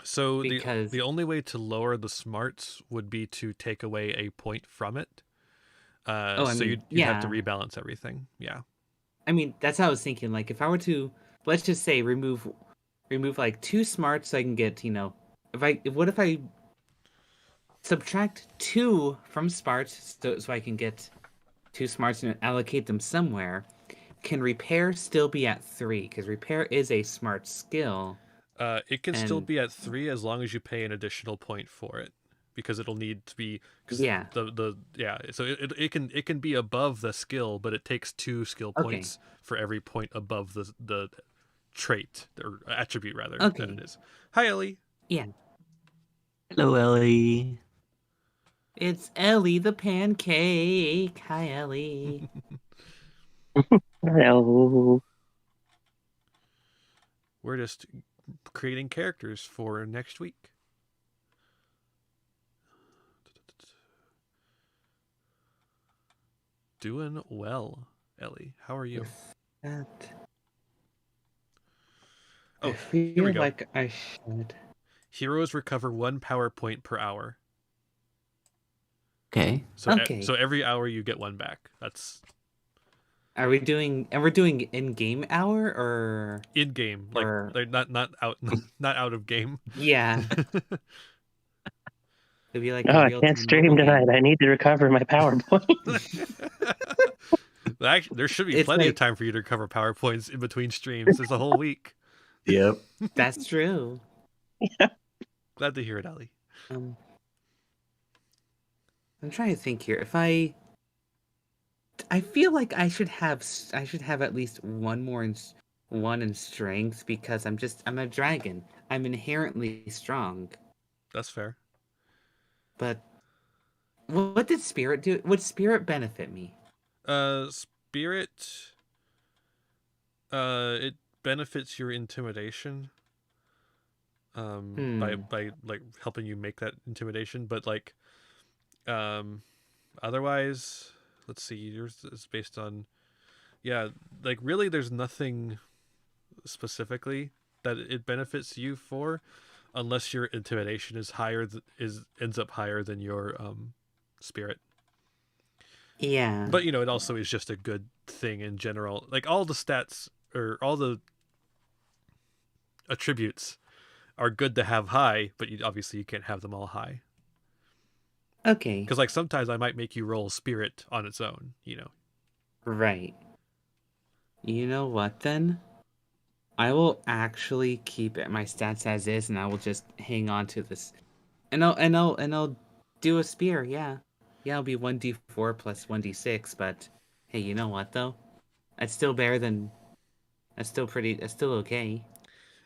So Because the only way to lower the smarts would be to take away a point from it. oh, I So mean, you'd have to yeah. rebalance everything. Yeah. I mean, that's how I was thinking. Like, if I were to, let's just say, remove like 2 smarts, so I can get, what if I subtract 2 from smarts, so I can get 2 smarts and allocate them somewhere? Can repair still be at 3? Because repair is a smart skill, It can still and be at 3 as long as you pay an additional point for it, because it'll need to be because yeah, the yeah. So it can be above the skill, but it takes 2 skill okay, points for every point above the trait or attribute rather that it okay, is. Hi Ellie. yeah. Hello, Ellie. It's Ellie the pancake. Hi, Ellie. Hello. We're just creating characters for next week. Doing well, Ellie. How are you? With that, I Oh, here we feel go. like I should. Heroes recover 1 power point per hour. Okay. So Okay. so every hour you get 1 back. That's Are we doing? And we're doing in-game hour or in game, like or not out not out of game. yeah? It'd be like Oh, a I can't real-time stream mobile tonight. game. I need to recover my PowerPoint. Actually, there should be It's plenty of like time for you to recover PowerPoints in between streams. There's a whole week. Yep. that's true. Glad to hear it, Ellie. Um, I'm trying to think here. I feel like I should have at least one more one in strength because I'm a dragon. I'm inherently strong. That's fair. But what did spirit do? Would spirit benefit me? Spirit. It benefits your intimidation. By like helping you make that intimidation, but like, otherwise, let's see. Yours is based on, yeah, like really, there's nothing specifically that it benefits you for, unless your intimidation is ends up higher than your spirit. Yeah. But it also is just a good thing in general. Like all the stats or all the attributes are good to have high, but obviously you can't have them all high. Okay. Because like sometimes I might make you roll spirit on its own. Right. You know what then? I will actually keep my stats as is, and I will just hang on to this. And I'll do a spear. Yeah. Yeah, it'll be 1d4 plus 1d6. But hey, you know what though? That's still better than. That's still okay.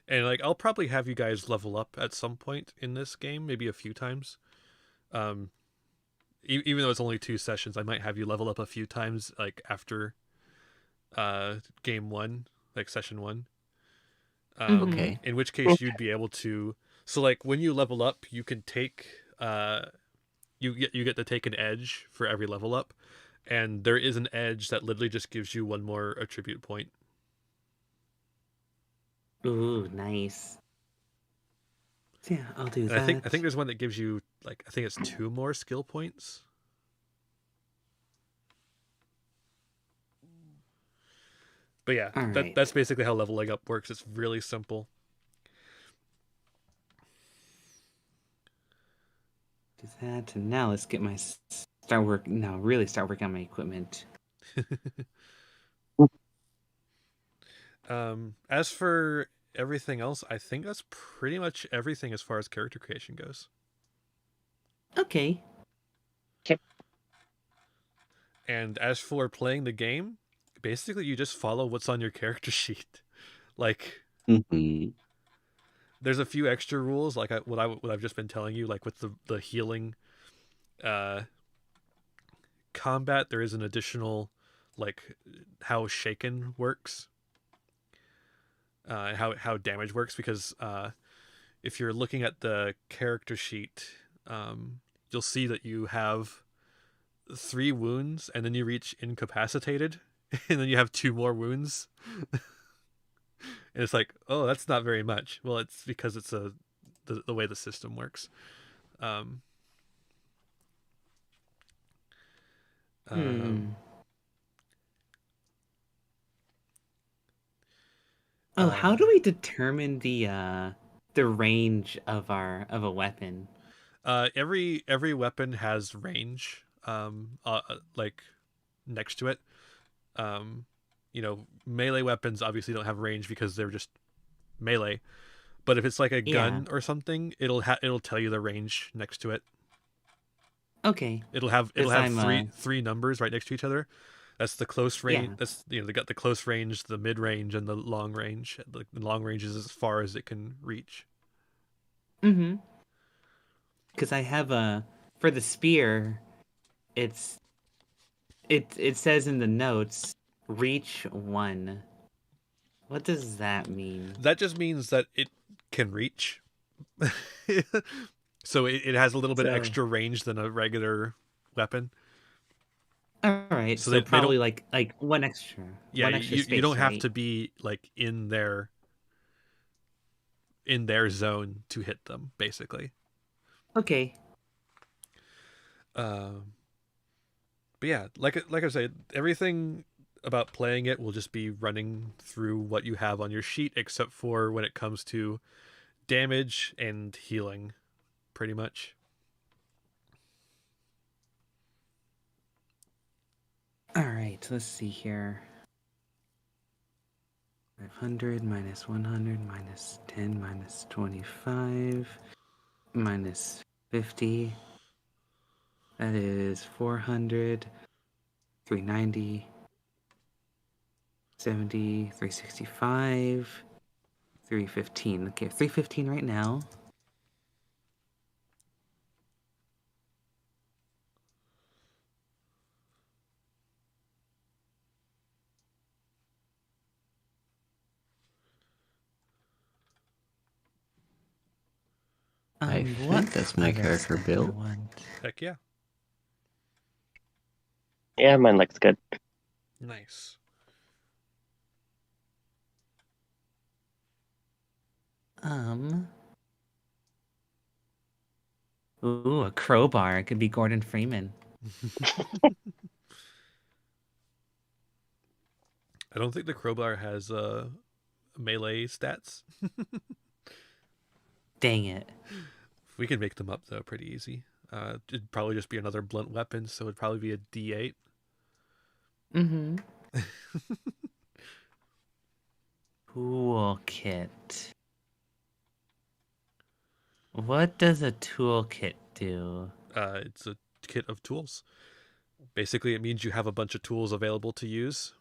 And like I'll probably have you guys level up at some point in this game, maybe a few times. Um, even though it's only 2 sessions, I might have you level up a few times, like after game 1, like session 1. Okay. In which case you'd be able to. So like when you level up, you can take you get to take an edge for every level up, and there is an edge that literally just gives you 1 more attribute point. Ooh, nice. Yeah, I'll do And that. I think there's one that gives you like I think it's 2 more skill points. But yeah, Alright. that's basically how leveling up works. It's really simple. Do that, and now let's get my really start working on my equipment. As for everything else, I think that's pretty much everything as far as character creation goes. Okay. And as for playing the game, Basically, you just follow what's on your character sheet. Like, Mm-hmm. there's a few extra rules, like what I've just been telling you, like with the healing, combat. There is an additional, like, how shaken works, how damage works, because if you're looking at the character sheet, you'll see that you have 3 wounds, and then you reach incapacitated, and then you have 2 more wounds. And it's like, oh, that's not very much. Well, it's because it's the way the system works. Um, How do we determine the range of a weapon? every weapon has range, like, next to it. Melee weapons obviously don't have range because they're just melee. But if it's like a gun or something, it'll tell you the range next to it. Okay. It'll have three numbers right next to each other. That's the close range. Yeah. That's they got the close range, the mid range, and the long range. The long range is as far as it can reach. Mm-hmm. Because I have for the spear, it says in the notes, reach 1. What does that mean? That just means that it can reach. So it has a little bit extra range than a regular weapon. All right, So so probably they like one extra. Yeah, one extra you space, don't have right? to be like in their zone to hit them, basically. Okay. But yeah, like I said, everything about playing it will just be running through what you have on your sheet, except for when it comes to damage and healing, pretty much. All right, let's see here. 500 minus 100 minus 10 minus 25 minus 50. That is 400, 390, 70, 365, 315. Okay, 315 right now. I think that's my character build. Heck yeah. Yeah, mine looks good. Nice. Ooh, a crowbar. It could be Gordon Freeman. I don't think the crowbar has melee stats. Dang it. We can make them up though, pretty easy. It'd probably just be another blunt weapon, so it'd probably be a D8. Mm-hmm. Toolkit. What does a toolkit do? It's a kit of tools. Basically, it means you have a bunch of tools available to use.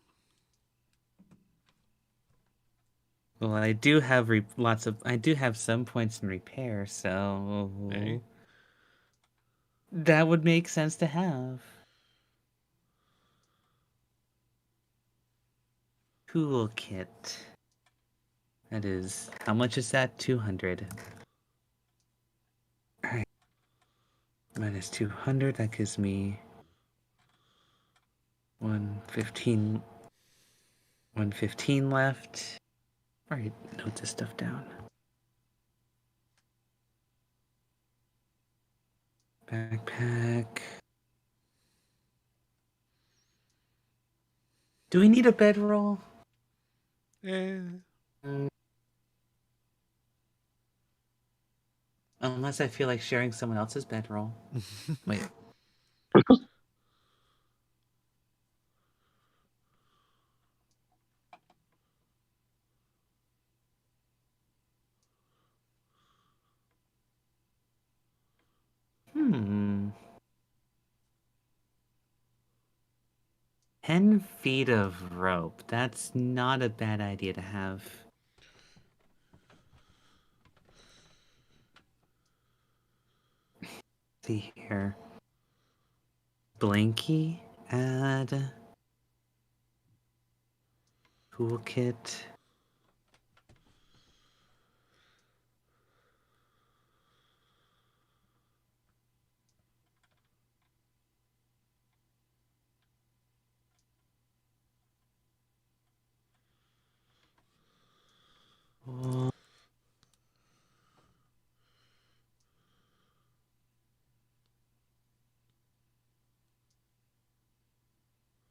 Well, I do have I do have some points in repair, so Hey. that would make sense to have. Toolkit. That is, how much is that? 200. Alright. Minus 200, that gives me 115. 115 left. Alright, note this stuff down. Backpack. Do we need a bedroll? Unless I feel like sharing someone else's bedroll. Wait. 10 feet of rope. That's not a bad idea to have. See here. Blanky, add toolkit.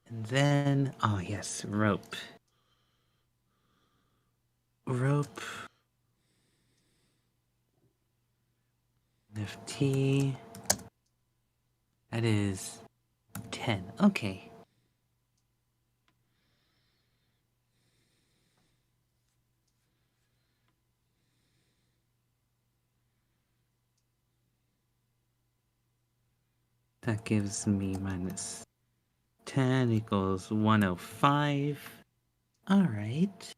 And then, oh yes, rope. Rope. FT. That is 10. Okay. That gives me minus 10 equals 105. All right.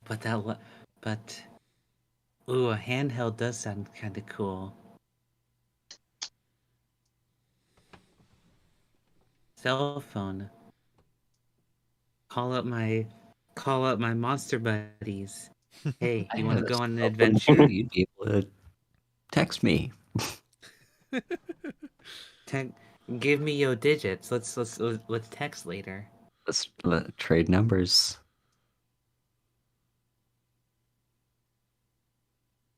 But ooh, a handheld does sound kind of cool. Cell phone. Call up my monster buddies. Hey, I you want to have a go on an cell phone adventure? too. You'd be able to text me. Give me your digits. Let's text later. Let's trade numbers.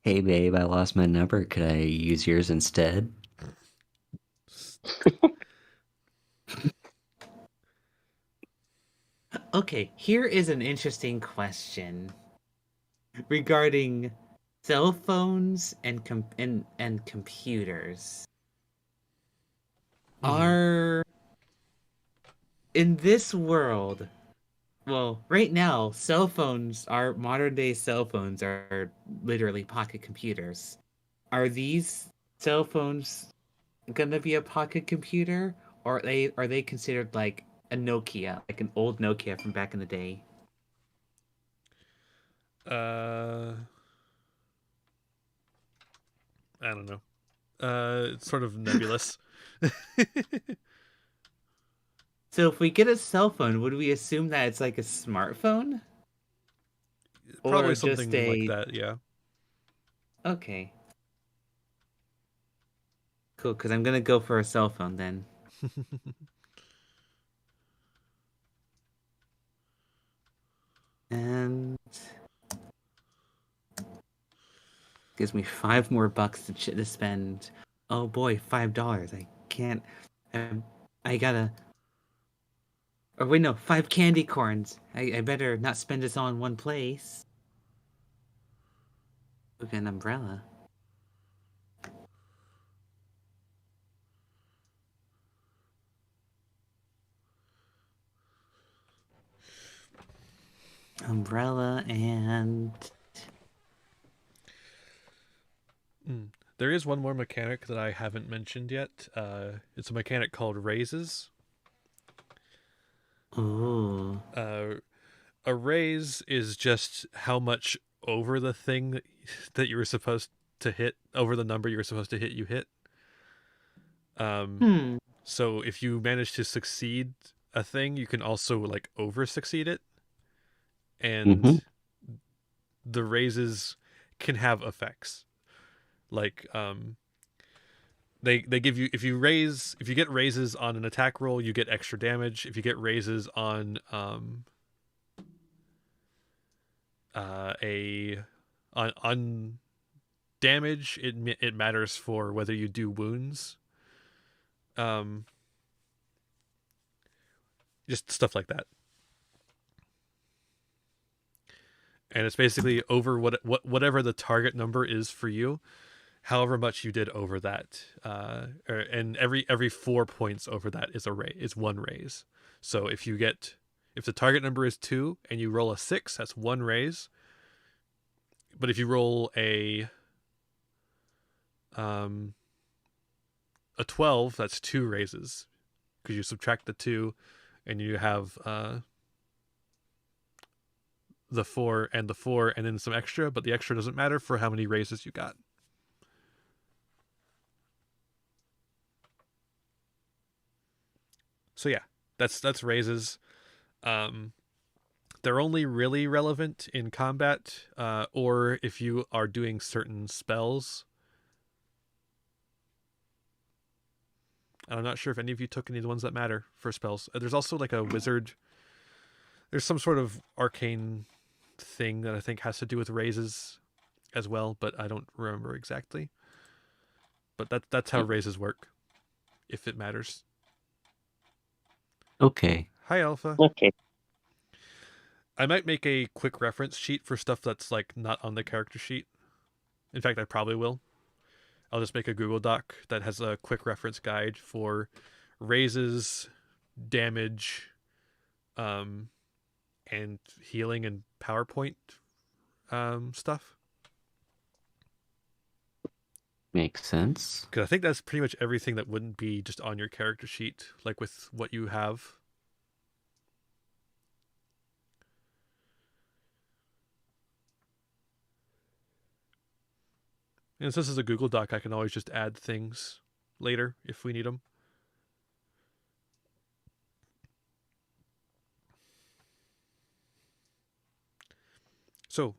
Hey babe, I lost my number. Could I use yours instead? Okay, here is an interesting question regarding cell phones and computers. Are in this world, well, right now, modern day cell phones are literally pocket computers. Are these cell phones gonna be a pocket computer, or are they considered like a Nokia, like an old Nokia from back in the day? I don't know. It's sort of nebulous. So if we get a cell phone, would we assume that it's like a smartphone? Probably Or just something like a... that, yeah. Okay. Cool, because I'm gonna go for a cell phone then. And gives me $5 more to spend. Oh boy, $5. I can't. I gotta. Or wait, no, 5 candy corns. I better not spend this all in one place. Look, an umbrella. Umbrella and... There is one more mechanic that I haven't mentioned yet. It's a mechanic called raises. Ooh. A raise is just how much over the thing that you were supposed to hit, over the number you were supposed to hit, you hit. So if you manage to succeed a thing, you can also like over succeed it. And the raises can have effects. Like they give you, if you get raises on an attack roll, you get extra damage. If you get raises on on damage, it matters for whether you do wounds. Just stuff like that. And it's basically over whatever the target number is for you, however much you did over that. And every 4 points over that is one raise. So if the target number is 2 and you roll a 6, that's one raise. But if you roll a 12, that's 2 raises, because you subtract the 2, and you have the 4 and the 4, and then some extra. But the extra doesn't matter for how many raises you got. So yeah, that's raises. They're only really relevant in combat, or if you are doing certain spells. I'm not sure if any of you took any of the ones that matter for spells. There's also like a wizard. There's some sort of arcane thing that I think has to do with raises as well, but I don't remember exactly. But that's how raises work, if it matters. Okay. Hi, Alpha. Okay. I might make a quick reference sheet for stuff that's like not on the character sheet. In fact, I probably will. I'll just make a Google Doc that has a quick reference guide for raises, damage, and healing and PowerPoint stuff. Makes sense. Because I think that's pretty much everything that wouldn't be just on your character sheet, like with what you have. And since this is a Google Doc, I can always just add things later if we need them. So,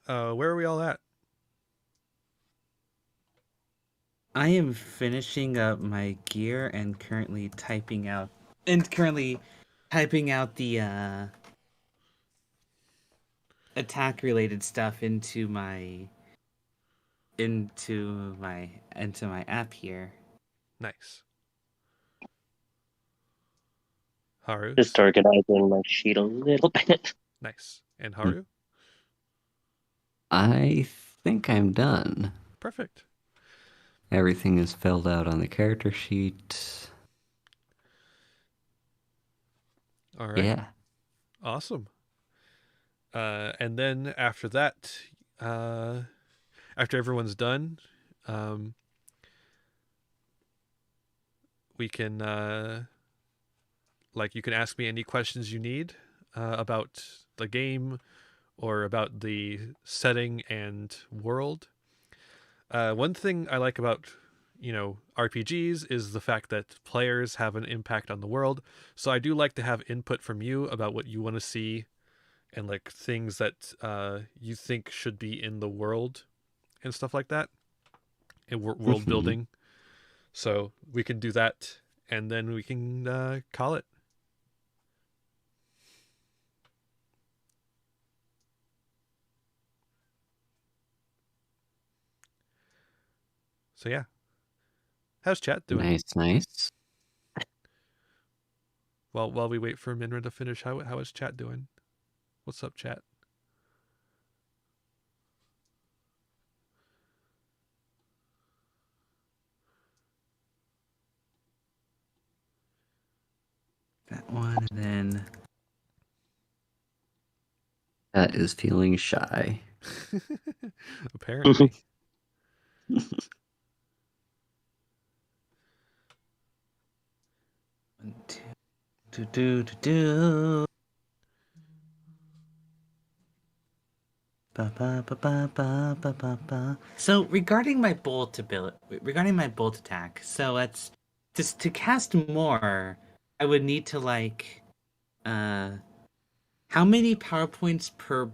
where are we all at? I am finishing up my gear and currently typing out the attack related stuff into my app here. Nice. Haru? Just organizing my sheet a little bit. Nice. And Haru? I think I'm done. Perfect. Everything is filled out on the character sheet. All right. Yeah. Awesome. And then after that, after everyone's done, we can, you can ask me any questions you need about the game or about the setting and world. One thing I like about, RPGs is the fact that players have an impact on the world. So I do like to have input from you about what you want to see and like things that you think should be in the world and stuff like that, and world building. So we can do that, and then we can call it. So yeah, how's chat doing? Nice. While we wait for Minra to finish, how is chat doing? What's up, chat? That one, and then That is feeling shy. Apparently. one, two. So regarding my bolt attack, so it's just to cast more, I would need to how many power points per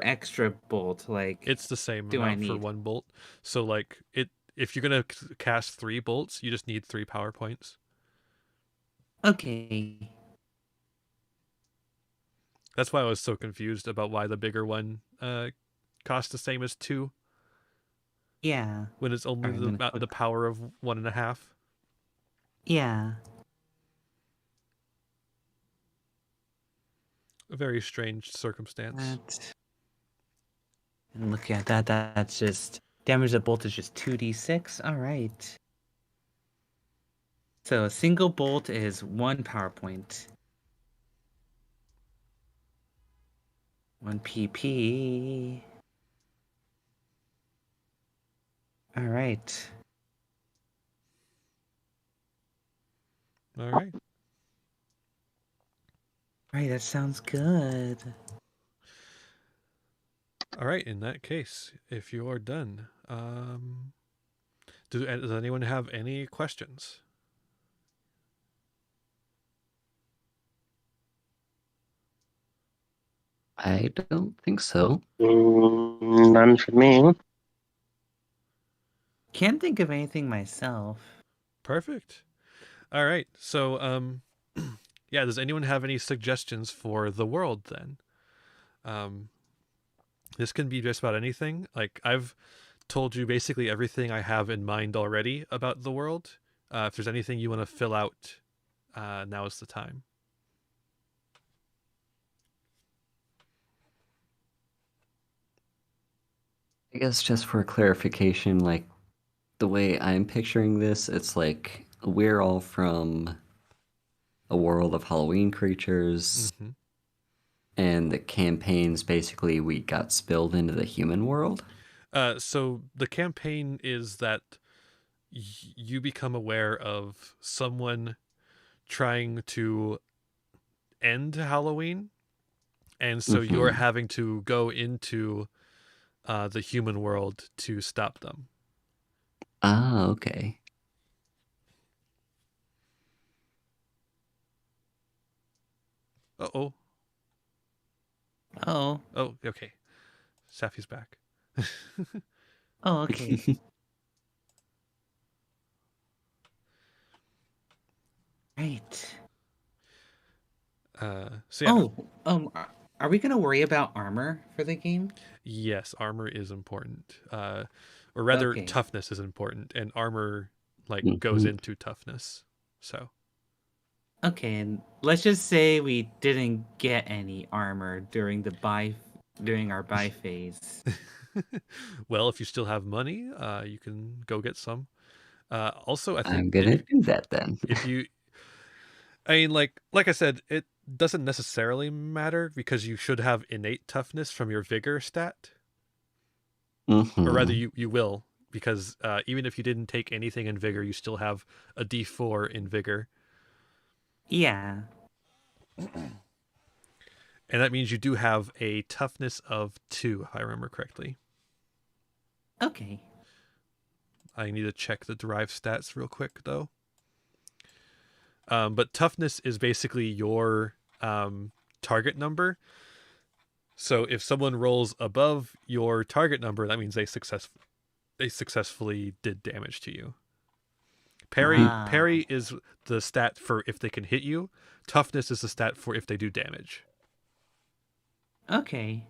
extra bolt? It's the same do I amount for need? one bolt. So if you're gonna cast 3 bolts, you just need 3 power points. Okay. That's why I was so confused about why the bigger one costs the same as 2. Yeah. When it's only the power of 1.5. Yeah. A very strange circumstance. And look at that. That's just damage. The bolt is just 2d6. All right. So a single bolt is 1 power point. 1 PP. All right. All right. All right, that sounds good. All right. In that case, if you are done, does anyone have any questions? I don't think so. None for me. Can't think of anything myself. Perfect. All right. So, yeah, does anyone have any suggestions for the world then? This can be just about anything. Like, I've told you basically everything I have in mind already about the world. If there's anything you want to fill out, now is the time. I guess just for clarification, like the way I'm picturing this, it's like we're all from a world of Halloween creatures, Hmm. and the campaigns basically we got spilled into the human world. So the campaign is that you become aware of someone trying to end Halloween, and so you're Mhm. having to go into the human world to stop them. Ah, okay. Uh-oh. Oh. Oh, okay. Safi's back. Oh, okay. Right. So yeah, Are we gonna worry about armor for the game? yes, armor is important. Or rather, Okay. toughness is important, and armor goes Mhm. into toughness. So, Okay, and let's just say we didn't get any armor during our buy phase. well, if you still have money, you can go get some. Also, I think I'm gonna do that then. if you, I mean, like I said, it doesn't necessarily matter because you should have innate toughness from your vigor stat, or rather, Mhm. you will because even if you didn't take anything in vigor, you still have a D4 in vigor. Yeah. And that means you do have a toughness of 2, if I remember correctly. Okay. I need to check the derived stats real quick, though. But toughness is basically your target number. So if someone rolls above your target number, that means they successfully did damage to you. Parry Ah. is the stat for if they can hit you. Toughness is the stat for if they do damage. Okay.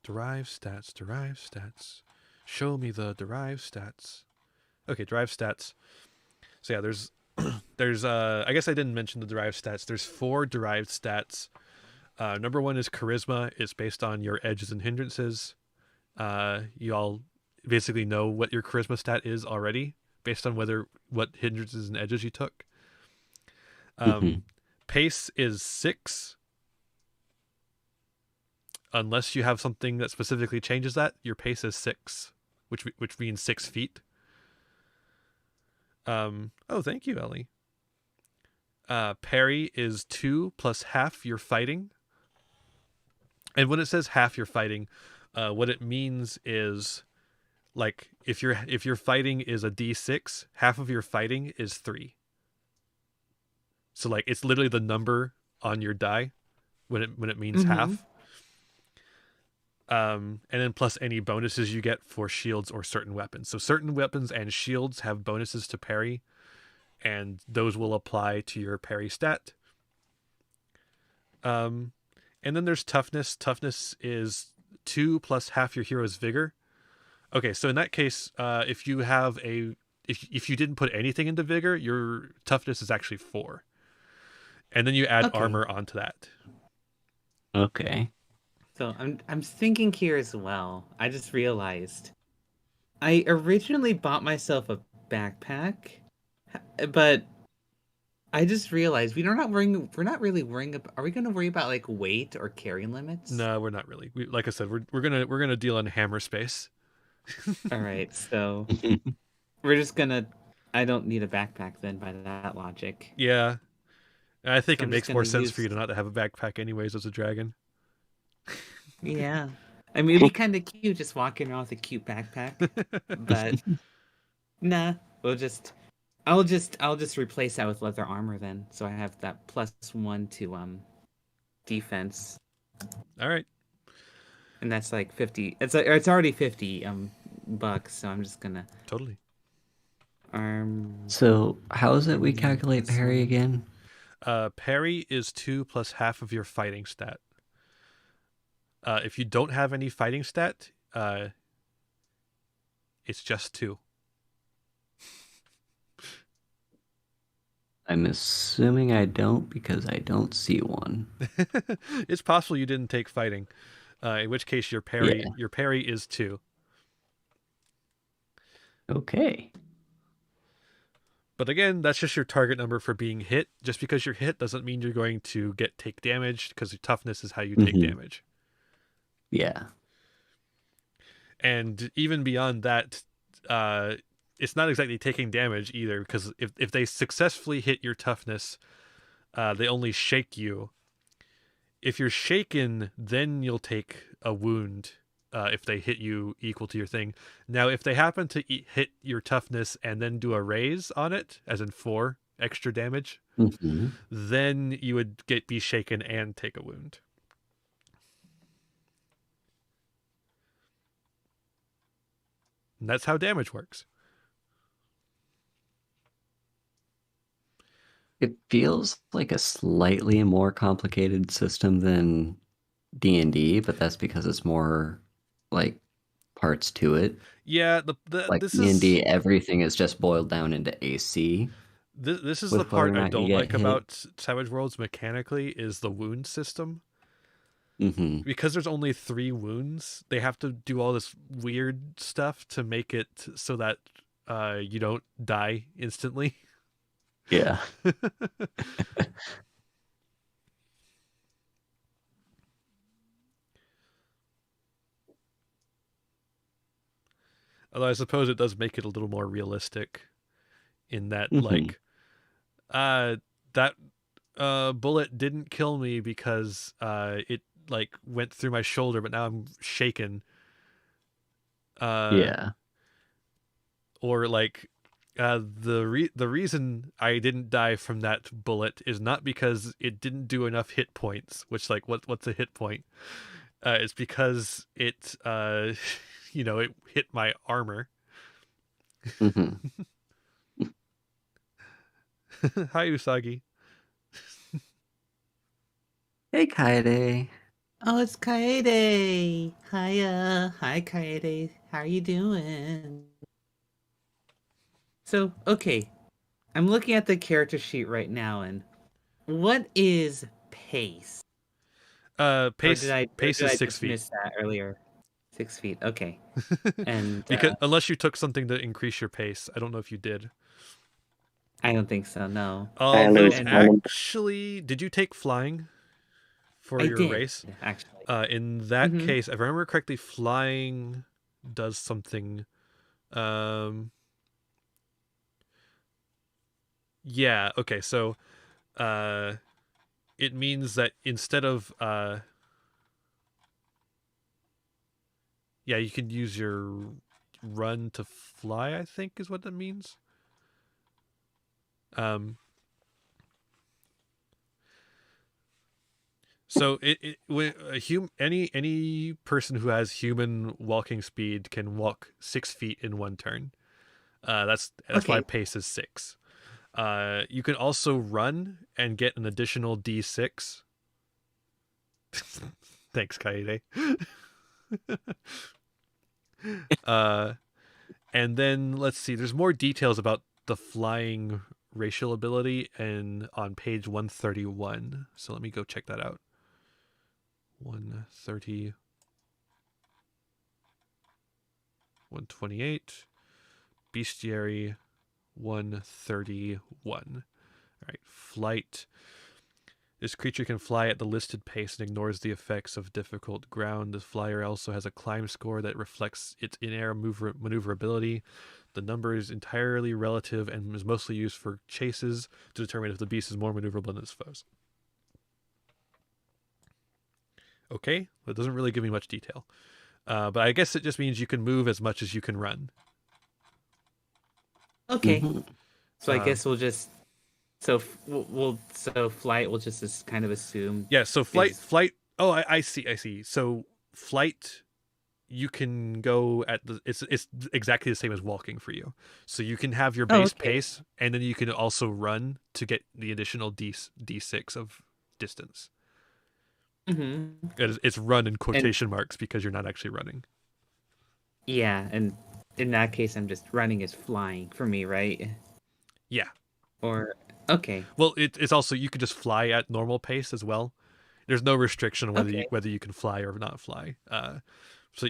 Derive stats. Show me the derived stats. Okay, derived stats. So yeah, there's I guess I didn't mention the derived stats. There's 4 derived stats. Number 1 is charisma. It's based on your edges and hindrances. You all basically know what your charisma stat is already based on what hindrances and edges you took. Mhm. Pace is 6. Unless you have something that specifically changes that, your pace is 6, which means 6 feet. Oh, thank you, Ellie. Parry is 2 plus half your fighting. And when it says half your fighting, what it means is like if your fighting is a D6, half of your fighting is 3. So like it's literally the number on your die when it means Mm-hmm. half. And then plus any bonuses you get for shields or certain weapons. So certain weapons and shields have bonuses to parry, and those will apply to your parry stat. And then there's toughness. Toughness is 2 plus half your hero's vigor. Okay, so in that case, if you didn't put anything into vigor, your toughness is actually 4, and then you add Okay. armor onto that. Okay. So I'm thinking here as well. I just realized I originally bought myself a backpack, but I just realized we're not really worrying about, are we going to worry about like weight or carry limits? No, we're not really. Like I said, we're gonna deal in hammer space. All right, so we're just gonna. I don't need a backpack then by that logic. Yeah, I think So it I'm just makes more gonna sense for use. you to not have a backpack anyways as a dragon. Yeah, I mean it'd be kind of cute just walking around with a cute backpack, but nah, we'll just. I'll just replace that with leather armor then, so I have that +1 to defense, All right. and that's like 50. It's already 50 bucks, so I'm just gonna Totally. arm. So how is it we calculate parry again? Parry is 2 plus half of your fighting stat. If you don't have any fighting stat, it's just 2. I'm assuming I don't because I don't see one. It's possible you didn't take fighting, in which case your parry is 2. Okay. But again, that's just your target number for being hit. Just because you're hit doesn't mean you're going to take damage, because your toughness is how you take damage. Yeah. And even beyond that, it's not exactly taking damage either, because if they successfully hit your toughness, they only shake you. If you're shaken, then you'll take a wound if they hit you equal to your thing. Now, if they happen to hit your toughness and then do a raise on it, as in 4 extra damage, then you would be shaken and take a wound. And that's how damage works. It feels like a slightly more complicated system than D&D, but that's because it's more like parts to it. Yeah, Like this D&D, is everything is just boiled down into AC. this is with the part whether or I not you don't get like hit. about Savage Worlds mechanically is the wound system. Because there's only 3 wounds, they have to do all this weird stuff to make it so that you don't die instantly. Yeah. Although I suppose it does make it a little more realistic in that, that bullet didn't kill me because it like went through my shoulder, but now I'm shaken. Yeah. Or like the reason I didn't die from that bullet is not because it didn't do enough hit points, which like what's a hit point? It's because it it hit my armor. Hi, Usagi. Hey, Kaede. Oh, it's Kaede. Hiya. Hi, Kaede. How are you doing? So, okay. I'm looking at the character sheet right now, and what is pace? Pace Or pace did is I 6 just feet. miss that earlier? 6 feet. Okay. And Because unless you took something to increase your pace, I don't know if you did. I don't think so. No. Although lose one. actually, did you take flying for I your did race? actually. In that Mhm. case, if I remember correctly, flying does something. Yeah. Okay. So, it means that instead of yeah, you can use your run to fly, I think is what that means. So any person who has human walking speed can walk 6 feet in one turn. That's why Okay. pace is 6. You can also run and get an additional D6. Thanks, Kaede. And then let's see. There's more details about the flying racial ability and on page 131. So let me go check that out. 130, 128, bestiary 131. All right, flight. This creature can fly at the listed pace and ignores the effects of difficult ground. The flyer also has a climb score that reflects its in-air maneuverability. The number is entirely relative and is mostly used for chases to determine if the beast is more maneuverable than its foes. Okay, that doesn't really give me much detail. But I guess it just means you can move as much as you can run. Okay. Mhm. So I guess we'll just flight will just kind of assume. Yeah, so flight. is- Oh, I see. So flight, you can go at it's exactly the same as walking for you. So you can have your base okay. pace, and then you can also run to get the additional d6 of distance. Mm-hmm. It's run in quotation marks because you're not actually running. Yeah, and in that case, I'm just running as flying for me, right? Yeah. Or okay. Well, it's also you can just fly at normal pace as well. There's no restriction on Okay. whether you can fly or not fly. So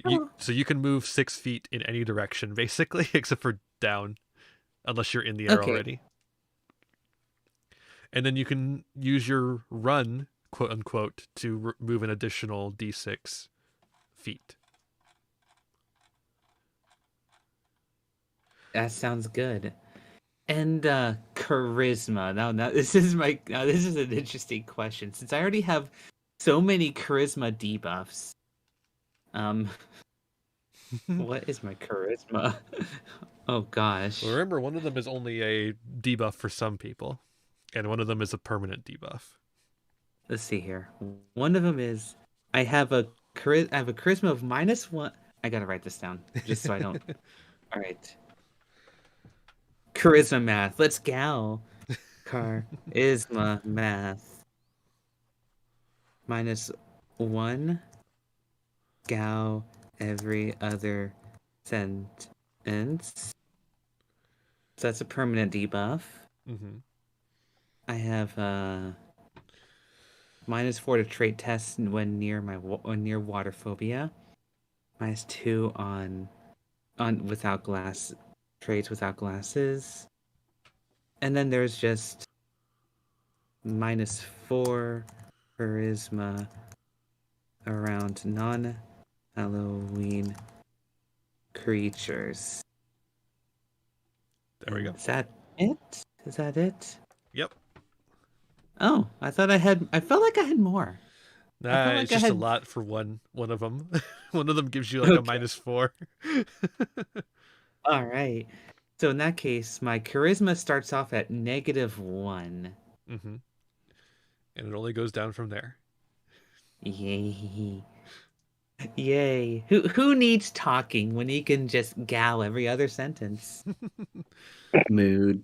Oh. you can move 6 feet in any direction basically, except for down, unless you're in the air Okay. already. And then you can use your run, quote unquote, to move an additional d6 feet. That sounds good. And charisma. Now this is an interesting question since I already have so many charisma debuffs. What is my charisma? Oh gosh. Well, remember, one of them is only a debuff for some people, and one of them is a permanent debuff. Let's see here. One of them is I have a charisma of -1. I gotta write this down just so I don't. All right. Charisma math. Let's gal. Charisma math. -1. Gal every other sentence. So that's a permanent debuff. Mm-hmm. I have -4 to trait test when near near water phobia. -2 on without glass traits without glasses. And then there's just -4 charisma around non-Halloween creatures. There we go. Is that it? Is that it? Yep. Oh, I felt like I had more. Nah, like it's I just a had- lot for one of them. One of them gives you like a Okay. -4. All right. So in that case, my charisma starts off at -1. Mm-hmm. And it only goes down from there. Yay. Yay. Who needs talking when you can just gal every other sentence? Mood.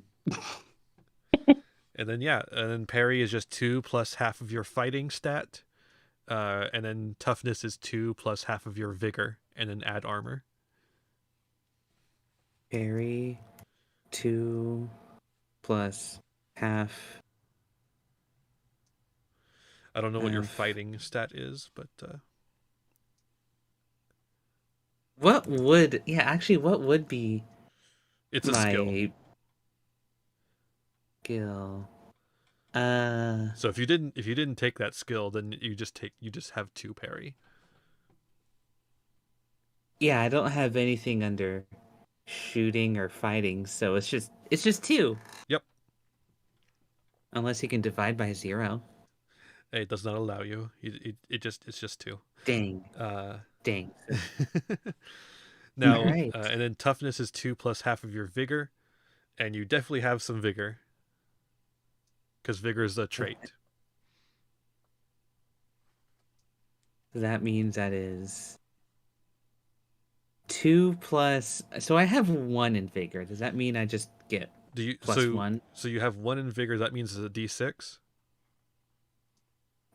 And then parry is just 2 plus half of your fighting stat. And then toughness is 2 plus half of your vigor, and then add armor. Parry 2 plus half. I don't know what your Half. fighting stat is, but What would be it's a my skill. skill? So if you didn't take that skill, then you just have 2 parry. Yeah, I don't have anything under shooting or fighting, so it's just 2. Yep. Unless you can divide by 0. It does not allow you. It's just 2. Dang. Dang. Now, Alright. and then toughness is 2 plus half of your vigor, and you definitely have some vigor, because vigor is a trait. That means that is 2 plus. So I have 1 in vigor. Does that mean I just get plus 1? So you have 1 in vigor. That means it's a d6.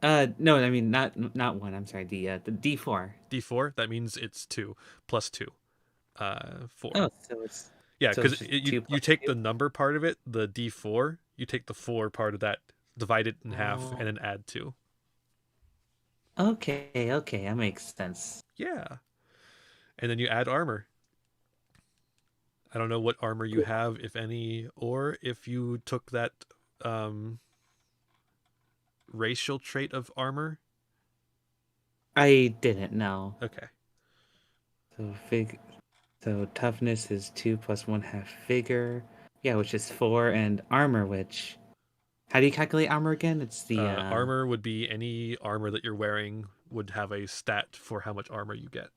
No, I mean not 1. I'm sorry. The D4. D4. That means it's 2 plus 2. 4. Oh, so it's Yeah, so because it's just you 2 plus take 2? the number part of it, the d4. You take the 4 part of that, divide it in half, Oh. and then add 2. Okay, that makes sense. Yeah, and then you add armor. I don't know what armor you have, if any, or if you took that racial trait of armor? I didn't know. Okay. So toughness is 2 plus 1/2 vigor. Yeah, which is 4, and armor, which how do you calculate armor again? It's the Armor would be any armor that you're wearing would have a stat for how much armor you get.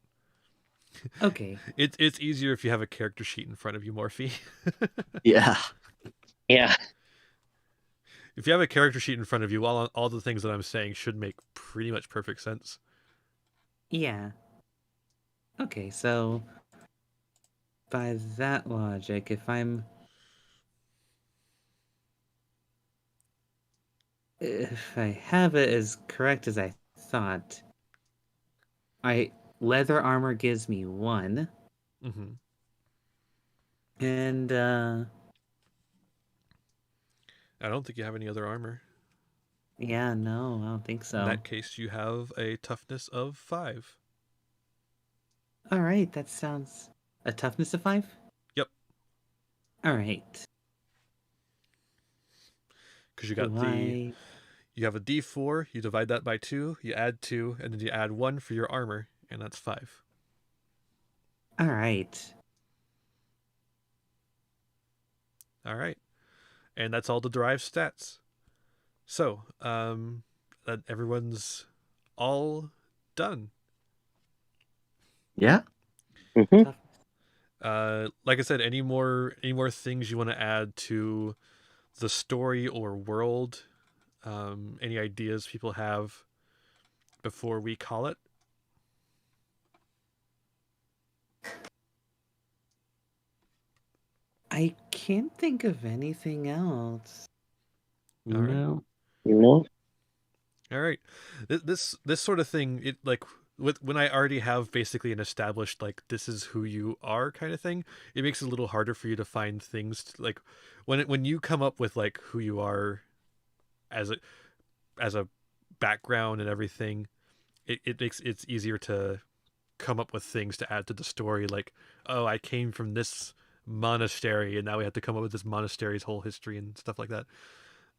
Okay. It's easier if you have a character sheet in front of you, Morphe. Yeah. Yeah. If you have a character sheet in front of you, all the things that I'm saying should make pretty much perfect sense. Yeah. Okay, so by that logic, if I have it as correct as I thought, leather armor gives me 1, Mm-hmm. and I don't think you have any other armor. yeah, no, I don't think In so. that case, you have a toughness of 5. All right, that sounds a toughness of 5. Yep. All right. Because you got you have a D4, you divide that by 2, you add 2, and then you add 1 for your armor, and that's 5. All right. All right. And that's all the derived stats. So, that everyone's all done. Yeah. Mm-hmm. Like I said, any more things you want to add to the story or world? Any ideas people have before we call it? I can't think of anything else. All right. No. No. All right. This sort of thing, it like when I already have basically an established like this is who you are kind of thing, it makes it a little harder for you to find things like when you come up with like who you are as a background and everything, it makes it's easier to come up with things to add to the story. Like, oh, I came from this monastery, and now we have to come up with this monastery's whole history and stuff like that.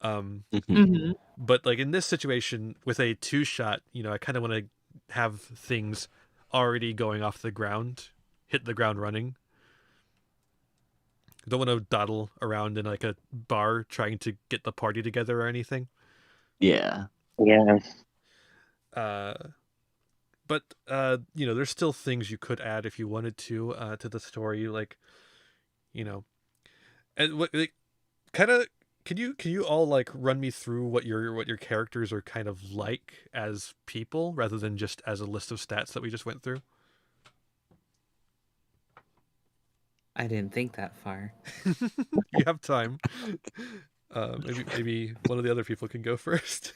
Mm-hmm. But like in this situation with a 2-shot, I kind of want to have things already going off the ground, hit the ground running. Don't want to dawdle around in like a bar trying to get the party together or anything. Yeah. Yeah. But there's still things you could add if you wanted to the story, like, and what like, kind of. Can you all like run me through what your characters are kind of like as people rather than just as a list of stats that we just went through? I didn't think that far. You have time. Maybe one of the other people can go first.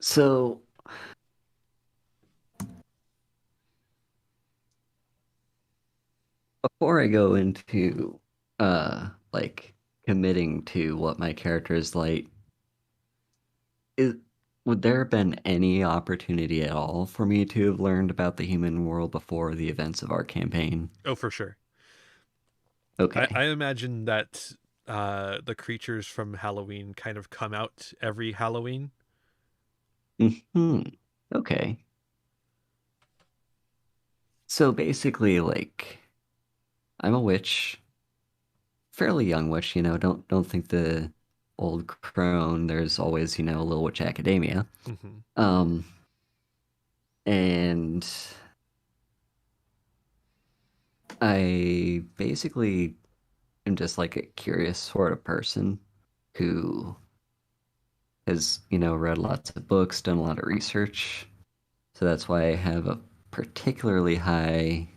So before I go into like committing to what my character is like, would there have been any opportunity at all for me to have learned about the human world before the events of our campaign? Oh, for sure. Okay. I imagine that the creatures from Halloween kind of come out every Halloween. Okay. So basically, like, I'm a witch, fairly young witch. Don't think the old crone. There's always a little witch academia. Mm-hmm. And I basically am just like a curious sort of person who has, read lots of books, done a lot of research. So that's why I have a particularly high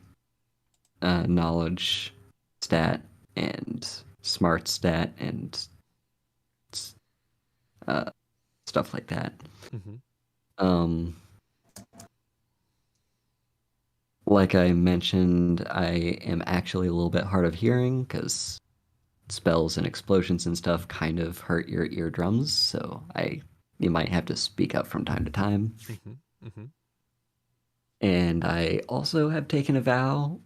knowledge stat and smart stat and stuff like that. Mm-hmm. Like I mentioned, I am actually a little bit hard of hearing because spells and explosions and stuff kind of hurt your eardrums, so you might have to speak up from time to time. Mm-hmm. Mm-hmm. And I also have taken a vow.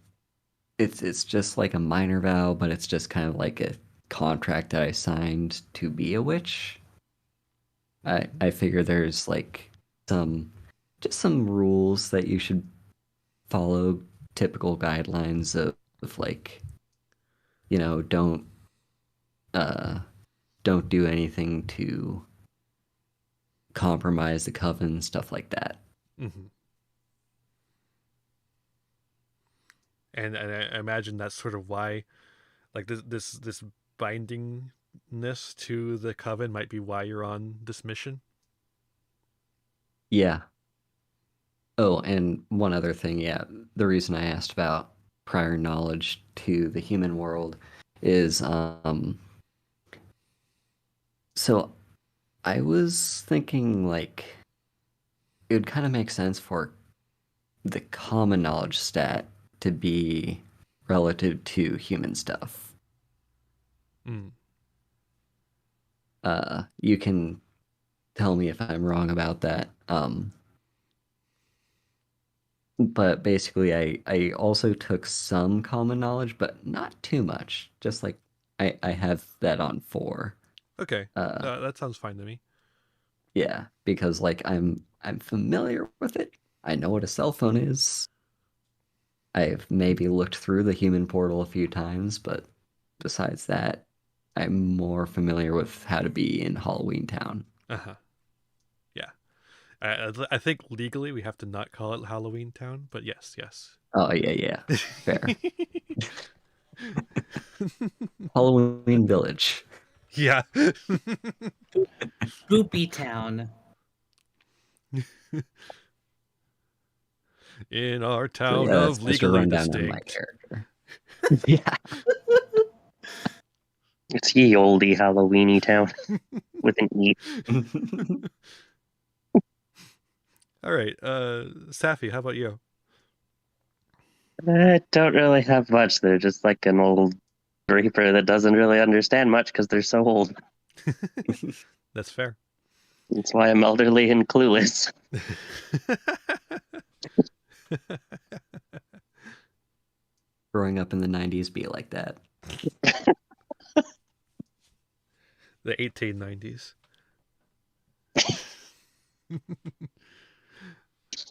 It's just like a minor vow, but it's just kind of like a contract that I signed to be a witch. I figure there's like some rules that you should follow, typical guidelines of like, don't don't do anything to compromise the coven, stuff like that. Mm-hmm. And I imagine that's sort of why, like this bindingness to the coven might be why you're on this mission. Yeah. Oh, and one other thing, yeah, the reason I asked about prior knowledge to the human world is so I was thinking like it would kind of make sense for the common knowledge stat to be relative to human stuff. Mm. You can tell me if I'm wrong about that. But basically, I also took some common knowledge, but not too much. Just like I have that on 4. Okay, that sounds fine to me. Yeah, because like I'm familiar with it. I know what a cell phone is. I've maybe looked through the human portal a few times, but besides that, I'm more familiar with how to be in Halloween Town. Uh-huh. Yeah. I think legally we have to not call it Halloween Town, but yes. Oh yeah, fair. Halloween Village. Yeah. Spoopy Town. In our town Yeah, of that's just a legally rundown on my distinct. character. Yeah. It's ye olde Halloweeny town with an E. All right, Safi, how about you? I don't really have much. They're just like an old reaper that doesn't really understand much because they're so old. That's fair. That's why I'm elderly and clueless. Growing up in the 90s be like that. The 1890s.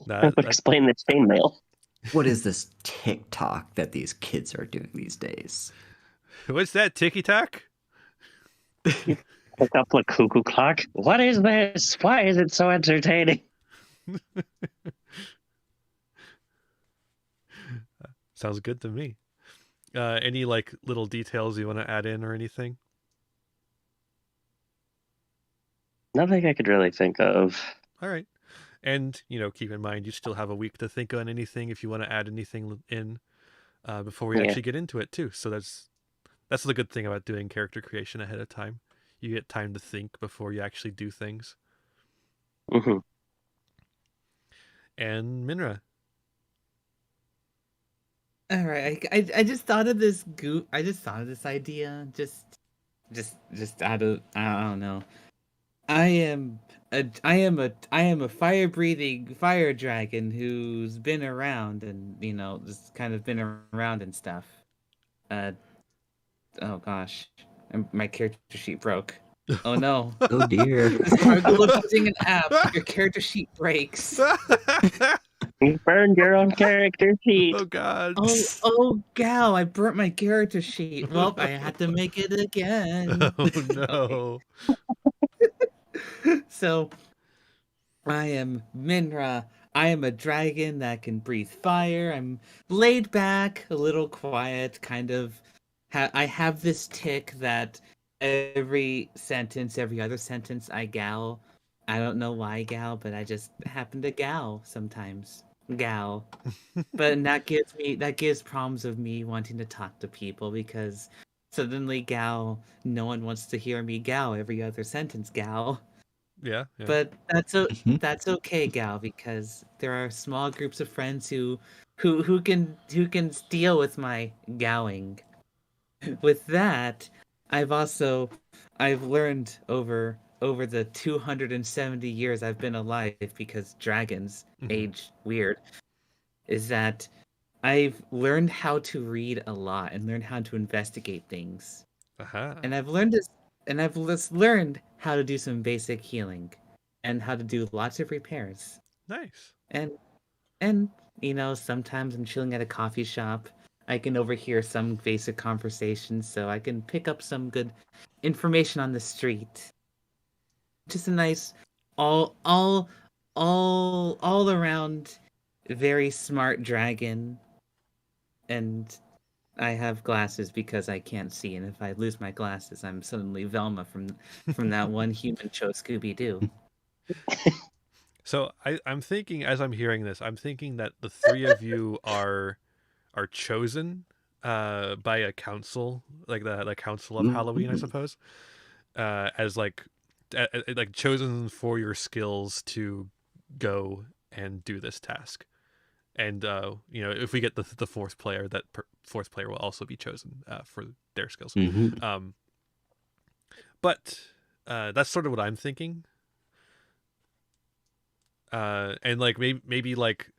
That would explain the chainmail. What is this TikTok that these kids are doing these days? What's that, ticky-tack? Pick up a cuckoo clock. What is this? Why is it so entertaining? Sounds good to me. Any like little details you want to add in or anything? Nothing I could really think of. All right. And, keep in mind, you still have a week to think on anything if you want to add anything in before we actually get into it, too. So that's the good thing about doing character creation ahead of time. You get time to think before you actually do things. Mm-hmm. And Minra. All right, I just thought of this I just thought of this idea. Just out of, I don't know. I am a fire breathing fire dragon who's been around and just kind of been around and stuff. Oh gosh, my character sheet broke. Oh no! Oh dear! This hard to look using an app. Your character sheet breaks. You burned your own character sheet. Oh god! Oh gal! I burnt my character sheet. Well, I had to make it again. Oh no! So, I am Minra. I am a dragon that can breathe fire. I'm laid back, a little quiet, kind of. I have this tick that every other sentence, I gal. I don't know why gal, but I just happen to gal sometimes. Gal. But that gives problems of me wanting to talk to people because suddenly gal, no one wants to hear me gal every other sentence, gal. Yeah. But that's okay, gal, because there are small groups of friends who can deal with my gowing. With that, I've learned over the 270 years I've been alive, because dragons age weird. is that I've learned how to read a lot and learned how to investigate things. Aha. And I've learned this, and I've learned how to do some basic healing and how to do lots of repairs. Nice. And sometimes I'm chilling at a coffee shop. I can overhear some basic conversations, so I can pick up some good information on the street. Just a nice, all around, very smart dragon. And I have glasses because I can't see, and if I lose my glasses, I'm suddenly Velma from that one human show Scooby Doo. So I'm thinking, as I'm hearing this, I'm thinking that the three of you are chosen by a council, like the Council of Halloween, I suppose, as like chosen for your skills to go and do this task. And if we get the fourth player, that fourth player will also be chosen for their skills. But that's sort of what I'm thinking. And like maybe like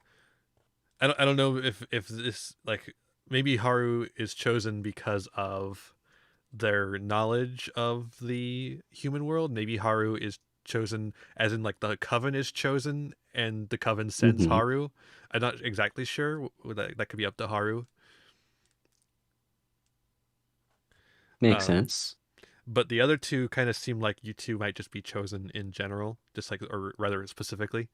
I don't know if this, like, maybe Haru is chosen because of their knowledge of the human world. Maybe Haru is chosen as in like the coven is chosen and the coven sends Haru. I'm not exactly sure. That could be up to Haru. Makes sense. But the other two kind of seem like you two might just be chosen in general, just like, or rather specifically.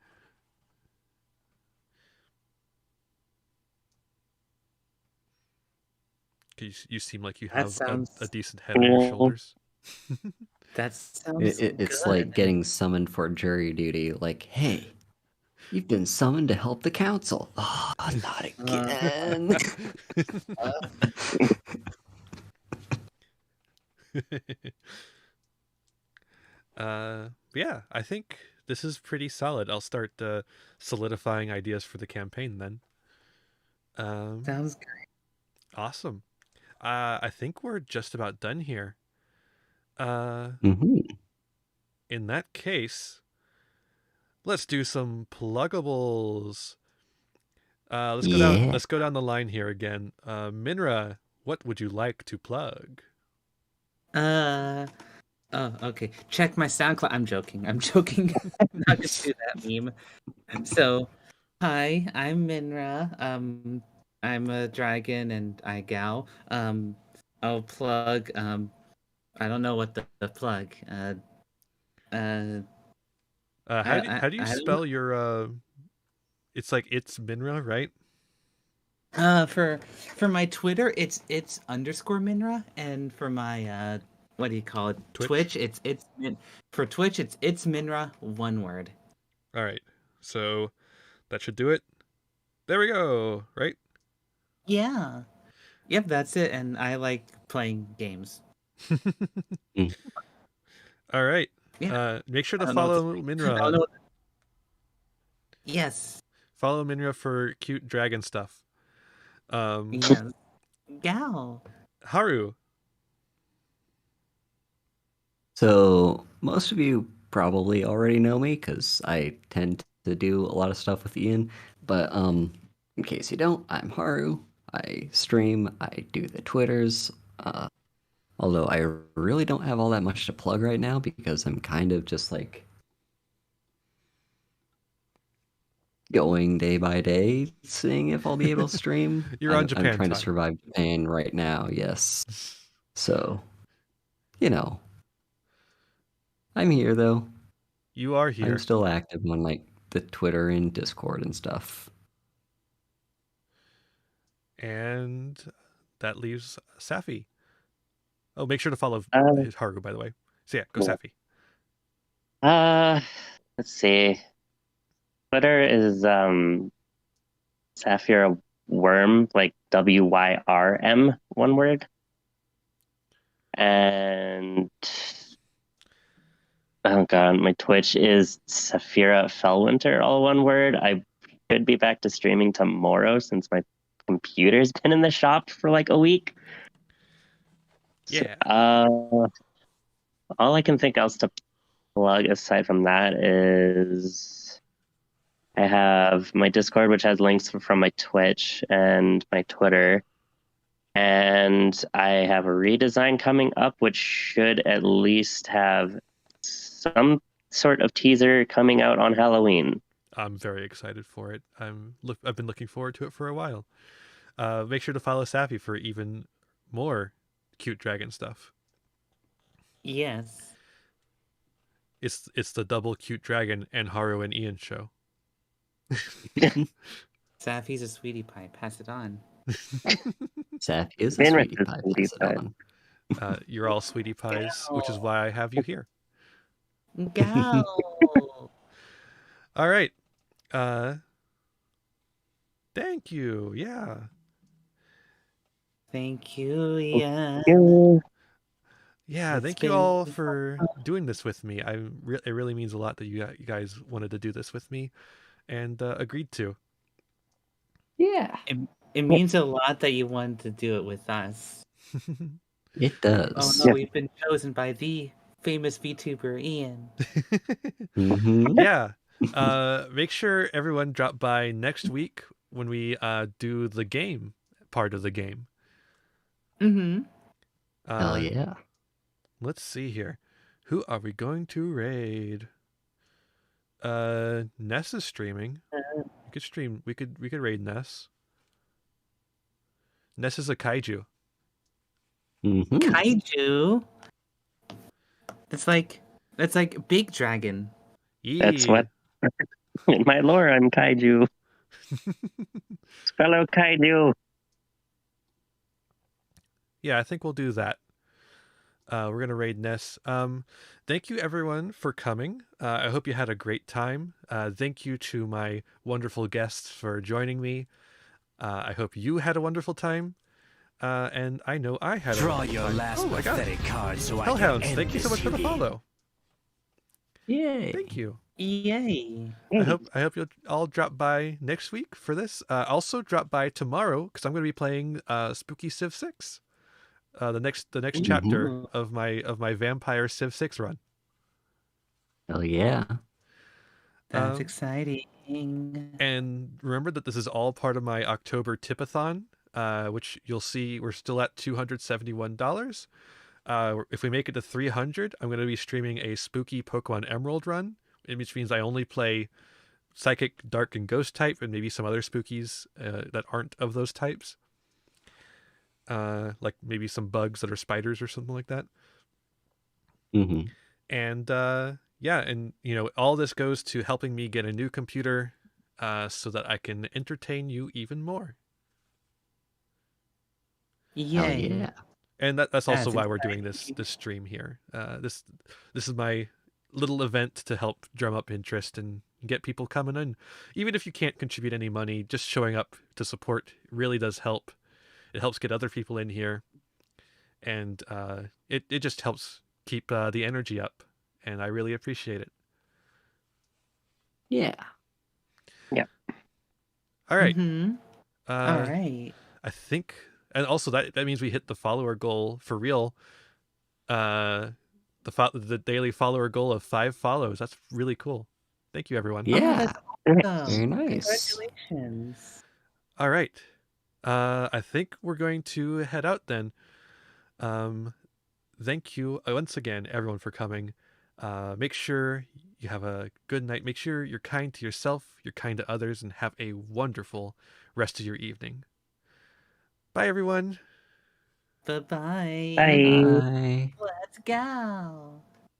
You seem like you have a decent head on your shoulders. That sounds It's good. like getting summoned for jury duty. Like, hey, you've been summoned to help the council. Oh, not again. Yeah, I think this is pretty solid. I'll start solidifying ideas for the campaign then. Sounds great. Awesome. I think we're just about done here. In that case, let's do some pluggables. Let's go down the line here again. Minra, what would you like to plug? Oh, okay. Check my SoundCloud. I'm joking. Not just do that meme. So, hi, I'm Minra. I'm a dragon and I gal. I'll plug. I don't know what the plug. How do you spell your? It's like it's Minra, right? For my Twitter, it's underscore Minra, and for my what do you call it? Twitch. For Twitch, it's Minra, one word. All right, so that should do it. There we go. Right? Yeah. Yep, that's it. And I like playing games. All right. Yeah. Make sure to follow Minra. Yes. Follow Minra for cute dragon stuff. Yes. Gal. Haru. So most of you probably already know me because I tend to do a lot of stuff with Ian. But in case you don't, I'm Haru. I stream. I do the Twitters. Although I really don't have all that much to plug right now because I'm kind of just like going day by day, seeing if I'll be able to stream. You're on Japan I'm trying time. to survive Japan right now, yes. So, I'm here though. You are here. I'm still active on like the Twitter and Discord and stuff. And that leaves Safi. Oh, make sure to follow Haru, by the way. So yeah, go Safi. Let's see. Twitter is Sapphire Worm, like WYRM, one word. And oh god, my Twitch is Saphira Fellwinter, all one word. I should be back to streaming tomorrow since my computer's been in the shop for like a week. Yeah. So, all I can think else to plug aside from that is I have my Discord, which has links from my Twitch and my Twitter. And I have a redesign coming up, which should at least have some sort of teaser coming out on Halloween. I'm very excited for it. I've been looking forward to it for a while. Make sure to follow Sappy for even more cute dragon stuff. Yes. It's the double cute dragon and Haru and Ian show. Sappy's a sweetie pie. Pass it on. Seth is a Van sweetie is pie. sweetie Pass it pie. on. You're all sweetie pies, which is why I have you here. Go. All right. Thank you. Yeah. Thank you, Ian. Yeah, It's thank you been all for doing this with me. It really means a lot that you guys wanted to do this with me and agreed to. Yeah, It means a lot that you wanted to do it with us. it Oh does. no, we've been chosen by the famous VTuber Ian. Mhm. Yeah. Make sure everyone drop by next week when we do the game part of the game. Mm-hmm. Hell yeah. Let's see here. Who are we going to raid? Ness is streaming. We could stream. We could raid Ness. Ness is a kaiju. Mhm. Kaiju. That's like big dragon. That's what in my lore, I'm kaiju. Fellow kaiju. Yeah, I think we'll do that. We're gonna raid Ness. Thank you everyone for coming. I hope you had a great time. Thank you to my wonderful guests for joining me. I hope you had a wonderful time. And I know I had a Draw wonderful your time. last Oh my god. pathetic card so I can Hellhounds, end thank you so this much for the feud. follow. Yay. Thank you. Yay. I hope you'll all drop by next week for this. Also drop by tomorrow because I'm going to be playing Spooky Civ 6. The next chapter Ooh. of my vampire Civ 6 run. Hell yeah. That's exciting. And remember that this is all part of my October tipathon, which you'll see we're still at $271. If we make it to 300, I'm going to be streaming a spooky Pokemon Emerald run, which means I only play Psychic, Dark, and Ghost type, and maybe some other spookies that aren't of those types. Like maybe some bugs that are spiders or something like that. Mhm. And yeah, and all this goes to helping me get a new computer so that I can entertain you even more. Hell Yay. yeah. And that's also That's why we're doing this stream here. This is my little event to help drum up interest and get people coming in. Even if you can't contribute any money, just showing up to support really does help. It helps get other people in here, and it just helps keep the energy up, and I really appreciate it. Yeah. All right. Mhm. All right. I think, and also that means we hit the follower goal for real. The daily follower goal of 5 follows. That's really cool. Thank you, everyone. Yeah. Awesome. Very nice. Congratulations. All right. I think we're going to head out then. Thank you once again, everyone, for coming. Make sure you have a good night. Make sure you're kind to yourself, you're kind to others, and have a wonderful rest of your evening. Bye, everyone. Bye-bye. Bye. Bye. Let's go.